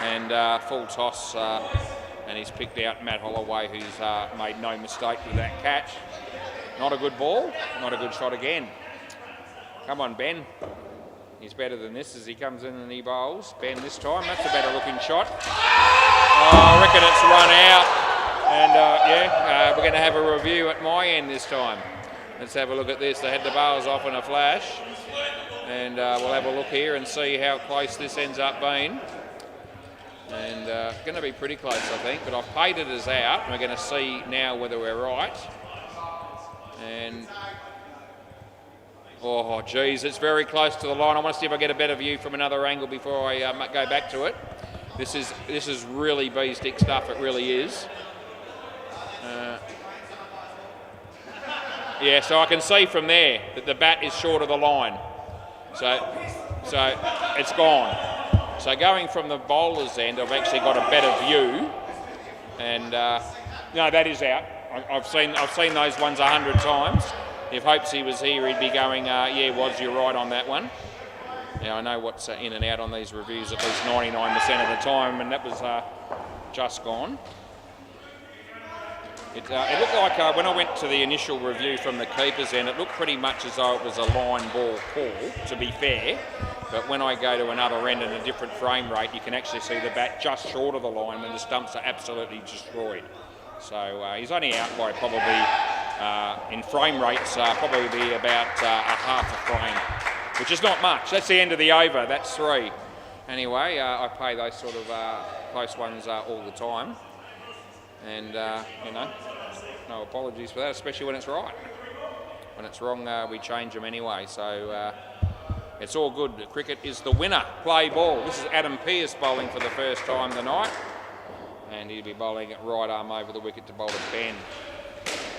And full toss, and he's picked out Matt Holloway, who's made no mistake with that catch. Not a good ball, not a good shot again. Come on, Ben. He's better than this as he comes in and he bowls. Ben this time, that's a better looking shot. Oh, I reckon it's run out. And we're going to have a review at my end this time. Let's have a look at this. They had the bowls off in a flash. And we'll have a look here and see how close this ends up being. And going to be pretty close, I think, but I've paid it as out, and we're going to see now whether we're right. And oh, geez, it's very close to the line. I want to see if I get a better view from another angle before I go back to it. This is really bee-stick stuff. It really is. Yeah, so I can see from there that the bat is short of the line. So it's gone. So going from the bowler's end, I've actually got a better view, and no, that is out. I've seen those ones 100 times. If Hopesy was here, he'd be going, yeah, Woz, you're right on that one. Now I know what's in and out on these reviews at least 99% of the time, and that was just gone. It looked like when I went to the initial review from the keeper's end, it looked pretty much as though it was a line ball call, to be fair. But when I go to another end and a different frame rate, you can actually see the bat just short of the line when the stumps are absolutely destroyed. So he's only out by probably, in frame rates, probably be about a half a frame, which is not much. That's the end of the over. That's 3. Anyway, I pay those sort of close ones all the time. And, no apologies for that, especially when it's right. When it's wrong, we change them anyway. So it's all good. Cricket is the winner. Play ball. This is Adam Pearce bowling for the first time tonight. And he'll be bowling at right arm over the wicket to bowl to Ben.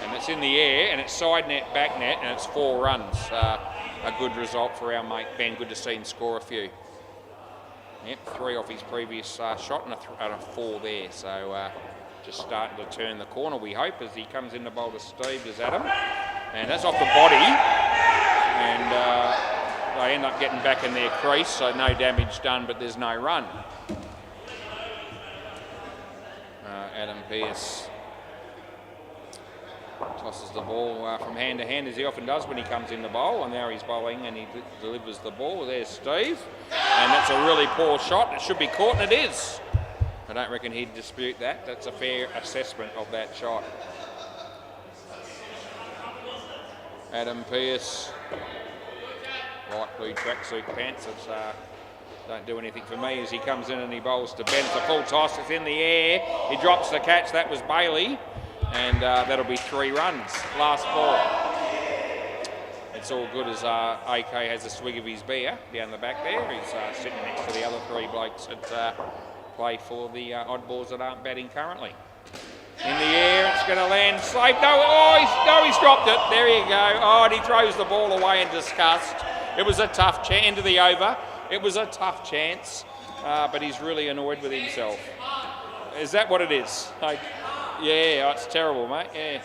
And it's in the air, and it's side net, back net, and it's 4 runs. A good result for our mate Ben. Good to see him score a few. Yep, 3 off his previous shot and a 4 there. So just starting to turn the corner, we hope, as he comes in to bowl to Steve, does Adam. And that's off the body. And they end up getting back in their crease, so no damage done, but there's no run. Adam Pearce tosses the ball from hand to hand, as he often does when he comes in the bowl, and now he's bowling and he delivers the ball. There's Steve, and that's a really poor shot. It should be caught, and it is. I don't reckon he'd dispute that. That's a fair assessment of that shot. Adam Pearce, light blue tracksuit pants. Don't do anything for me as he comes in and he bowls to Ben. It's a full toss, it's in the air. He drops the catch, that was Bailey. And that'll be 3 runs. Last ball. It's all good as AK has a swig of his beer down the back there. He's sitting next to the other 3 blokes that play for the oddballs that aren't batting currently. In the air, it's going to land safe. No, he's dropped it. There you go. Oh, and he throws the ball away in disgust. It was a tough chance. End of the over. It was a tough chance, but he's really annoyed with himself. Is that what it is? Yeah, it's terrible, mate. Yeah.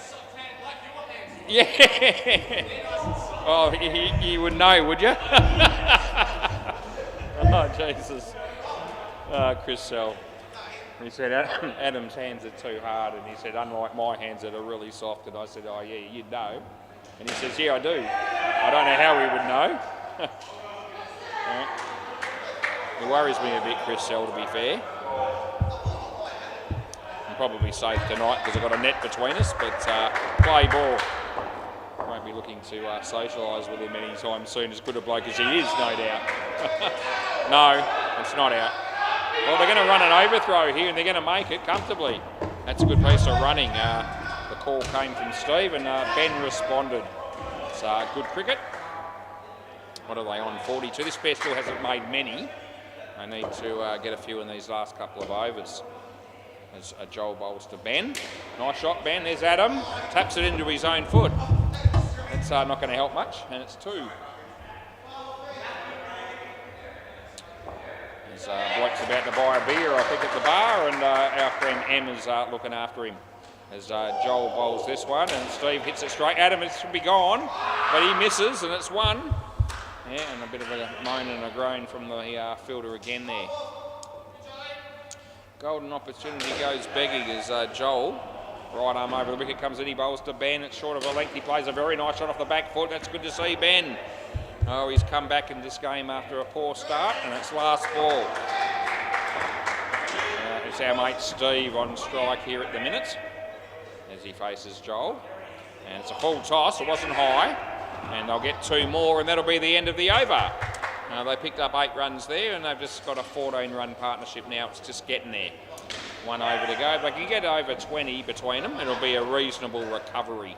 Yeah. Oh, you would know, would you? Oh, Jesus. Chris Sell. He said, Adam's hands are too hard, and he said, unlike my hands that are really soft. And I said, oh, yeah, you'd know. And he says, yeah, I do. I don't know how he would know. Right. It worries me a bit, Chris Sell, to be fair. I'm probably safe tonight because I've got a net between us, but play ball. Won't be looking to socialise with him anytime soon, as good a bloke as he is, no doubt. No, it's not out. Well, they're going to run an overthrow here and they're going to make it comfortably. That's a good piece of running. The call came from Steve and Ben responded. It's good cricket. What are they on? 42. This pair still hasn't made many. They need to get a few in these last couple of overs. As Joel bowls to Ben. Nice shot, Ben. There's Adam. Taps it into his own foot. That's not going to help much, and it's 2. There's bloke's about to buy a beer, I think, at the bar, and our friend Em is looking after him. As Joel bowls this one, and Steve hits it straight. Adam, it should be gone, but he misses, and it's 1. Yeah, and a bit of a moan and a groan from the fielder again there. Golden opportunity goes begging as Joel, right arm over the wicket, comes in, he bowls to Ben. It's short of a length, he plays a very nice shot off the back foot. That's good to see, Ben. Oh, he's come back in this game after a poor start, and it's last ball. It's our mate Steve on strike here at the minute as he faces Joel. And it's a full toss, it wasn't high, and they'll get 2 more, and that'll be the end of the over. They picked up 8 runs there, and they've just got a 14-run partnership now. It's just getting there. 1 over to go. If they can get over 20 between them, it'll be a reasonable recovery.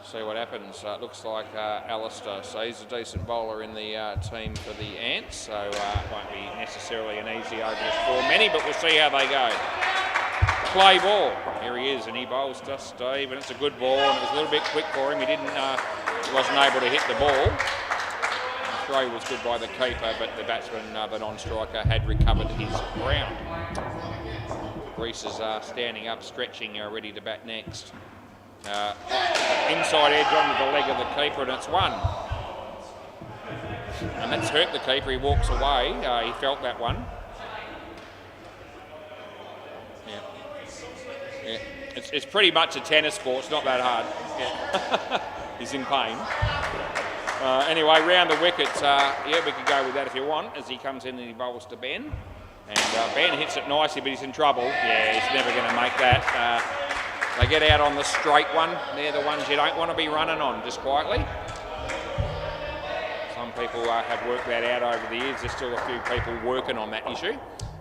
See what happens. It looks like Alistair, so he's a decent bowler in the team for the Ants, so it won't be necessarily an easy over for many, but we'll see how they go. Play ball. Here he is, and he bowls to Steve, and it's a good ball, and it was a little bit quick for him. He wasn't able to hit the ball. The throw was good by the keeper, but the batsman, the non-striker, had recovered his ground. Reese is standing up, stretching, ready to bat next. Inside edge onto the leg of the keeper, and it's 1. And that's hurt the keeper. He walks away. He felt that one. Yeah. It's pretty much a tennis sport. It's not that hard. Yeah. He's in pain. Anyway, round the wickets. Yeah, we could go with that if you want, as he comes in and he bowls to Ben. And Ben hits it nicely, but he's in trouble. Yeah, he's never going to make that. They get out on the straight one. They're the ones you don't want to be running on, just quietly. Some people have worked that out over the years. There's still a few people working on that issue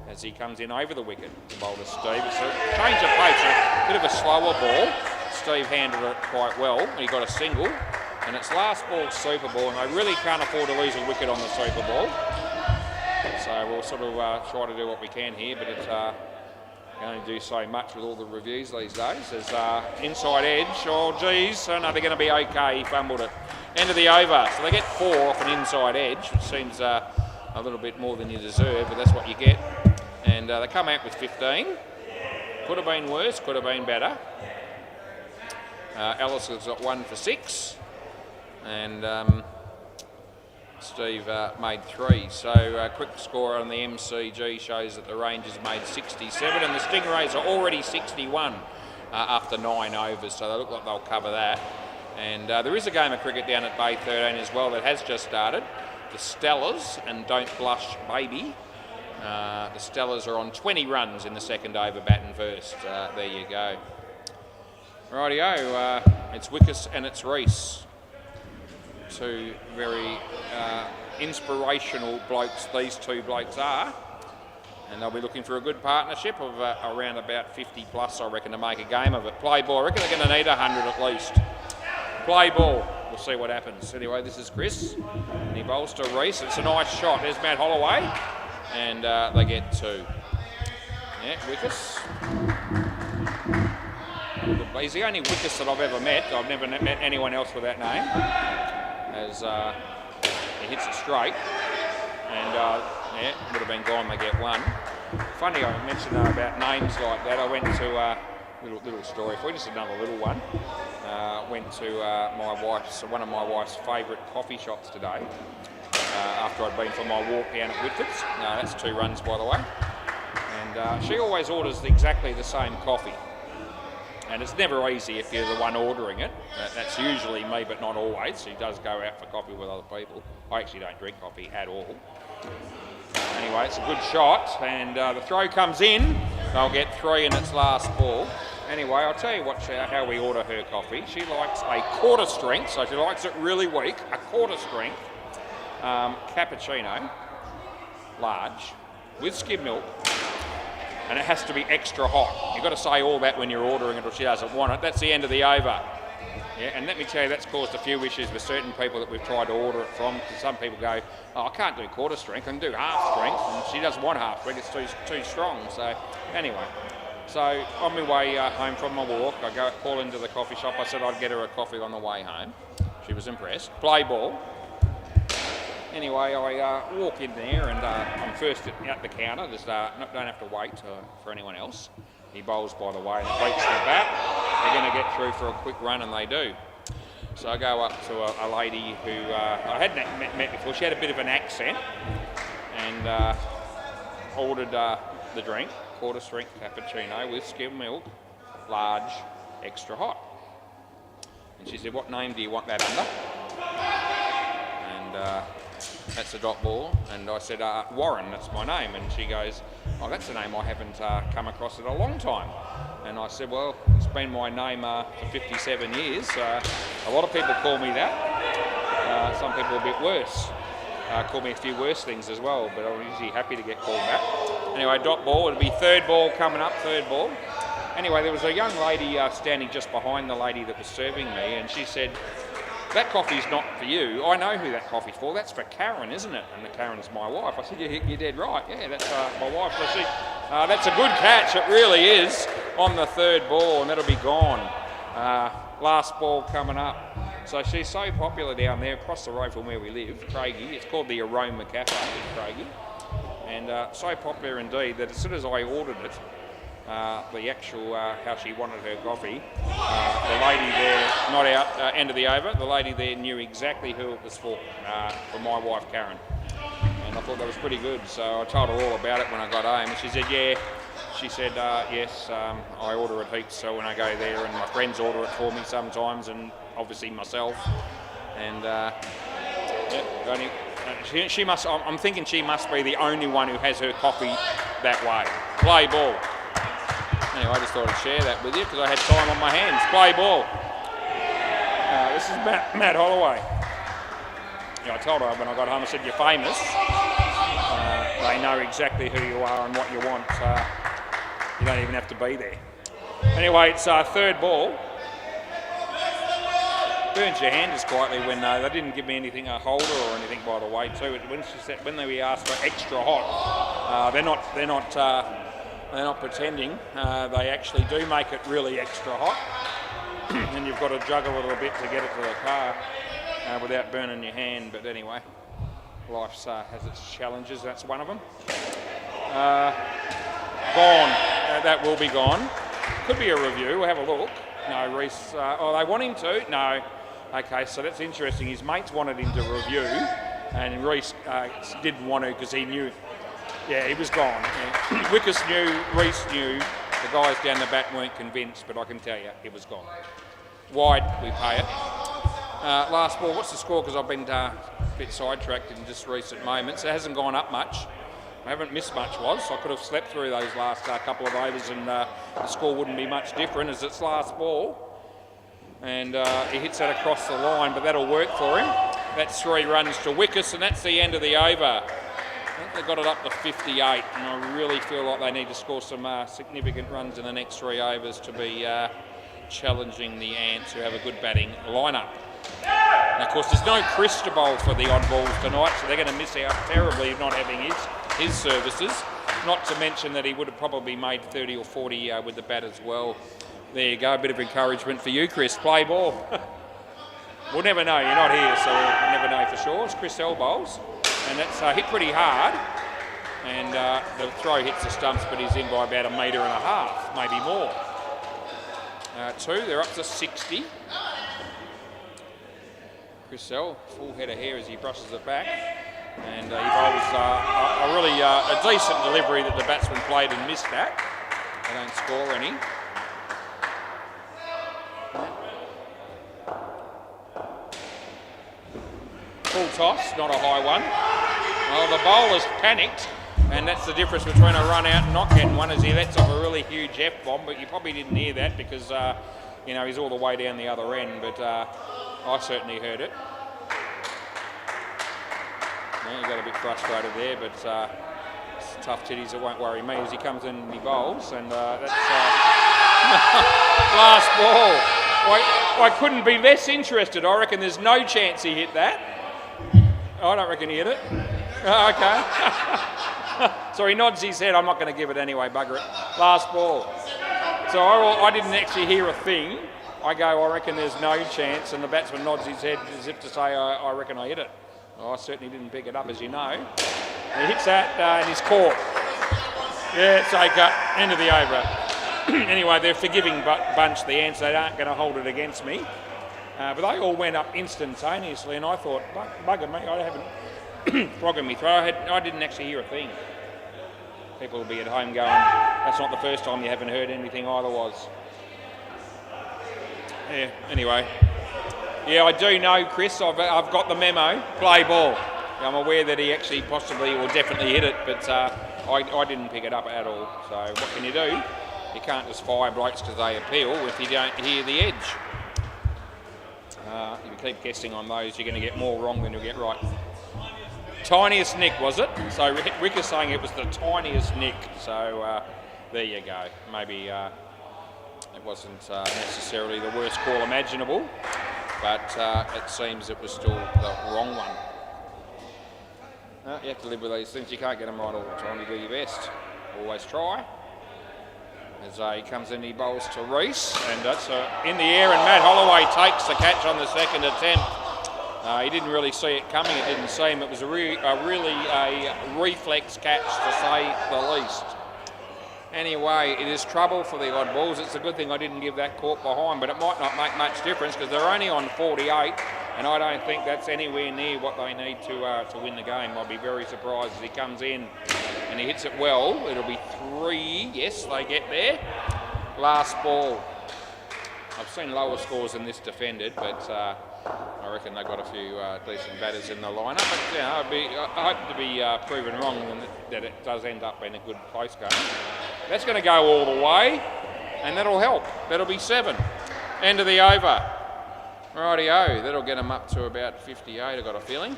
as he comes in over the wicket. The bowl to Steve. It's a change of pace, a bit of a slower ball. Steve handled it quite well. He got a single. And it's last ball Super Ball, and they really can't afford to lose a wicket on the Super Ball. So we'll sort of try to do what we can here, but it's going to do so much with all the reviews these days. There's inside edge. Oh, geez. Oh, no, they're going to be okay. He fumbled it. End of the over. So they get 4 off an inside edge, which seems a little bit more than you deserve, but that's what you get. And they come out with 15. Could have been worse, could have been better. Alice has got 1 for 6, and Steve made 3. So quick score on the MCG shows that the Rangers made 67, and the Stingrays are already 61 after 9 overs, so they look like they'll cover that. And there is a game of cricket down at Bay 13 as well that has just started. The Stellars and Don't Blush Baby. The Stellars are on 20 runs in the second over, batting first. There you go. Rightio, it's Wickus and it's Reese. 2 very inspirational blokes, these 2 blokes are. And they'll be looking for a good partnership of around about 50 plus, I reckon, to make a game of it. Play ball, I reckon they're going to need 100 at least. Play ball, we'll see what happens. Anyway, this is Chris, and he bowls to Reese. It's a nice shot. There's Matt Holloway, and they get 2. Yeah, Wickus. He's the only Wickus that I've ever met. I've never met anyone else with that name. As he hits it straight, and yeah, would have been gone. They get 1. Funny, I mentioned about names like that. I went to little story for you, just another little one. Went to one of my wife's favourite coffee shops today. After I'd been for my walk down at Whitford's. That's 2 runs, by the way. And she always orders exactly the same coffee. And it's never easy if you're the one ordering it. That's usually me, but not always. She does go out for coffee with other people. I actually don't drink coffee at all. Anyway, it's a good shot, and the throw comes in. They'll get 3 in its last ball. Anyway, I'll tell you how we order her coffee. She likes a quarter strength, so she likes it really weak. A quarter strength cappuccino, large, with skim milk. And it has to be extra hot. You've got to say all that when you're ordering it, or she doesn't want it. That's the end of the over. Yeah, and let me tell you, that's caused a few issues with certain people that we've tried to order it from. Some people go, oh, I can't do quarter strength, I can do half strength. And she doesn't want half strength, it's too strong. So anyway, so on my way home from my walk, I call into the coffee shop. I said I'd get her a coffee on the way home. She was impressed. Play ball. Anyway, I walk in there, and I'm first at the counter. There's, don't have to wait for anyone else. He bowls, by the way, and it beats the bat. They're going to get through for a quick run, and they do. So I go up to a lady who I hadn't met before. She had a bit of an accent, and ordered the drink, quarter strength cappuccino with skim milk, large, extra hot. And she said, what name do you want that under? And that's a dot ball, and I said, Warren, that's my name. And she goes, oh, that's a name I haven't come across in a long time. And I said, well, it's been my name for 57 years. A lot of people call me that. Some people a bit worse. Call me a few worse things as well, but I'm usually happy to get called that. Anyway, dot ball, it'll be 3rd ball coming up, 3rd ball. Anyway, there was a young lady standing just behind the lady that was serving me, and she said, that coffee's not for you. I know who that coffee's for. That's for Karen, isn't it? And Karen's my wife. I said, you're dead right. Yeah, that's my wife. So that's a good catch. It really is on the 3rd ball, and that'll be gone. Last ball coming up. So she's so popular down there across the road from where we live, Craigie. It's called the Aroma Cafe in Craigie. And so popular indeed that as soon as I ordered it, the actual how she wanted her coffee. The lady there, not out, end of the over, the lady there knew exactly who it was for my wife Karen. And I thought that was pretty good, so I told her all about it when I got home. And she said, yeah. She said, yes, I order it heaps, so when I go there, and my friends order it for me sometimes, and obviously myself. And she must, I'm thinking she must be the only one who has her coffee that way. Play ball. Anyway, I just thought I'd share that with you because I had time on my hands. Play ball. This is Matt Holloway. Yeah, I told her when I got home, I said, you're famous. They know exactly who you are and what you want. You don't even have to be there. Anyway, it's 3rd ball. Burns your hand just quietly when they didn't give me anything, a holder or anything, by the way, too. When they asked for extra hot, they're not pretending. They actually do make it really extra hot. And you've got to juggle a little bit to get it to the car without burning your hand. But anyway, Life has its challenges, that's one of them. Gone. That will be gone. Could be a review, we'll have a look. No, Reese, they want him to? No. Okay, so that's interesting. His mates wanted him to review, and Reese didn't want to because he knew. Yeah, he was gone. Yeah. Wickus knew, Reese knew, the guys down the back weren't convinced, but I can tell you, it was gone. Wide, we pay it. Last ball, what's the score? Because I've been a bit sidetracked in just recent moments. It hasn't gone up much. I haven't missed much, so I could have slept through those last couple of overs and the score wouldn't be much different as it's last ball. And he hits that across the line, but that'll work for him. That's 3 runs to Wickus, and that's the end of the over. I think they got it up to 58, and I really feel like they need to score some significant runs in the next 3 overs to be challenging the Ants, who have a good batting lineup. Now, of course, there's no Cristobal for the oddballs tonight, so they're going to miss out terribly of not having his services. Not to mention that he would have probably made 30 or 40 with the bat as well. There you go, a bit of encouragement for you, Chris. Play ball. We'll never know, you're not here, so we'll never know for sure. It's Chris Elbows, and that's hit pretty hard. And the throw hits the stumps, but he's in by about 1.5 metres, maybe more. 2, they're up to 60. Chris El, full head of hair as he brushes it back. And he bowls a decent delivery that the batsman played and missed that. They don't score any. Full toss, not a high one. Well, the bowler's panicked, and that's the difference between a run out and not getting one, as he lets off a really huge F-bomb, but you probably didn't hear that because, he's all the way down the other end, but I certainly heard it. Yeah, he got a bit frustrated there, but it's tough titties, it won't worry me as he comes in and he bowls, and that's last ball. I couldn't be less interested. I reckon there's no chance he hit that. I don't reckon he hit it. Okay. So he nods his head. I'm not going to give it anyway, bugger it. Last ball. So I didn't actually hear a thing. I go, I reckon there's no chance, and the batsman nods his head as if to say, I reckon I hit it. Well, I certainly didn't pick it up, as you know. He hits that and he's caught. Yeah, it's okay. End of the over. Anyway, they're a forgiving bunch, the Ants. They aren't going to hold it against me. But they all went up instantaneously, and I thought, bugger me, I haven't frogging me throat. I didn't actually hear a thing. People will be at home going, that's not the first time you haven't heard anything either was. Yeah, anyway. Yeah, I do know, Chris, I've got the memo. Play ball. I'm aware that he actually possibly or definitely hit it, but I didn't pick it up at all. So what can you do? You can't just fire blokes because they appeal if you don't hear the edge. If you keep guessing on those, you're going to get more wrong than you'll get right. Tiniest nick, was it? So Rick is saying it was the tiniest nick. So there you go. Maybe it wasn't necessarily the worst call imaginable, but it seems it was still the wrong one. You have to live with these things. You can't get them right all the time. You do your best. Always try. As he comes in, he bowls to Reese, and that's in the air, and Matt Holloway takes the catch on the second attempt. He didn't really see it coming. It didn't seem. It was really a reflex catch, to say the least. Anyway, it is trouble for the oddballs. It's a good thing I didn't give that caught behind, but it might not make much difference because they're only on 48, and I don't think that's anywhere near what they need to win the game. I'll be very surprised as he comes in and he hits it well. It'll be 3. Yes, they get there. Last ball. I've seen lower scores than this defended, but I reckon they've got a few decent batters in the lineup. But I hope to be proven wrong and that it does end up in a good close game. That's going to go all the way, and that'll help. That'll be 7. End of the over. Rightio, that'll get them up to about 58, I've got a feeling.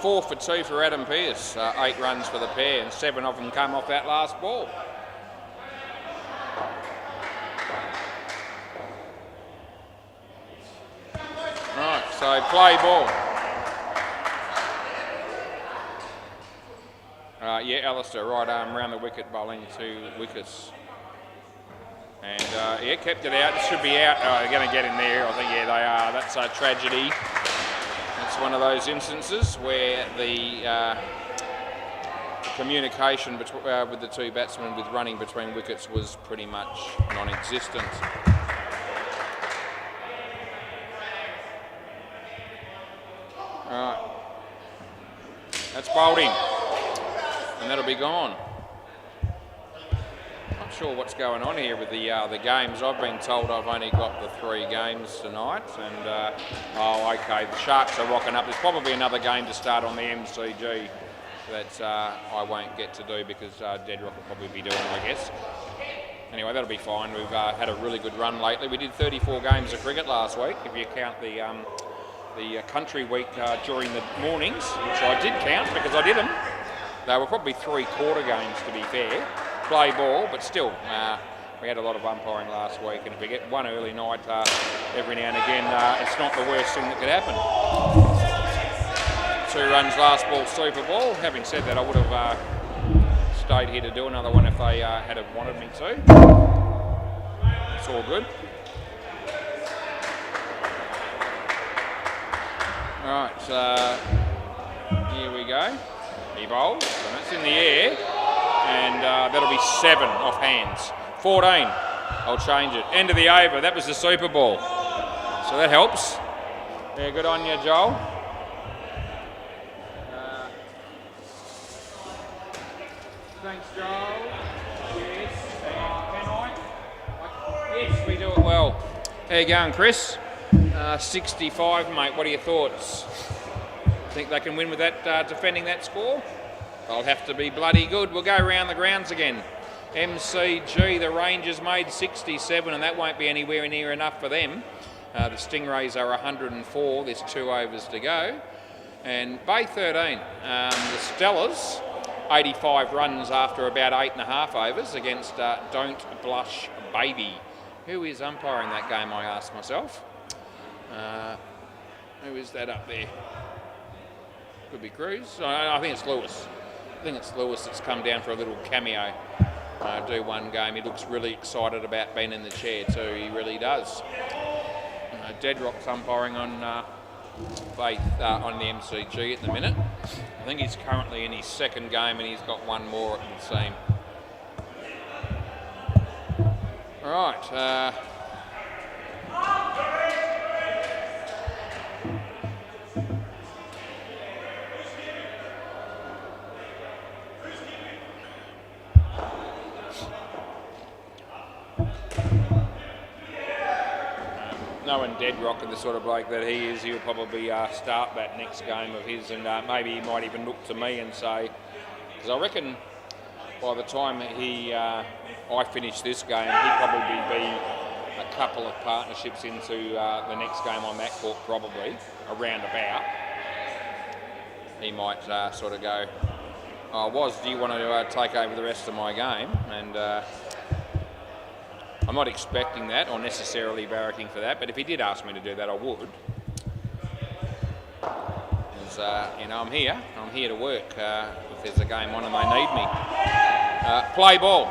4 for 2 for Adam Pearce. 8 runs for the pair, and 7 of them come off that last ball. Right, so play ball. Yeah, Alistair, right arm round the wicket, bowling to Wickus. And yeah, kept it out. It should be out. Oh, they're going to get in there. I think, yeah, they are. That's a tragedy. It's one of those instances where the communication with the two batsmen with running between wickets was pretty much non-existent. All right, that's bowled in, and that'll be gone. Not sure what's going on here with the games. I've been told I've only got the 3 games tonight, and oh, okay, the Sharks are rocking up. There's probably another game to start on the MCG that I won't get to do because Deadrock will probably be doing, I guess. Anyway, that'll be fine. We've had a really good run lately. We did 34 games of cricket last week, if you count the country week during the mornings, which I did count because I did them. They were probably 3-quarter games, to be fair. Play ball, but still, we had a lot of umpiring last week, and if we get one early night every now and again, it's not the worst thing that could happen. 2 runs last ball, super ball. Having said that, I would have stayed here to do another one if they had have wanted me to. It's all good. All right, here we go. He bowls, and that's in the air, and that'll be 7 off hands. 14, I'll change it. End of the over, that was the super ball. So that helps. Yeah, good on you, Joel. Thanks, Joel. Yes, can I? Yes, we do it well. How you going, Chris? 65, mate. What are your thoughts? Think they can win with that, defending that score? They'll have to be bloody good. We'll go around the grounds again. MCG, the Rangers made 67, and that won't be anywhere near enough for them. The Stingrays are 104. There's 2 overs to go. And Bay 13, the Stellars, 85 runs after about 8.5 overs against Don't Blush Baby. Who is umpiring that game, I asked myself. Who is that up there? Could be Cruz. I think it's Lewis. I think it's Lewis that's come down for a little cameo. Do one game. He looks really excited about being in the chair too. He really does. Deadrock's umpiring on Faith on the MCG at the minute. I think he's currently in his 2nd game and he's got 1 more, it would seem. All right. Knowing Deadrock and the sort of bloke that he is, he'll probably start that next game of his, and maybe he might even look to me and say, because I reckon by the time I finish this game, he'd probably be a couple of partnerships into the next game on that court, probably around about. He might sort of go, do you want to take over the rest of my game? And I'm not expecting that or necessarily barracking for that, but if he did ask me to do that, I would. Because, I'm here to work if there's a game on and they need me. Play ball.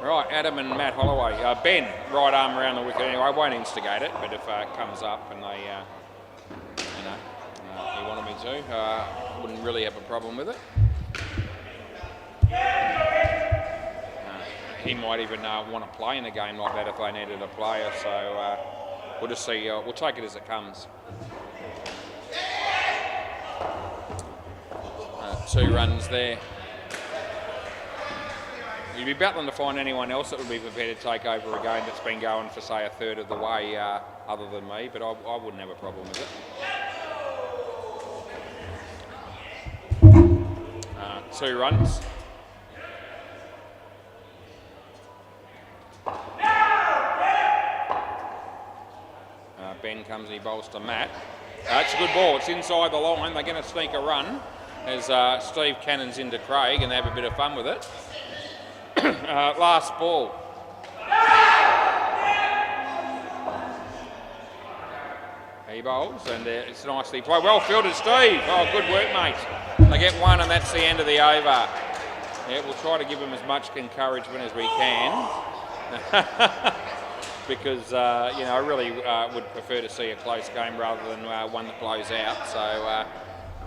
Right, Adam and Matt Holloway. Ben, right arm around the wicket anyway. I won't instigate it, but if it comes up and they, he wanted me to, I wouldn't really have a problem with it. He might even want to play in a game like that if they needed a player. So we'll just see. We'll take it as it comes. 2 runs there. You'd be battling to find anyone else that would be prepared to take over a game that's been going for, say, 1/3 of the way, other than me. But I wouldn't have a problem with it. 2 runs. Ben comes and he bowls to Matt. It's a good ball. It's inside the line. They're going to sneak a run as Steve Cannon's into Craig and they have a bit of fun with it. Last ball. He bowls and it's nicely played. Well fielded, Steve. Oh, good work, mate. They get 1 and that's the end of the over. Yeah, we'll try to give him as much encouragement as we can. because I really would prefer to see a close game rather than one that blows out. So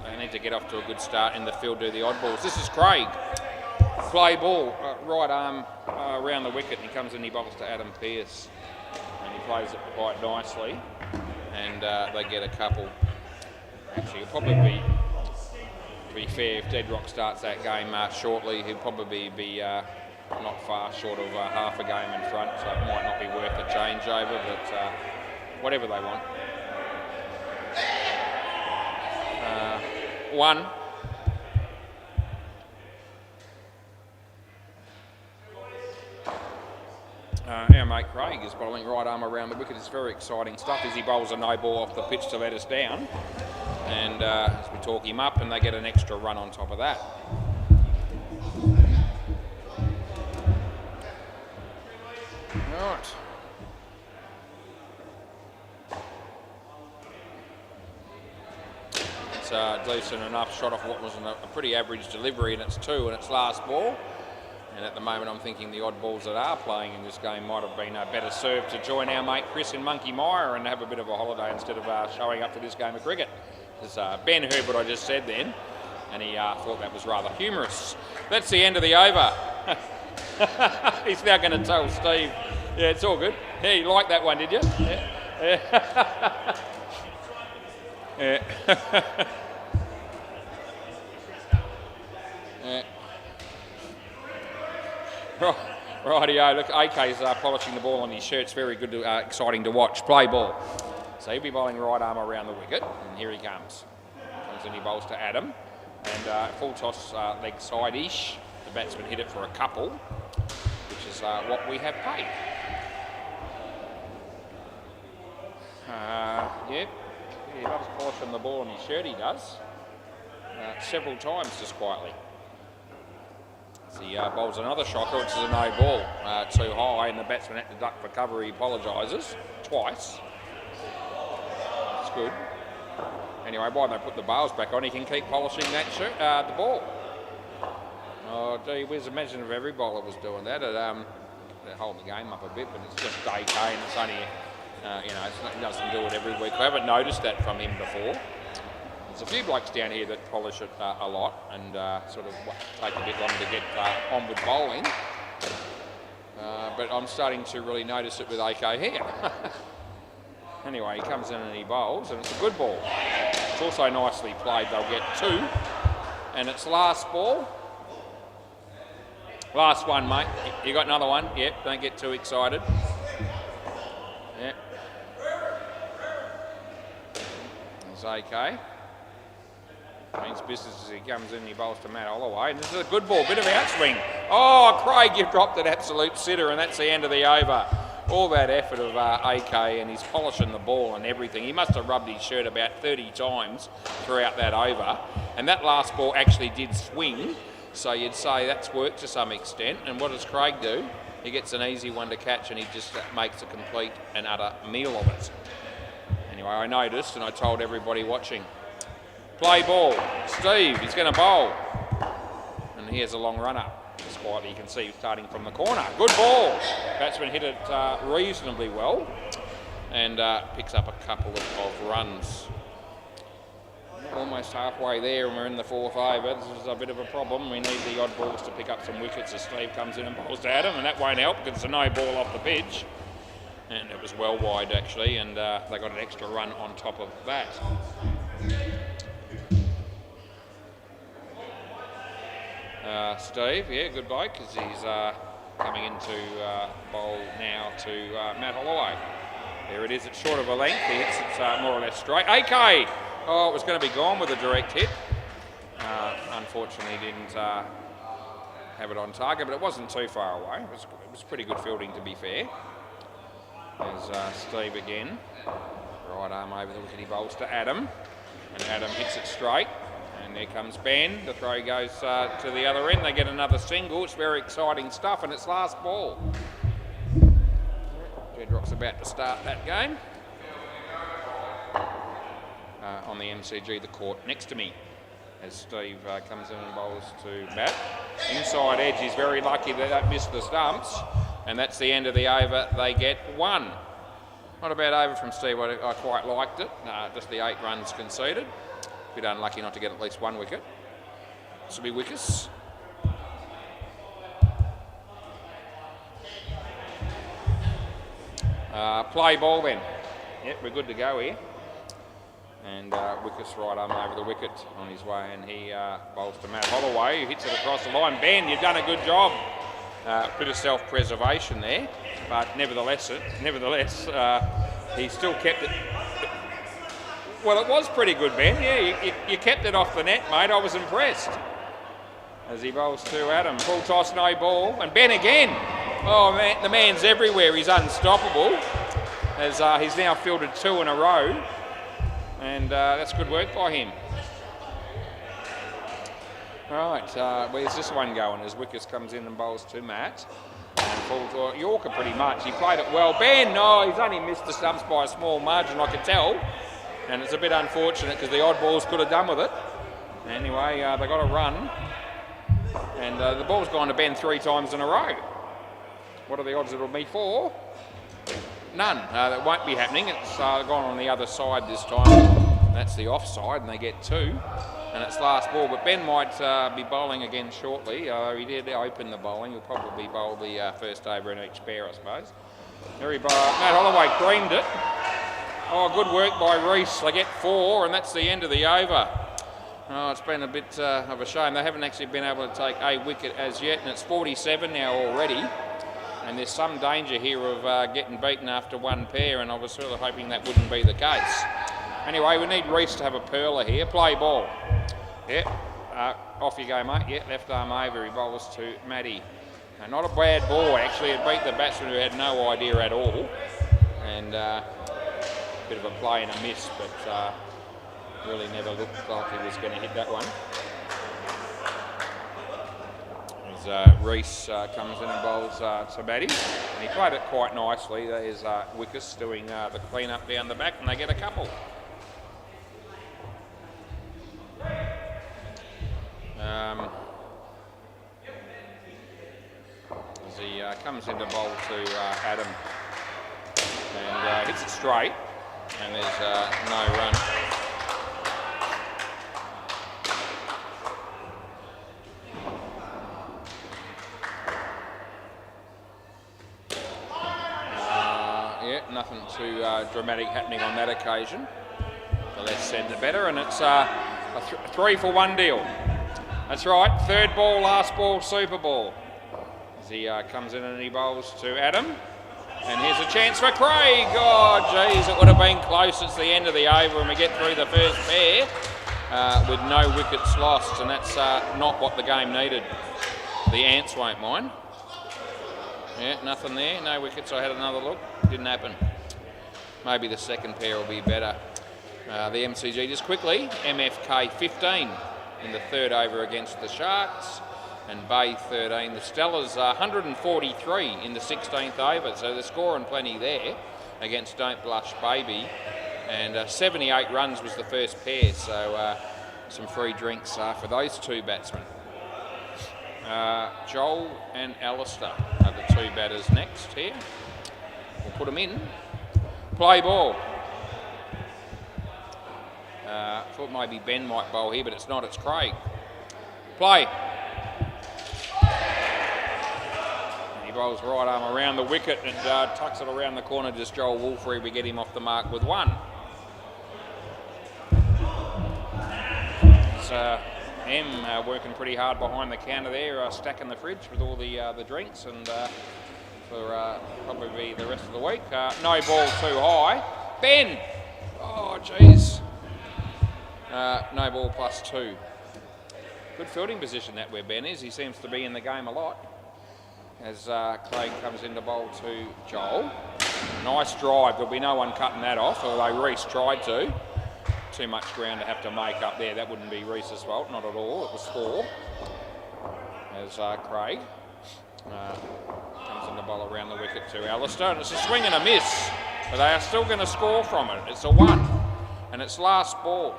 they need to get off to a good start in the field, do the oddballs. This is Craig. Play ball, right arm around the wicket, and he comes in, he bowls to Adam Pearce, and he plays it quite nicely, and they get a couple. Actually, it'll probably be, to be fair, if Dead Rock starts that game shortly, he'll probably be not far short of half a game in front, so it might not be worth a changeover, but whatever they want. One. Our mate Craig is bowling right arm around the wicket. It's very exciting stuff as he bowls a no ball off the pitch to let us down. And as we talk him up, and they get an extra run on top of that. Right. It's a decent enough shot off what was a pretty average delivery, and it's 2 in its last ball. And at the moment, I'm thinking the odd balls that are playing in this game might have been better served to join our mate Chris in Monkey Mire and have a bit of a holiday instead of showing up to this game of cricket. As Ben heard what I just said then, and he thought that was rather humorous. That's the end of the over. He's now going to tell Steve, yeah, it's all good. Yeah, you liked that one, did you? Yeah. Yeah. Yeah. Rightio, look, AK's polishing the ball on his shirt. It's very good, exciting to watch. Play ball. So he'll be bowling right arm around the wicket, and here he comes. Comes in, he bowls to Adam, and full toss leg side-ish. The batsman hit it for a couple, which is what we have paid. Yep, he loves polishing the ball on his shirt, he does. Several times, just quietly. He bowls another shocker, which is a no ball, too high, and the batsman had to duck for cover. He apologises twice. That's good. Anyway, while they put the bails back on, he can keep polishing that the ball. Oh, gee whiz, imagine if every bowler was doing that. It'd hold the game up a bit, but it's just AK, and it's only, he doesn't do it every week. I haven't noticed that from him before. There's a few blokes down here that polish it a lot and sort of take a bit longer to get on with bowling. But I'm starting to really notice it with AK here. Anyway, he comes in and he bowls, and it's a good ball. It's also nicely played. They'll get 2. And it's last ball. Last one, mate. You got another one? Yep, don't get too excited. Yep. It's AK. Means business as he comes in and he bowls to Matt Holloway. And this is a good ball, bit of outswing. Oh, Craig, you've dropped an absolute sitter, and that's the end of the over. All that effort of AK, and he's polishing the ball and everything. He must have rubbed his shirt about 30 times throughout that over. And that last ball actually did swing, so you'd say that's worked to some extent. And what does Craig do? He gets an easy one to catch, and he just makes a complete and utter meal of it. Anyway, I noticed, and I told everybody watching. Play ball. Steve, he's going to bowl. And here's a long runner. Just quietly, you can see starting from the corner. Good ball. Batsman hit it reasonably well and picks up a couple of runs. Almost halfway there, and we're in the 4th over. This is a bit of a problem. We need the odd balls to pick up some wickets as Steve comes in and bowls to Adam, and that won't help because it's a no ball off the pitch. And it was well wide, actually, and they got an extra run on top of that. Steve, yeah, good bloke, because he's coming into bowl now to Matt Holloway. There it is, it's short of a length, he hits it more or less straight. AK! Oh, it was going to be gone with a direct hit. Unfortunately, didn't have it on target, but it wasn't too far away. It was pretty good fielding, to be fair. There's Steve again. Right arm over the wicket, he bowls to Adam, and Adam hits it straight. And there comes Ben. The throw goes to the other end. They get another single. It's very exciting stuff, and it's last ball. Jedrock's about to start that game. On the MCG, the court next to me, as Steve comes in and bowls to bat. Inside edge, he's very lucky that that missed the stumps. And that's the end of the over. They get 1. Not a bad over from Steve. I quite liked it. Just the 8 runs conceded. A bit unlucky not to get at least 1 wicket. This will be Wickers. Play ball then. Yep, we're good to go here. And Wickers right arm over the wicket on his way, and he bowls to Matt Holloway, who hits it across the line. Ben, you've done a good job. Bit of self-preservation there, but nevertheless, he still kept it. Well, it was pretty good, Ben. Yeah, you kept it off the net, mate. I was impressed. As he bowls to Adam, full toss, no ball, and Ben again. Oh man, the man's everywhere. He's unstoppable. As he's now fielded 2 in a row, and that's good work by him. Right, where's this one going? As Wickers comes in and bowls to Matt. And falls to Yorker pretty much. He played it well. Ben, no, he's only missed the stumps by a small margin, I could tell. And it's a bit unfortunate because the odd balls could have done with it. Anyway, they got a run. And the ball's gone to Ben 3 times in a row. What are the odds it'll be for? None. That won't be happening. It's gone on the other side this time. That's the offside, and they get 2. And it's last ball, but Ben might be bowling again shortly. He did open the bowling. He'll probably bowl the first over in each pair, I suppose. Matt Holloway creamed it. Oh, good work by Reese. They get 4, and that's the end of the over. Oh, it's been a bit of a shame. They haven't actually been able to take a wicket as yet, and it's 47 now already. And there's some danger here of getting beaten after 1 pair, and I was sort of hoping that wouldn't be the case. Anyway, we need Reese to have a perler here. Play ball. Yep, off you go, mate. Yep, left arm over. He bowls to Matty. Not a bad ball, actually. It beat the batsman who had no idea at all. And a bit of a play and a miss, but really never looked like he was going to hit that one. As Reese comes in and bowls to Matty. And he played it quite nicely. There's Wickers doing the clean-up down the back, and they get a couple. As he comes into bowl to Adam and hits it straight, and there's no run. Nothing too dramatic happening on that occasion. The less said the better, and it's a 3-for-1 deal. That's right, 3rd ball, last ball, Super Ball. As he comes in and he bowls to Adam. And here's a chance for Craig. Oh, geez, it would have been close. It's the end of the over and we get through the first pair with no wickets lost. And that's not what the game needed. The Ants won't mind. Yeah, nothing there. No wickets. I had another look. Didn't happen. Maybe the second pair will be better. The MCG just quickly. MFK 15 in the 3rd over against the Sharks. And Bay 13. The Stellars 143 in the 16th over. So they're scoring plenty there against Don't Blush Baby. And 78 runs was the first pair. So some free drinks for those 2 batsmen. Joel and Alistair are the 2 batters next here. We'll put them in. Play ball. Thought maybe Ben might bowl here, but it's not. It's Craig. Play. And he bowls right arm around the wicket and tucks it around the corner. Just Joel Wolfrey. We get him off the mark with 1. It's M working pretty hard behind the counter there, stacking the fridge with all the drinks and for probably the rest of the week. No ball too high. Ben! Oh, jeez. No ball +2. Good fielding position that where Ben is. He seems to be in the game a lot. As Craig comes in to bowl to Joel. Nice drive. There'll be no one cutting that off, although Reese tried to. Too much ground to have to make up there. That wouldn't be Reese's fault, not at all. It was 4. As Craig comes in to bowl around the wicket to Alistair. And it's a swing and a miss, but they are still going to score from it. It's a 1, and it's last ball.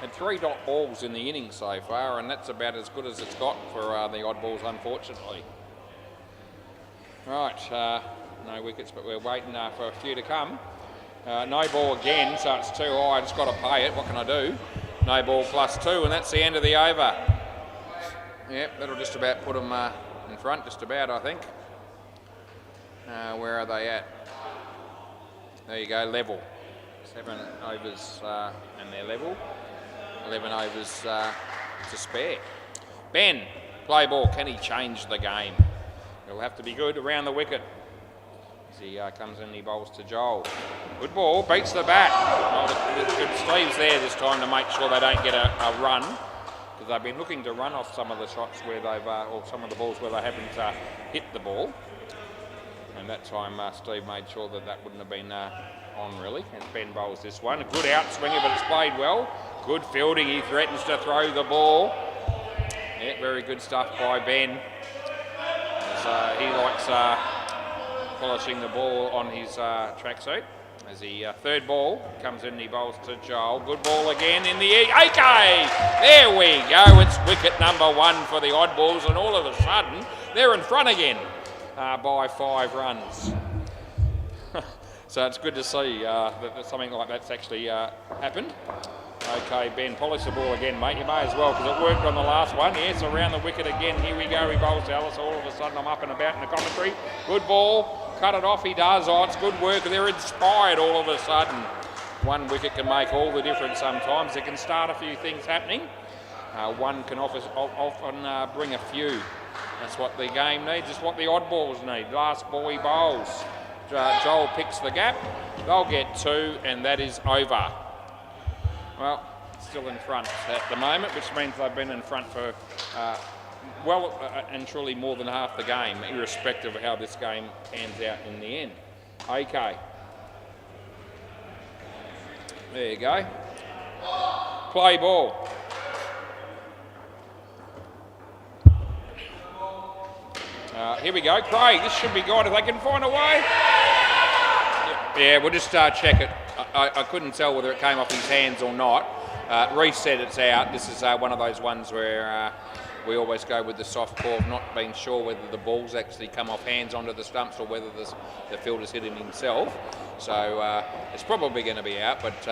Had 3 dot balls in the innings so far, and that's about as good as it's got for the odd balls, unfortunately. Right, no wickets, but we're waiting for a few to come. No ball again, so it's too high. I just got to pay it. What can I do? No ball +2, and that's the end of the over. Yep, that'll just about put them in front, just about, I think. Where are they at? There you go, level. 7 overs and they're level. 11 overs to spare. Ben, play ball. Can he change the game? It'll have to be good around the wicket. As he comes in, he bowls to Joel. Good ball, beats the bat. The sleeves there this time to make sure they don't get a run, because they've been looking to run off some of the shots where they've, or some of the balls where they haven't hit the ball. And that time Steve made sure that that wouldn't have been on really. And Ben bowls this one. A good outswinger, but it's played well. Good fielding, he threatens to throw the ball. Yeah, very good stuff by Ben. As, he likes polishing the ball on his tracksuit. As the third ball comes in, he bowls to Joel. Good ball again in the air. Okay, there we go. It's wicket number 1 for the Oddballs, and all of a sudden they're in front again by 5 runs. So it's good to see that something like that's actually happened. Okay, Ben, polish the ball again, mate. You may as well, because it worked on the last one. Yes, around the wicket again. Here we go. He bowls to Alice. All of a sudden, I'm up and about in the commentary. Good ball. Cut it off. He does. Oh, it's good work. They're inspired all of a sudden. One wicket can make all the difference sometimes. It can start a few things happening. One can often bring a few. That's what the game needs. It's what the Oddballs need. Last ball he bowls. Joel picks the gap. They'll get 2, and that is over. Well, still in front at the moment, which means they've been in front for and truly more than half the game, irrespective of how this game pans out in the end. Okay. There you go. Play ball. Here we go. Craig, this should be gone if they can find a way. Yeah, we'll just check it. I couldn't tell whether it came off his hands or not. Reece said it's out. This is one of those ones where we always go with the soft call, not being sure whether the ball's actually come off hands onto the stumps or whether the fielder's hit him himself. So it's probably going to be out, but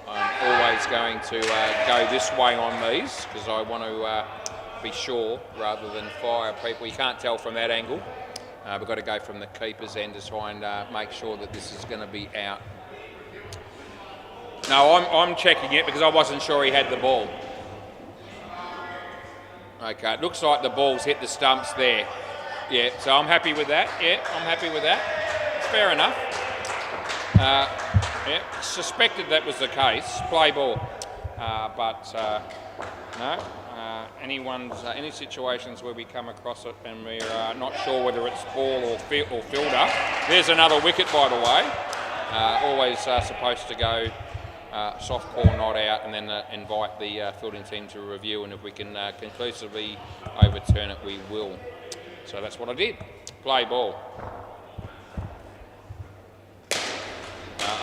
I'm always going to go this way on these, because I want to be sure rather than fire people. You can't tell from that angle. We've got to go from the keeper's end to try and make sure that this is going to be out. No, I'm checking it because I wasn't sure he had the ball. Okay, it looks like the ball's hit the stumps there. Yeah, so I'm happy with that. Yeah, I'm happy with that. It's fair enough. Yeah, suspected that was the case. Play ball. But no. Any situations where we come across it and we're not sure whether it's ball or fielder. There's another wicket, by the way. Always supposed to go soft call, not out, and then invite the fielding team to review, and if we can conclusively overturn it, we will. So that's what I did. Play ball.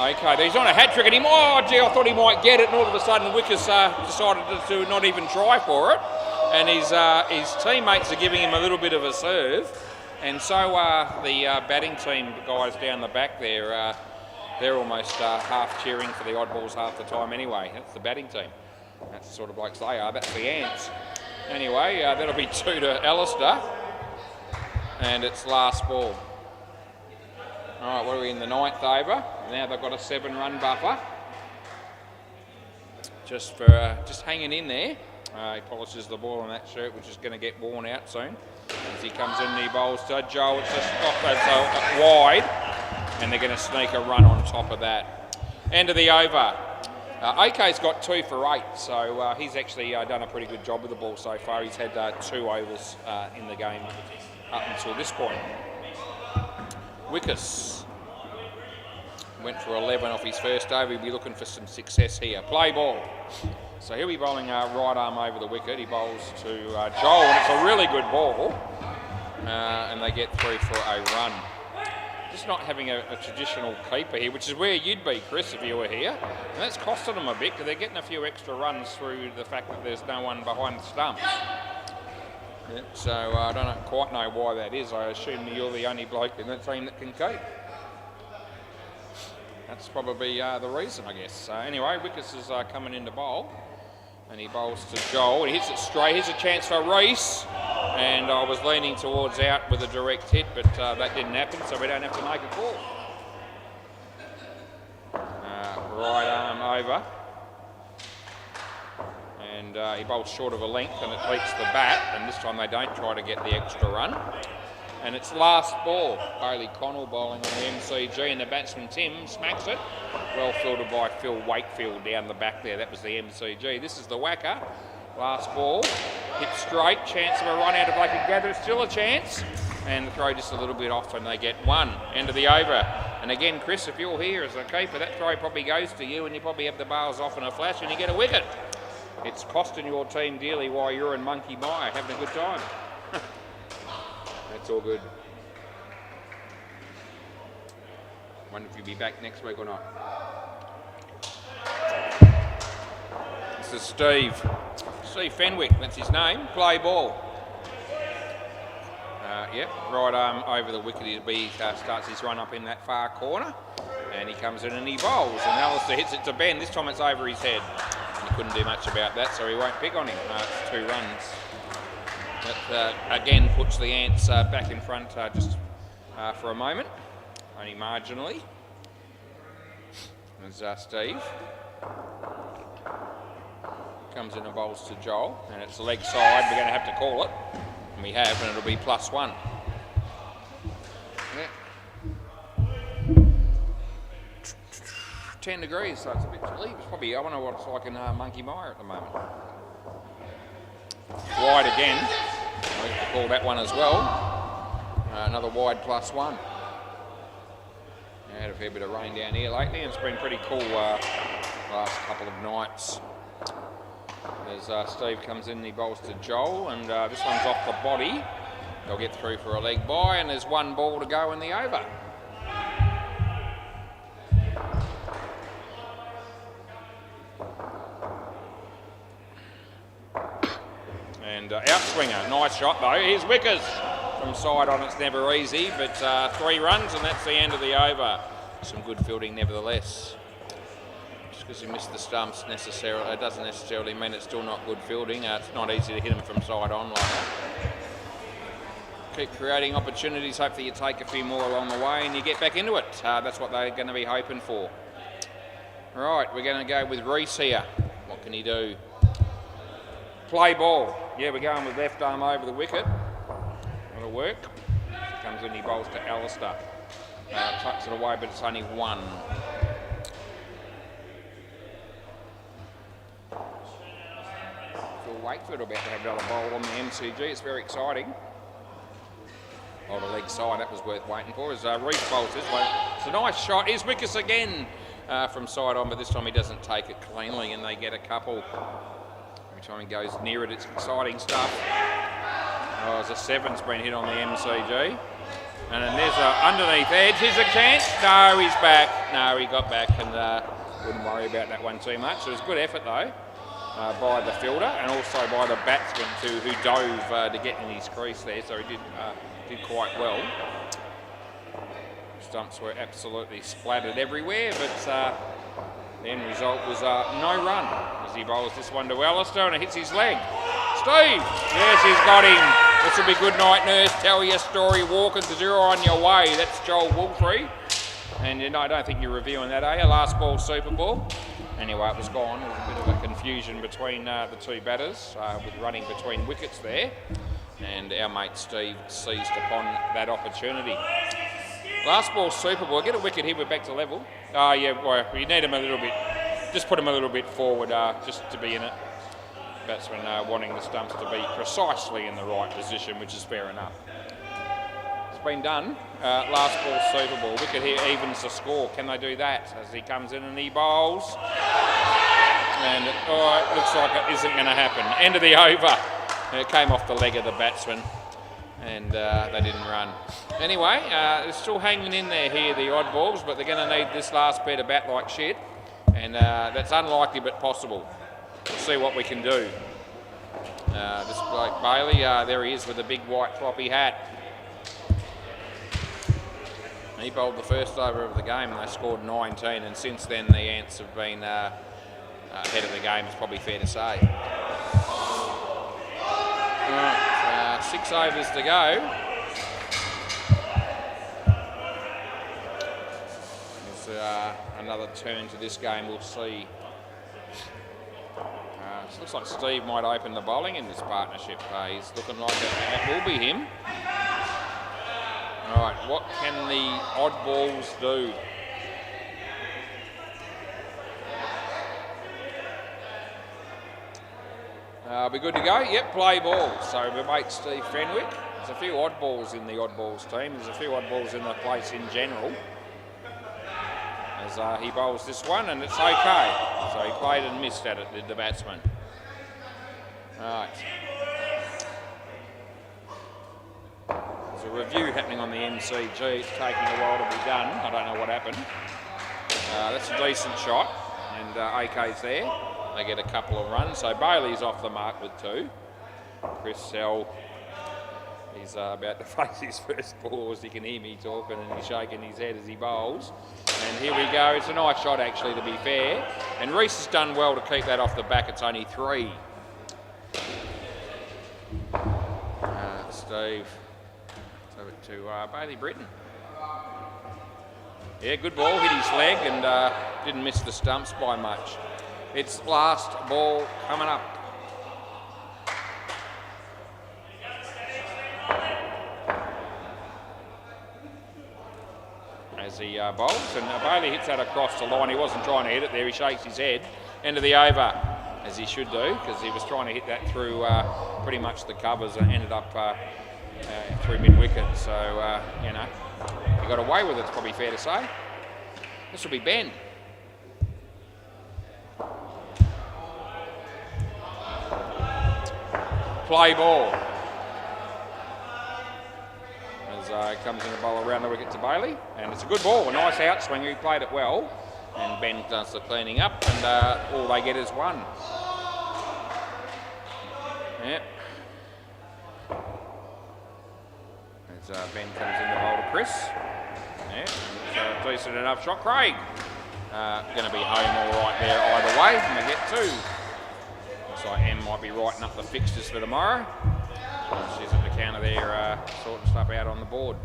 Okay, he's on a hat trick and oh gee, I thought he might get it, and all of a sudden Wickers decided to not even try for it, and his teammates are giving him a little bit of a serve, and so are the batting team guys down the back there. They're almost half cheering for the Oddballs half the time anyway. That's the batting team. That's the sort of blokes they are. That's the Ants. Anyway, that'll be 2 to Alistair, and it's last ball. All right, what are we in the 9th over? Now they've got a 7-run buffer. Just hanging in there. He polishes the ball on that shirt, which is going to get worn out soon. As he comes in, he bowls to Joel. It's just off wide, and they're going to sneak a run on top of that. End of the over. AK's got 2 for 8, so he's actually done a pretty good job with the ball so far. He's had 2 overs in the game up until this point. Wickers went for 11 off his first over. He'll be looking for some success here. Play ball. So he'll be bowling right arm over the wicket. He bowls to Joel, and it's a really good ball. And they get 3 for a run. Just not having a traditional keeper here, which is where you'd be, Chris, if you were here. And that's costing them a bit, because they're getting a few extra runs through the fact that there's no one behind the stumps. Yeah, so I don't quite know why that is. I assume you're the only bloke in the team that can keep. That's probably the reason, I guess. Anyway, Wickes is coming in to bowl, and he bowls to Joel. He hits it straight. Here's a chance for Reese, and I was leaning towards out with a direct hit, but that didn't happen, so we don't have to make a call. Right arm over, and he bowls short of a length, and it beats the bat, and this time they don't try to get the extra run. And it's last ball. Bailey Connell bowling on the MCG, and the batsman Tim smacks it. Well fielded by Phil Wakefield down the back there. That was the MCG. This is the WACA. Last ball. Hit straight. Chance of a run out if they can gather. Still a chance. And the throw just a little bit off, and they get one. End of the over. And again, Chris, if you're here as a keeper, that throw probably goes to you, and you probably have the bars off in a flash, and you get a wicket. It's costing your team dearly while you're in Monkey Mire having a good time. That's all good. Wonder if you'll be back next week or not. This is Steve Fenwick, that's his name. Play ball. Yep, right arm over the wicket. He starts his run up in that far corner, and he comes in and he bowls, and Alistair hits it to Ben. This time it's over his head. He couldn't do much about that, so he won't pick on him. It's 2 runs. That again puts the Ants back in front just for a moment, only marginally. There's Steve. Comes in and bowls to Joel, and it's leg side. We're going to have to call it, and we have, and it'll be +1. Yeah. 10 degrees, so it's a bit chilly. It's probably, I wonder what it's like in Monkey Mire at the moment. Wide again. I have to call that one as well. Another wide +1. Had a fair bit of rain down here lately, and it's been pretty cool last couple of nights. As Steve comes in, he bowls to Joel, and this one's off the body. They'll get through for a leg bye, and there's 1 ball to go in the over. And outswinger, nice shot though. Here's Wickes from side on. It's never easy, but 3 runs, and that's the end of the over. Some good fielding nevertheless. Just because you missed the stumps necessarily, it doesn't necessarily mean it's still not good fielding. It's not easy to hit them from side on like that. Keep creating opportunities. Hopefully you take a few more along the way and you get back into it. That's what they're going to be hoping for. Right, we're going to go with Reese here. What can he do? Play ball. Yeah, we're going with left arm over the wicket. That'll work. Comes in, he bowls to Alistair. Tucks it away, but it's only 1. Phil Wakefield about to have another bowl on the MCG. It's very exciting. Oh, the leg side, that was worth waiting for. As Reese bowls this way. It's a nice shot. Here's Wickes again from side on, but this time he doesn't take it cleanly, and they get a couple. Time he goes near it, it's exciting stuff. Oh, there's a 7's been hit on the MCG. And then there's a underneath edge. Here's a chance. No, he's back. No, he got back, and wouldn't worry about that one too much. It was good effort though by the fielder, and also by the batsman too, who dove to get in his crease there. So he did quite well. Stumps were absolutely splattered everywhere, but the end result was no run as he bowls this one to Alistair, and it hits his leg. Steve! Yes, he's got him. This will be good night, nurse. Tell your story. Walking to 0 on your way. That's Joel Woolfrey. And you know, I don't think you're reviewing that, are you? Last ball, super ball. Anyway, it was gone. There was a bit of a confusion between the 2 batters with running between wickets there. And our mate Steve seized upon that opportunity. Last ball, super ball. Get a wicket here, we're back to level. Yeah, well, we need him a little bit. Just put him a little bit forward just to be in it. Batsman wanting the stumps to be precisely in the right position, which is fair enough. It's been done. Last ball, super ball. Wicket here evens the score. Can they do that? As he comes in and he bowls. And it looks like it isn't going to happen. End of the over. It came off the leg of the batsman, and they didn't run. Anyway, they're still hanging in there here, the oddballs, but they're going to need this last bit of bat like shit, and that's unlikely but possible. We'll see what we can do. This bloke Bailey, there he is with a big white floppy hat. He bowled the first over of the game and they scored 19, and since then the Ants have been ahead of the game, it's probably fair to say. Right, 6 overs to go. There's another turn to this game, we'll see. It looks like Steve might open the bowling in this partnership. He's looking like it will be him. All right, what can the oddballs do? Be good to go. Yep, play ball. So my mate Steve Fenwick. There's a few oddballs in the oddballs team. There's a few oddballs in the place in general. As he bowls this one, and it's okay. So he played and missed at it, did the batsman. Right. There's a review happening on the MCG. It's taking a while to be done. I don't know what happened. That's a decent shot, and AK's there. They get a couple of runs. So Bailey's off the mark with 2. Chris Sell, he's about to face his first ball, as he can hear me talking, and he's shaking his head as he bowls. And here we go. It's a nice shot, actually, to be fair. And Reese has done well to keep that off the back. It's only 3. Steve, over to Bailey Britton. Yeah, good ball, hit his leg and didn't miss the stumps by much. It's last ball coming up. As he bowls, and Bailey hits that across the line. He wasn't trying to hit it there, he shakes his head. End of the over, as he should do, because he was trying to hit that through pretty much the covers and ended up through mid-wicket. So, you know, he got away with it, it's probably fair to say. This will be Ben. Play ball. As comes in the bowl around the wicket to Bailey, and it's a good ball, a nice outswing. He played it well, and Ben does the cleaning up, and all they get is 1. Yep. As Ben comes in the bowl to Chris. Yeah, it's a decent enough shot. Craig going to be home all right there either way, and they get 2. Looks like Em might be writing up the fixtures for tomorrow. She's at the counter there sorting stuff out on the board.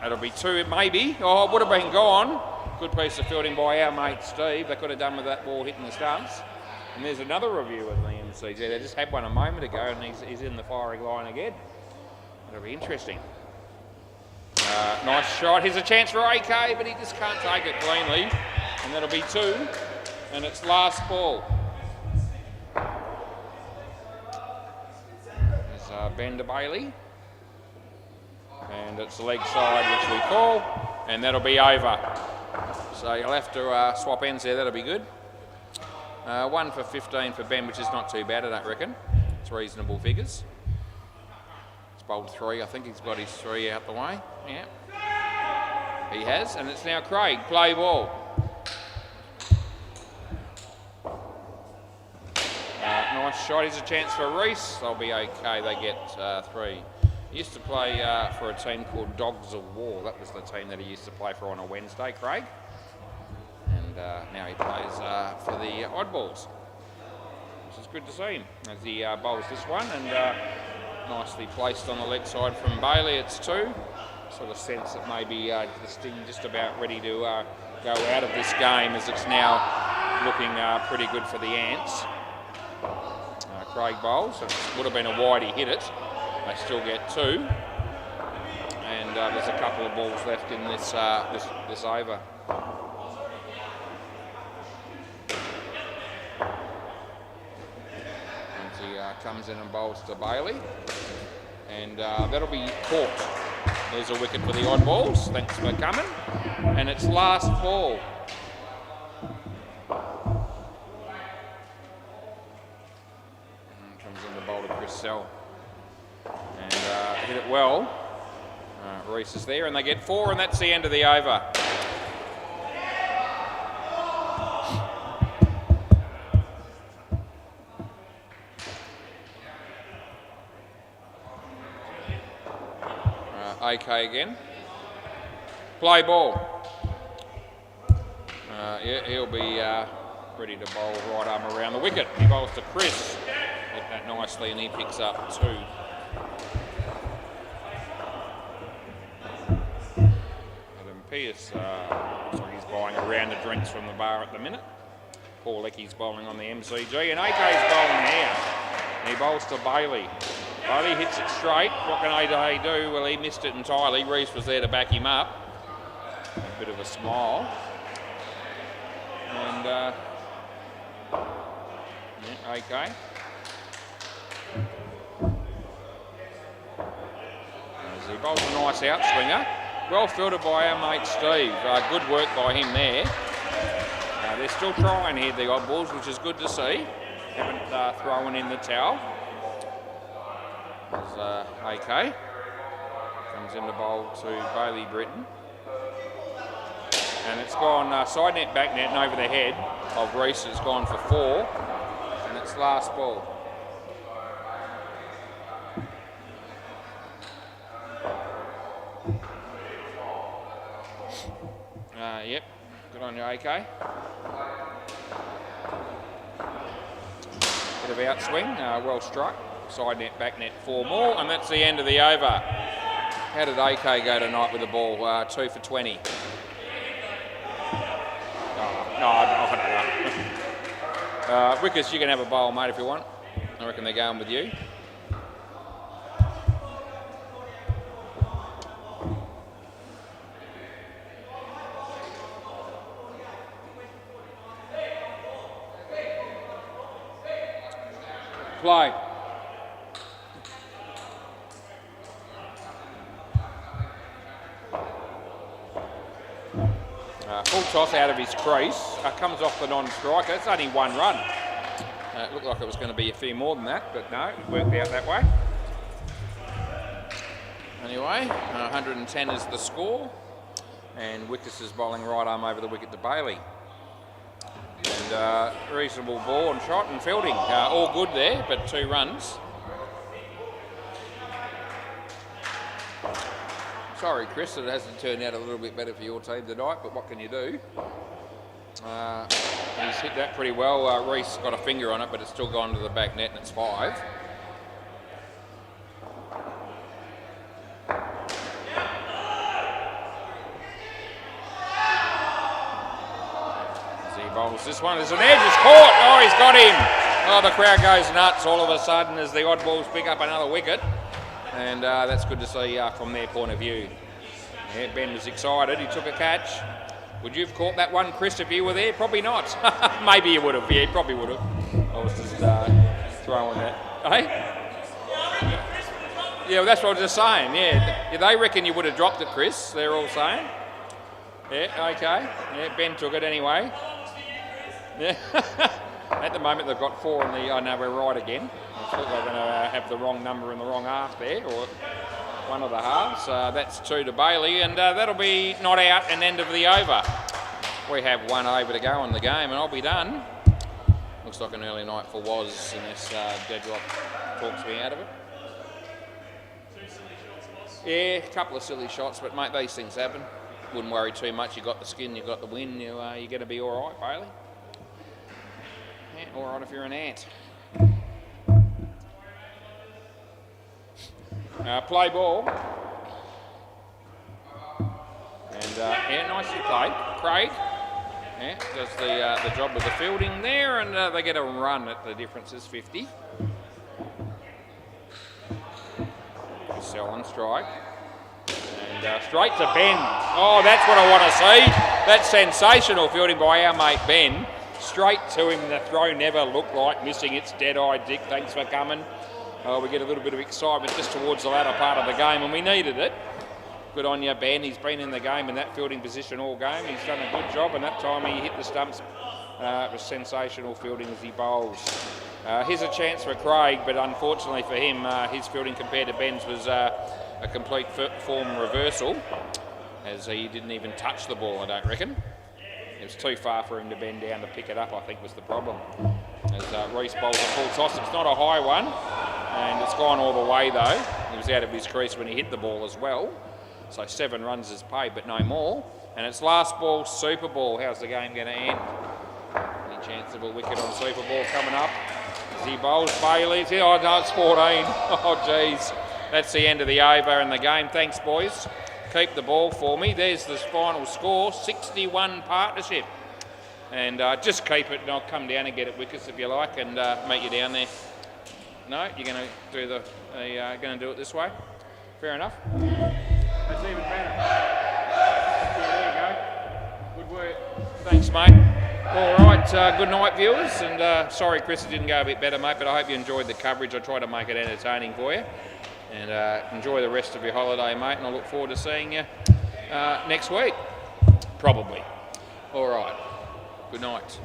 It'll be 2 maybe. Oh, it would have been gone. Good piece of fielding by our mate Steve. They could have done with that ball hitting the stumps. And there's another review of the MCG. They just had one a moment ago, and he's in the firing line again. It'll be interesting. Nice shot. Here's a chance for AK, but he just can't take it cleanly. And that'll be 2. And it's last ball. There's Ben to Bailey. And it's the leg side, which we call. And that'll be over. So you'll have to swap ends there. That'll be good. 1 for 15 for Ben, which is not too bad, I don't reckon. It's reasonable figures. He's bowled 3. I think he's got his 3 out the way. Yeah. He has. And it's now Craig. Play ball. Nice shot. Here's a chance for Reese. They'll be okay. They get 3. He used to play for a team called Dogs of War. That was the team that he used to play for on a Wednesday, Craig. And now he plays for the Oddballs, which is good to see him as he bowls this one. And nicely placed on the leg side from Bailey. It's 2. Sort of sense that maybe the Sting just about ready to go out of this game, as it's now looking pretty good for the Ants. Craig bowls. It would have been a wide, he hit it. They still get 2. And there's a couple of balls left in this this over. And he comes in and bowls to Bailey. And that'll be caught. There's a wicket for the Oddballs. Thanks for coming. And it's last ball. Sell. And hit it well. Reese is there, and they get 4, and that's the end of the over. AK again. Play ball. Yeah, he'll be ready to bowl right arm around the wicket. He bowls to Chris. Hit that nicely and he picks up 2. Adam Pearce looks like he's buying a round of drinks from the bar at the minute. Paul Lecky's bowling on the MCG and AK's bowling here. And he bowls to Bailey. Bailey hits it straight. What can AJ do? Well, he missed it entirely. Reese was there to back him up. A bit of a smile. And yeah, AK. As he bowls a nice outswinger. Well fielded by our mate Steve. Good work by him there. They're still trying here, the odd balls, which is good to see. Haven't thrown in the towel. As AK comes in the bowl to Bailey Britton. And it's gone side net, back net and over the head of Reese. It's gone for 4. And it's last ball. Yep, good on you, AK. Bit of outswing, well struck. Side net, back net, 4 more, and that's the end of the over. How did AK go tonight with the ball? 2 for 20. No, I don't know. Wickers, you can have a bowl, mate, if you want. I reckon they're going with you. Play. Full toss out of his crease. Comes off the non-striker. It's only 1 run. It looked like it was going to be a few more than that, but no, it worked out that way. Anyway, 110 is the score. And Wickes is bowling right arm over the wicket to Bailey. And reasonable ball and shot and fielding. All good there, but 2 runs. Sorry, Chris, it hasn't turned out a little bit better for your team tonight, but what can you do? He's hit that pretty well. Reese got a finger on it, but it's still gone to the back net and it's 5. Bowls this one. There's an edge. It's caught. Oh, he's got him. Oh, the crowd goes nuts all of a sudden as the odd balls pick up another wicket. And that's good to see from their point of view. Yeah, Ben was excited. He took a catch. Would you have caught that one, Chris, if you were there? Probably not. Maybe you would have. Yeah, probably would have. I was just throwing that. Hey? Yeah, well, that's what I was just saying. Yeah, they reckon you would have dropped it, Chris. They're all saying. Yeah, okay. Yeah, Ben took it anyway. Yeah. At the moment they've got 4 in the... Oh no, we're right again. I thought they were going to have the wrong number in the wrong half there, or one of the halves. That's 2 to Bailey, and that'll be not out and end of the over. We have 1 over to go in the game, and I'll be done. Looks like an early night for Woz, unless Deadlock talks me out of it. Yeah, a couple of silly shots, but mate, these things happen. Wouldn't worry too much. You got the skin, you got the win. You're going to be all right, Bailey. Yeah, all right if you're an ant. Play ball. And yeah, nicely played. Craig does the job with the fielding there, and they get a run at the difference is 50. Sell on strike. And straight to Ben. Oh, that's what I want to see. That's sensational fielding by our mate Ben. Straight to him. The throw never looked like missing. It's dead-eyed, Dick. Thanks for coming. We get a little bit of excitement just towards the latter part of the game, and we needed it. Good on you, Ben. He's been in the game in that fielding position all game. He's done a good job, and that time he hit the stumps. It was sensational fielding as he bowls. Here's a chance for Craig, but unfortunately for him, his fielding compared to Ben's was a complete form reversal, as he didn't even touch the ball, I don't reckon. It was too far for him to bend down to pick it up, I think was the problem. As Reese bowls a full toss, it's not a high one, and it's gone all the way though. He was out of his crease when he hit the ball as well. So 7 runs is paid, but no more. And it's last ball, Super Ball. How's the game going to end? Any chance of a wicket on Super Ball coming up? As he bowls Bailey's here. Oh, no, it's 14. Oh, geez. That's the end of the over and the game. Thanks, boys. Keep the ball for me. There's the final score, 61 partnership. And just keep it, and I'll come down and get it wickets if you like, and meet you down there. No, you're going to do going to do it this way. Fair enough. That's even better. There you go. Good work. Thanks, mate. All right. Good night, viewers. And sorry, Chris, it didn't go a bit better, mate. But I hope you enjoyed the coverage. I tried to make it entertaining for you. And enjoy the rest of your holiday, mate. And I look forward to seeing you next week, probably. All right. Good night.